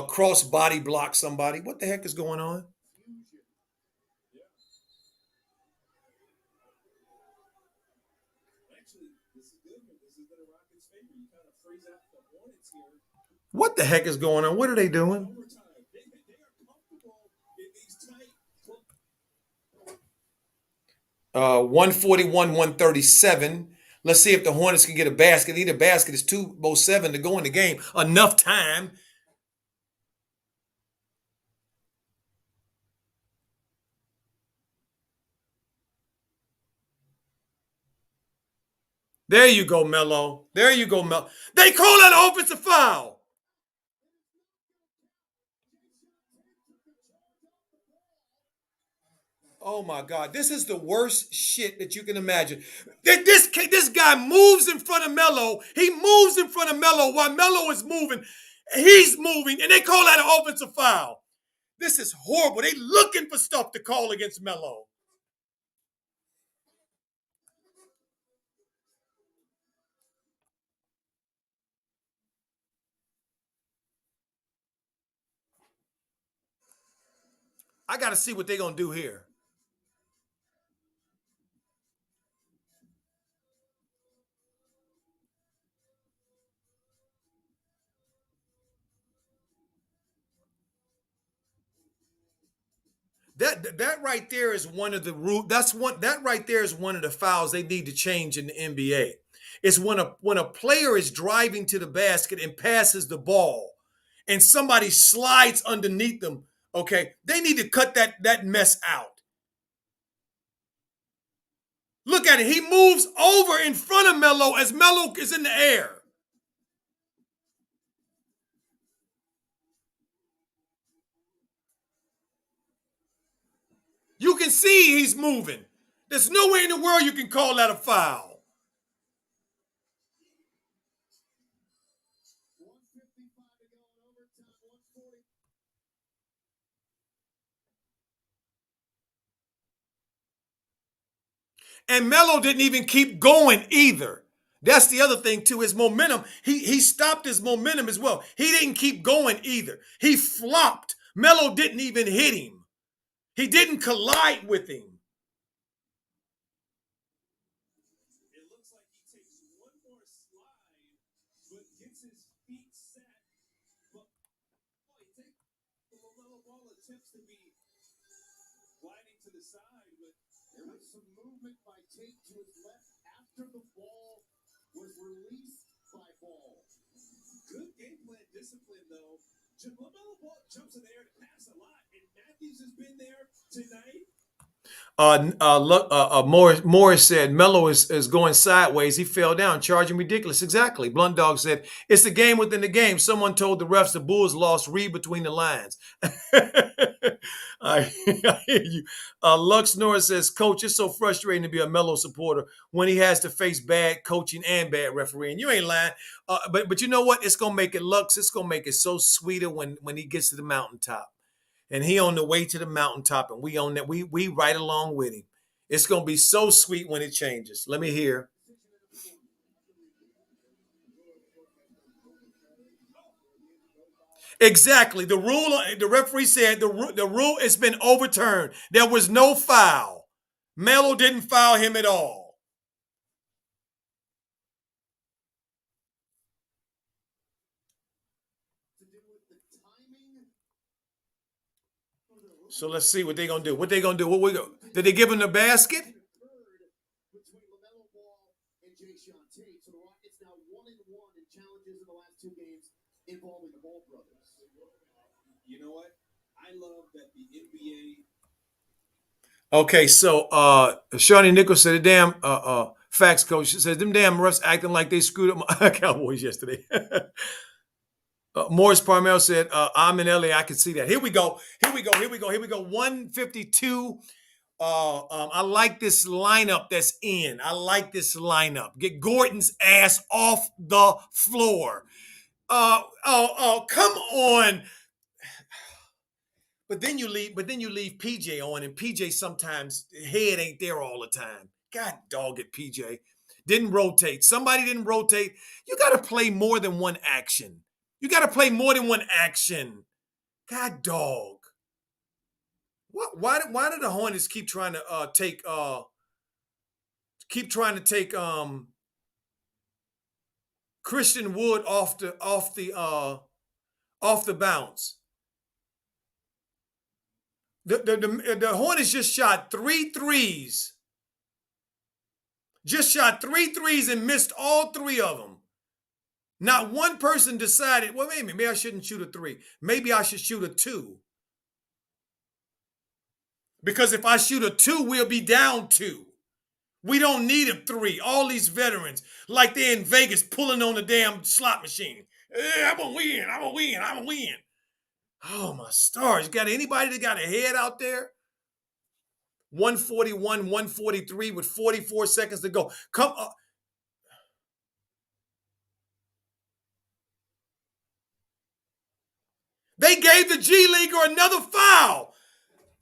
cross body block somebody. What the heck is going on? What the heck is going on? What are they doing? 141, 137. Let's see if the Hornets can get a basket. Either basket is 207 to go in the game. Enough time. There you go, Melo. There you go, Melo. They call that an offensive foul. Oh my God, this is the worst shit that you can imagine. This guy moves in front of Melo. He moves in front of Melo while Melo is moving. He's moving, and they call that an offensive foul. This is horrible. They looking for stuff to call against Melo. I got to see what they're gonna do here. That right there is one of the rule. That's one that right there is one of the fouls they need to change in the NBA. It's when a player is driving to the basket and passes the ball, and somebody slides underneath them. Okay, they need to cut that mess out. Look at it. He moves over in front of Melo as Melo is in the air. You can see he's moving. There's no way in the world you can call that a foul. And Melo didn't even keep going either. That's the other thing too. His momentum. He stopped his momentum as well. He didn't keep going either. He flopped. Melo didn't even hit him. He didn't collide with him. Morris said Melo is going sideways. He fell down, charging ridiculous. Exactly. Blunt Dog said it's the game within the game. Someone told the refs the Bulls lost. Read between the lines. I hear you. Lux Norris says, Coach, it's so frustrating to be a Melo supporter when he has to face bad coaching and bad refereeing. You ain't lying. But you know what? It's gonna make it Lux. It's gonna make it so sweeter when he gets to the mountaintop. And he on the way to the mountaintop, and we on that. We right along with him. It's gonna be so sweet when it changes. Let me hear. Exactly. The referee said the rule has been overturned. There was no foul. Melo didn't foul him at all. So let's see what they're gonna do. What they gonna do? What we go? Did they give him the basket? Okay, so Shawnee Nichols said, damn facts coach says them damn refs acting like they screwed up my Cowboys yesterday. Morris Parmel said, I'm in LA. I can see that. Here we go. Here we go. Here we go. Here we go. 152. I like this lineup that's in. I like this lineup. Get Gordon's ass off the floor. Come on. But then you leave PJ on, and PJ sometimes head ain't there all the time. God dog it, PJ. Didn't rotate. Somebody didn't rotate. You got to play more than one action. You got to play more than one action. God dog. What? Why did the Hornets keep trying to take Christian Wood off the bounce? The Hornets just shot three threes. Just shot three threes and missed all three of them. Not one person decided, well, maybe I shouldn't shoot a three. Maybe I should shoot a two. Because if I shoot a two, we'll be down two. We don't need a three. All these veterans, like they're in Vegas pulling on the damn slot machine. I'm going to win. I'm going to win. I'm going to win. Oh, my stars. You got anybody that got a head out there? 141, 143 with 44 seconds to go. Come on. They gave the G Leaguer another foul.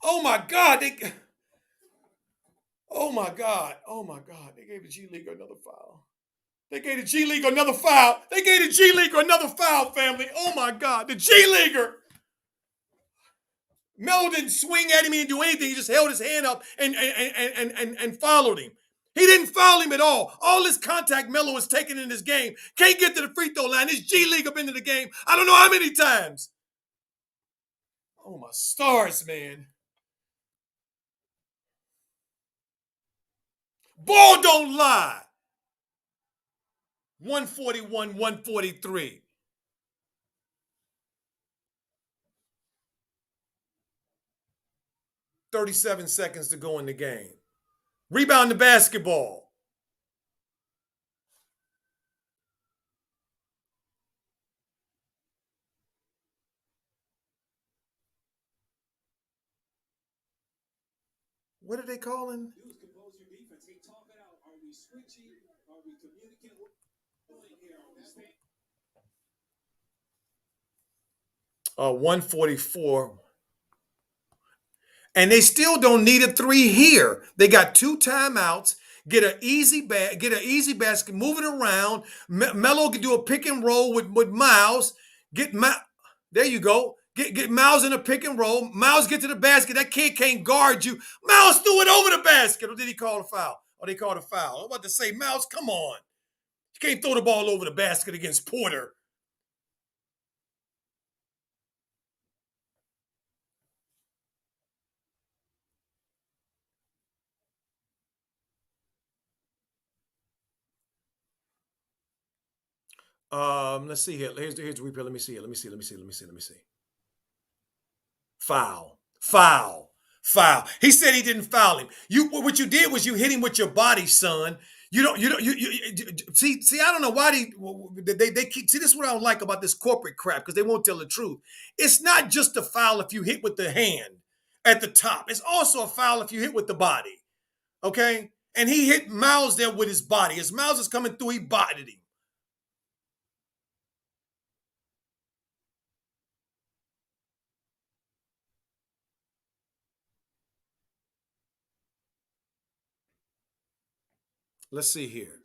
Oh my God. Oh my God. Oh my God. They gave the G Leaguer another foul. They gave the G Leaguer another foul. They gave the G Leaguer another foul, family. Oh my God. The G Leaguer. Melo didn't swing at him. He didn't do anything. He just held his hand up and followed him. He didn't foul him at all. All this contact Melo was taking in this game. Can't get to the free throw line. This G League up into the game. I don't know how many times. Oh my stars, man. Ball don't lie. 141, 143. 37 seconds to go in the game. Rebound the basketball. What are they calling? 144. And they still don't need a three here. They got 2 timeouts. Get an easy basket, move it around. Melo can do a pick and roll with Miles. There you go. Get Miles in a pick and roll. Miles get to the basket. That kid can't guard you. Miles threw it over the basket. Or did he call a foul? Or they called a foul. I'm about to say, Miles, come on. You can't throw the ball over the basket against Porter. Let's see here. Here's the replay. Let me see it. Let me see. Foul. Foul. Foul. He said he didn't foul him. What you did was you hit him with your body, son. See, I don't know why they keep, see, this is what I don't like about this corporate crap, because they won't tell the truth. It's not just a foul if you hit with the hand at the top. It's also a foul if you hit with the body. Okay? And he hit Miles there with his body. As Miles is coming through, he bodied him. Let's see here.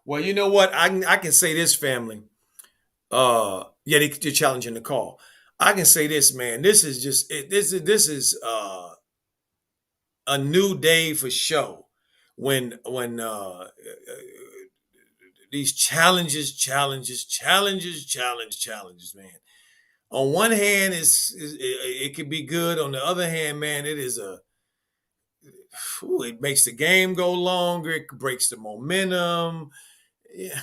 Well, you know what? I can say this, family. Yeah, they're challenging the call. I can say this, man. This is just this is a new day for show. When these challenges, man. On one hand, it can be good. On the other hand, man, it makes the game go longer. It breaks the momentum. Yeah.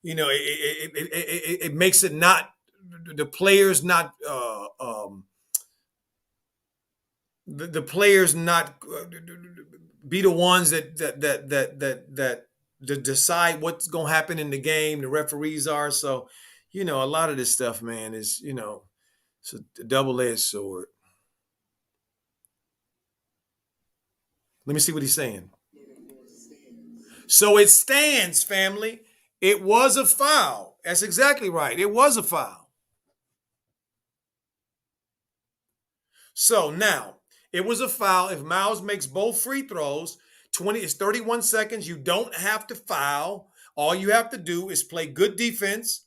It makes it not the players not the players not be the ones that decide what's going to happen in the game. The referees are. So, a lot of this stuff, man, is it's a double-edged sword. Let me see what he's saying. So it stands, family. It was a foul. That's exactly right. It was a foul. So now, it was a foul. If Miles makes both free throws, 31 seconds. You don't have to foul. All you have to do is play good defense.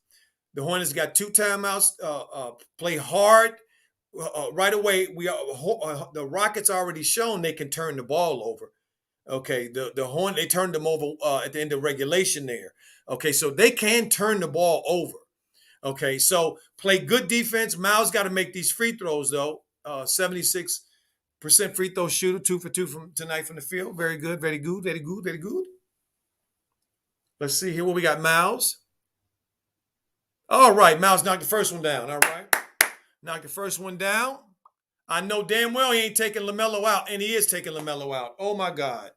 The Hornets got 2 timeouts. Play hard right away. The Rockets already shown they can turn the ball over. Okay, the Horn, they turned them over at the end of regulation there. Okay, so they can turn the ball over. Okay, so play good defense. Miles got to make these free throws though. 76% free throw shooter, 2 for 2 from tonight from the field. Very good, very good, very good, very good. Let's see here what we got. Miles. All right, Miles knocked the first one down. All right, knocked the first one down. I know damn well he ain't taking Lamelo out, and he is taking Lamelo out. Oh my God.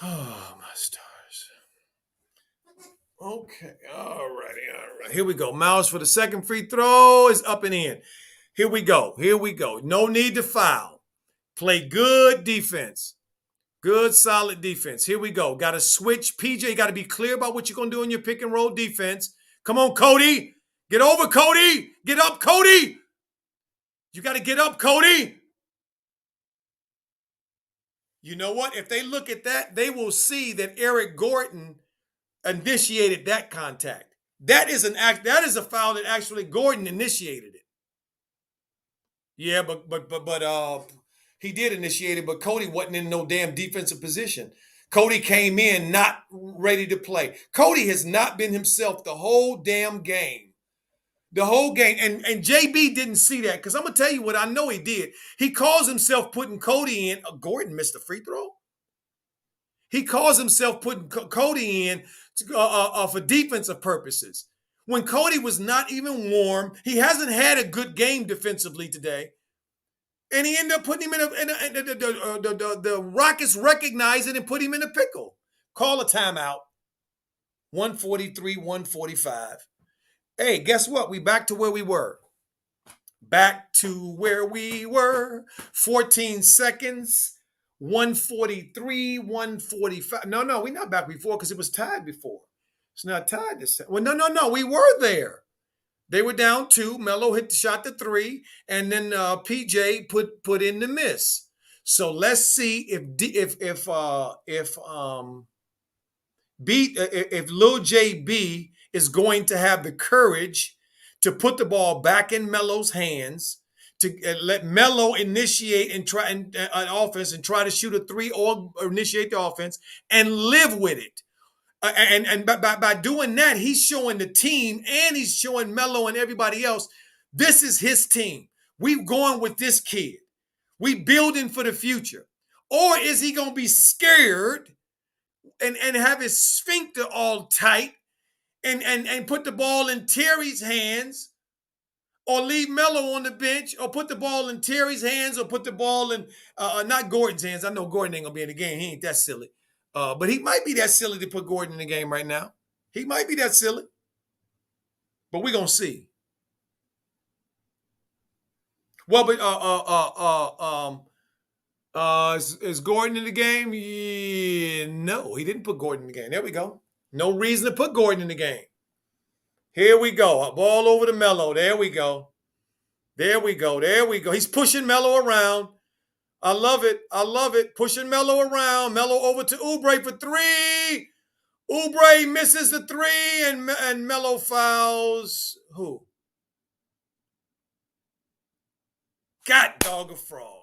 Oh, my stars. Okay, all righty, all right. Here we go. Miles for the second free throw is up and in. Here we go. Here we go. No need to foul. Play good defense. Good, solid defense. Here we go. Got to switch. PJ, got to be clear about what you're going to do in your pick and roll defense. Come on, Cody. Get over, Cody. Get up, Cody. You got to get up, Cody. You know what? If they look at that, they will see that Eric Gordon initiated that contact. That is a foul that actually Gordon initiated it. Yeah, but he did initiate it, but Cody wasn't in no damn defensive position. Cody came in not ready to play. Cody has not been himself the whole damn game. The whole game. And JB didn't see that because I'm going to tell you what I know he did. He calls himself putting Cody in. Gordon missed a free throw. He calls himself putting Cody in for defensive purposes. When Cody was not even warm, he hasn't had a good game defensively today. And he ended up putting him the Rockets recognized it and put him in a pickle. Call a timeout. 143, 145. Hey, guess what? We back to where we were. Back to where we were. 14 seconds. 143, 145. No, we're not back before because it was tied before. It's not tied this time. Well, no. We were there. They were down 2. Melo shot the 3, and then PJ put in the miss. So let's see if Lil JB is going to have the courage to put the ball back in Melo's hands, to let Melo initiate and try an offense and try to shoot a 3 or initiate the offense and live with it. And by doing that, he's showing the team and he's showing Melo and everybody else, this is his team. We going with this kid. We building for the future. Or is he going to be scared and have his sphincter all tight and put the ball in Terry's hands, or leave Melo on the bench, or put the ball in Terry's hands, or put the ball in not Gordon's hands. I know Gordon ain't going to be in the game. He ain't that silly. But he might be that silly to put Gordon in the game right now. He might be that silly. But we're going to see. Well, but is Gordon in the game? Yeah, no, he didn't put Gordon in the game. There we go. No reason to put Gordon in the game. Here we go. A ball over to Melo. There we go. There we go. There we go. He's pushing Melo around. I love it. I love it. Pushing Melo around. Melo over to Oubre for 3. Oubre misses the 3, and Melo fouls who? God dog a frog.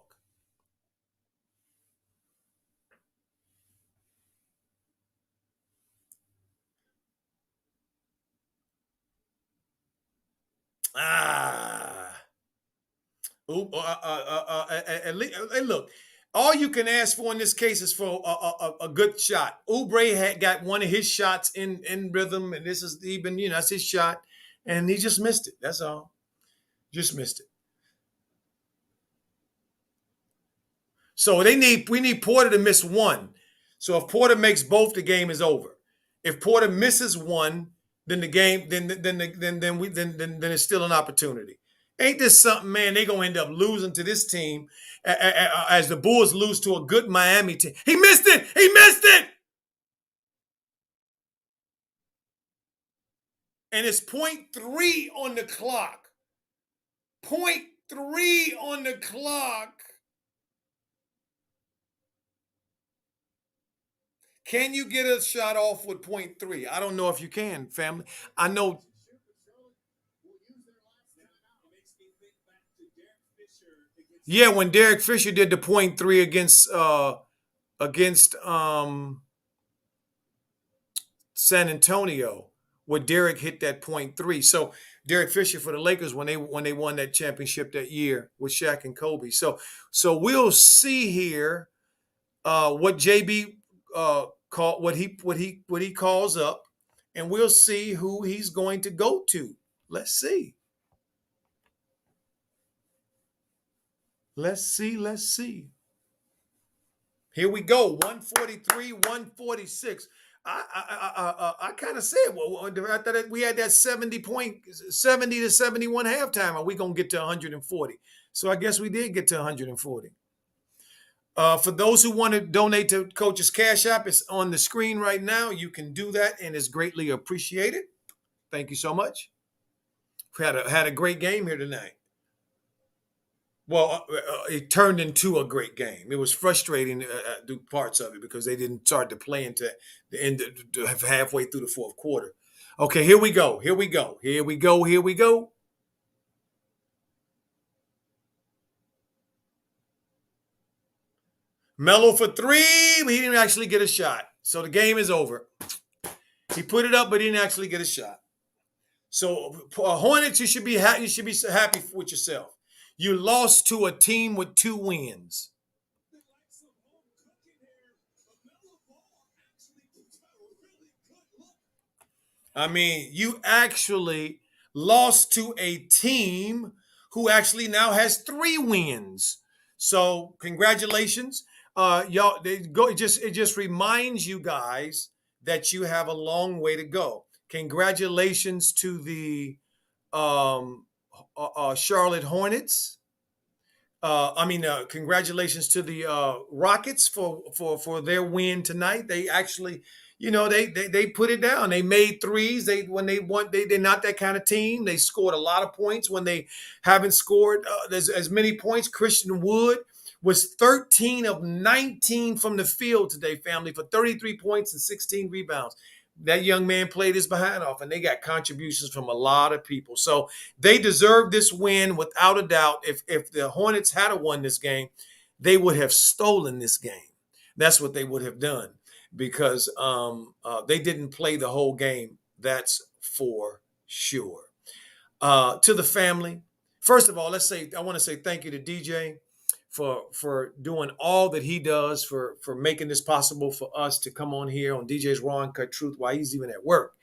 And look, all you can ask for in this case is for a good shot. Oubre had got one of his shots in rhythm, and this is even, that's his shot, and he just missed it. That's all. Just missed it. So we need Porter to miss one. So if Porter makes both, the game is over. If Porter misses one, then the game, then it's still an opportunity. Ain't this something, man? They're gonna end up losing to this team as the Bulls lose to a good Miami team. He missed it. He missed it. And it's 0.3 on the clock. 0.3 on the clock. Can you get a shot off with 0.3? I don't know if you can, family. I know. Yeah, when Derek Fisher did the 0.3 against San Antonio, where Derek hit that 0.3. So Derek Fisher for the Lakers when they won that championship that year with Shaq and Kobe. So we'll see here what JB what he calls up, and we'll see who he's going to go to. Let's see. Let's see. Here we go. 143, 146. I kind of said, well, I thought we had that 70 to 71 halftime. Are we going to get to 140? So I guess we did get to 140. For those who want to donate to Coach's Cash App, it's on the screen right now. You can do that, and it's greatly appreciated. Thank you so much. We had a great game here tonight. Well, it turned into a great game. It was frustrating through parts of it because they didn't start to play into the end, halfway through the fourth quarter. Okay, here we go. Here we go. Here we go. Here we go. Melo for three, but he didn't actually get a shot. So the game is over. He put it up, but he didn't actually get a shot. So Hornets, you should be happy with yourself. You lost to a team with 2 wins. I mean, you actually lost to a team who actually now has 3 wins. So congratulations, y'all. It just reminds you guys that you have a long way to go. Congratulations to the Charlotte Hornets. Congratulations to the Rockets for their win tonight. They actually, they put it down. They made threes. They're not that kind of team. They scored a lot of points when they haven't scored as many points. Christian Wood was 13 of 19 from the field today, family, for 33 points and 16 rebounds. That young man played his behind off, and they got contributions from a lot of people. So they deserve this win without a doubt. If the Hornets had won this game, they would have stolen this game. That's what they would have done because they didn't play the whole game. That's for sure. To the family, first of all, I want to say thank you to DJ for doing all that he does for making this possible for us to come on here on DJ's Raw and Cut Truth while he's even at work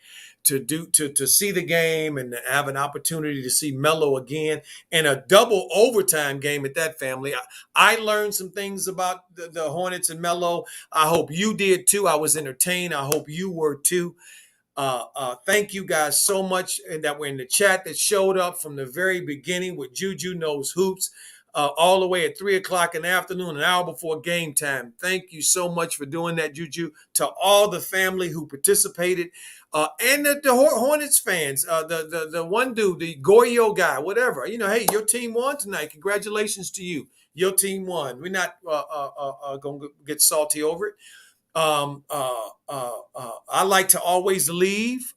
to see the game and have an opportunity to see Melo again and a double overtime game at that, family. I learned some things about the Hornets and Melo. I hope you did too. I was entertained. I hope you were too. Thank you guys so much and that were in the chat that showed up from the very beginning with Juju Knows Hoops. All the way at 3 o'clock in the afternoon, an hour before game time. Thank you so much for doing that, Juju. To all the family who participated, and the Hornets fans, the one dude, the Goyo guy, whatever. Hey, your team won tonight. Congratulations to you. Your team won. We're not going to get salty over it. I like to always leave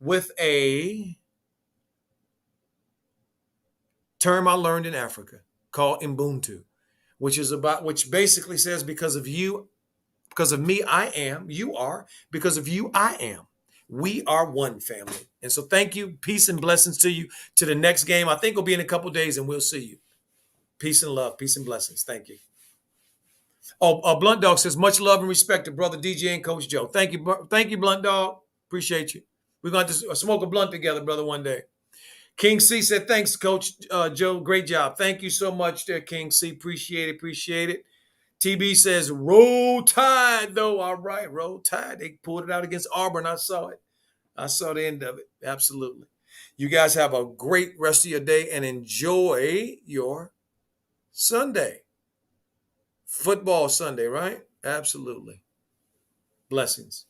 with a term I learned in Africa called Ubuntu, which basically says because of me, I am, you are, because of you, I am. We are one family. And so thank you. Peace and blessings to you to the next game. I think it'll be in a couple days and we'll see you. Peace and love. Peace and blessings. Thank you. Blunt Dog says, much love and respect to brother DJ and Coach Joe. Thank you. Thank you, Blunt Dog. Appreciate you. We're going to smoke a blunt together, brother, one day. King C said, thanks, Coach Joe. Great job. Thank you so much there, King C. Appreciate it. TB says, roll tide, though. All right, roll tide. They pulled it out against Auburn. I saw it. I saw the end of it. Absolutely. You guys have a great rest of your day and enjoy your Sunday. Football Sunday, right? Absolutely. Blessings.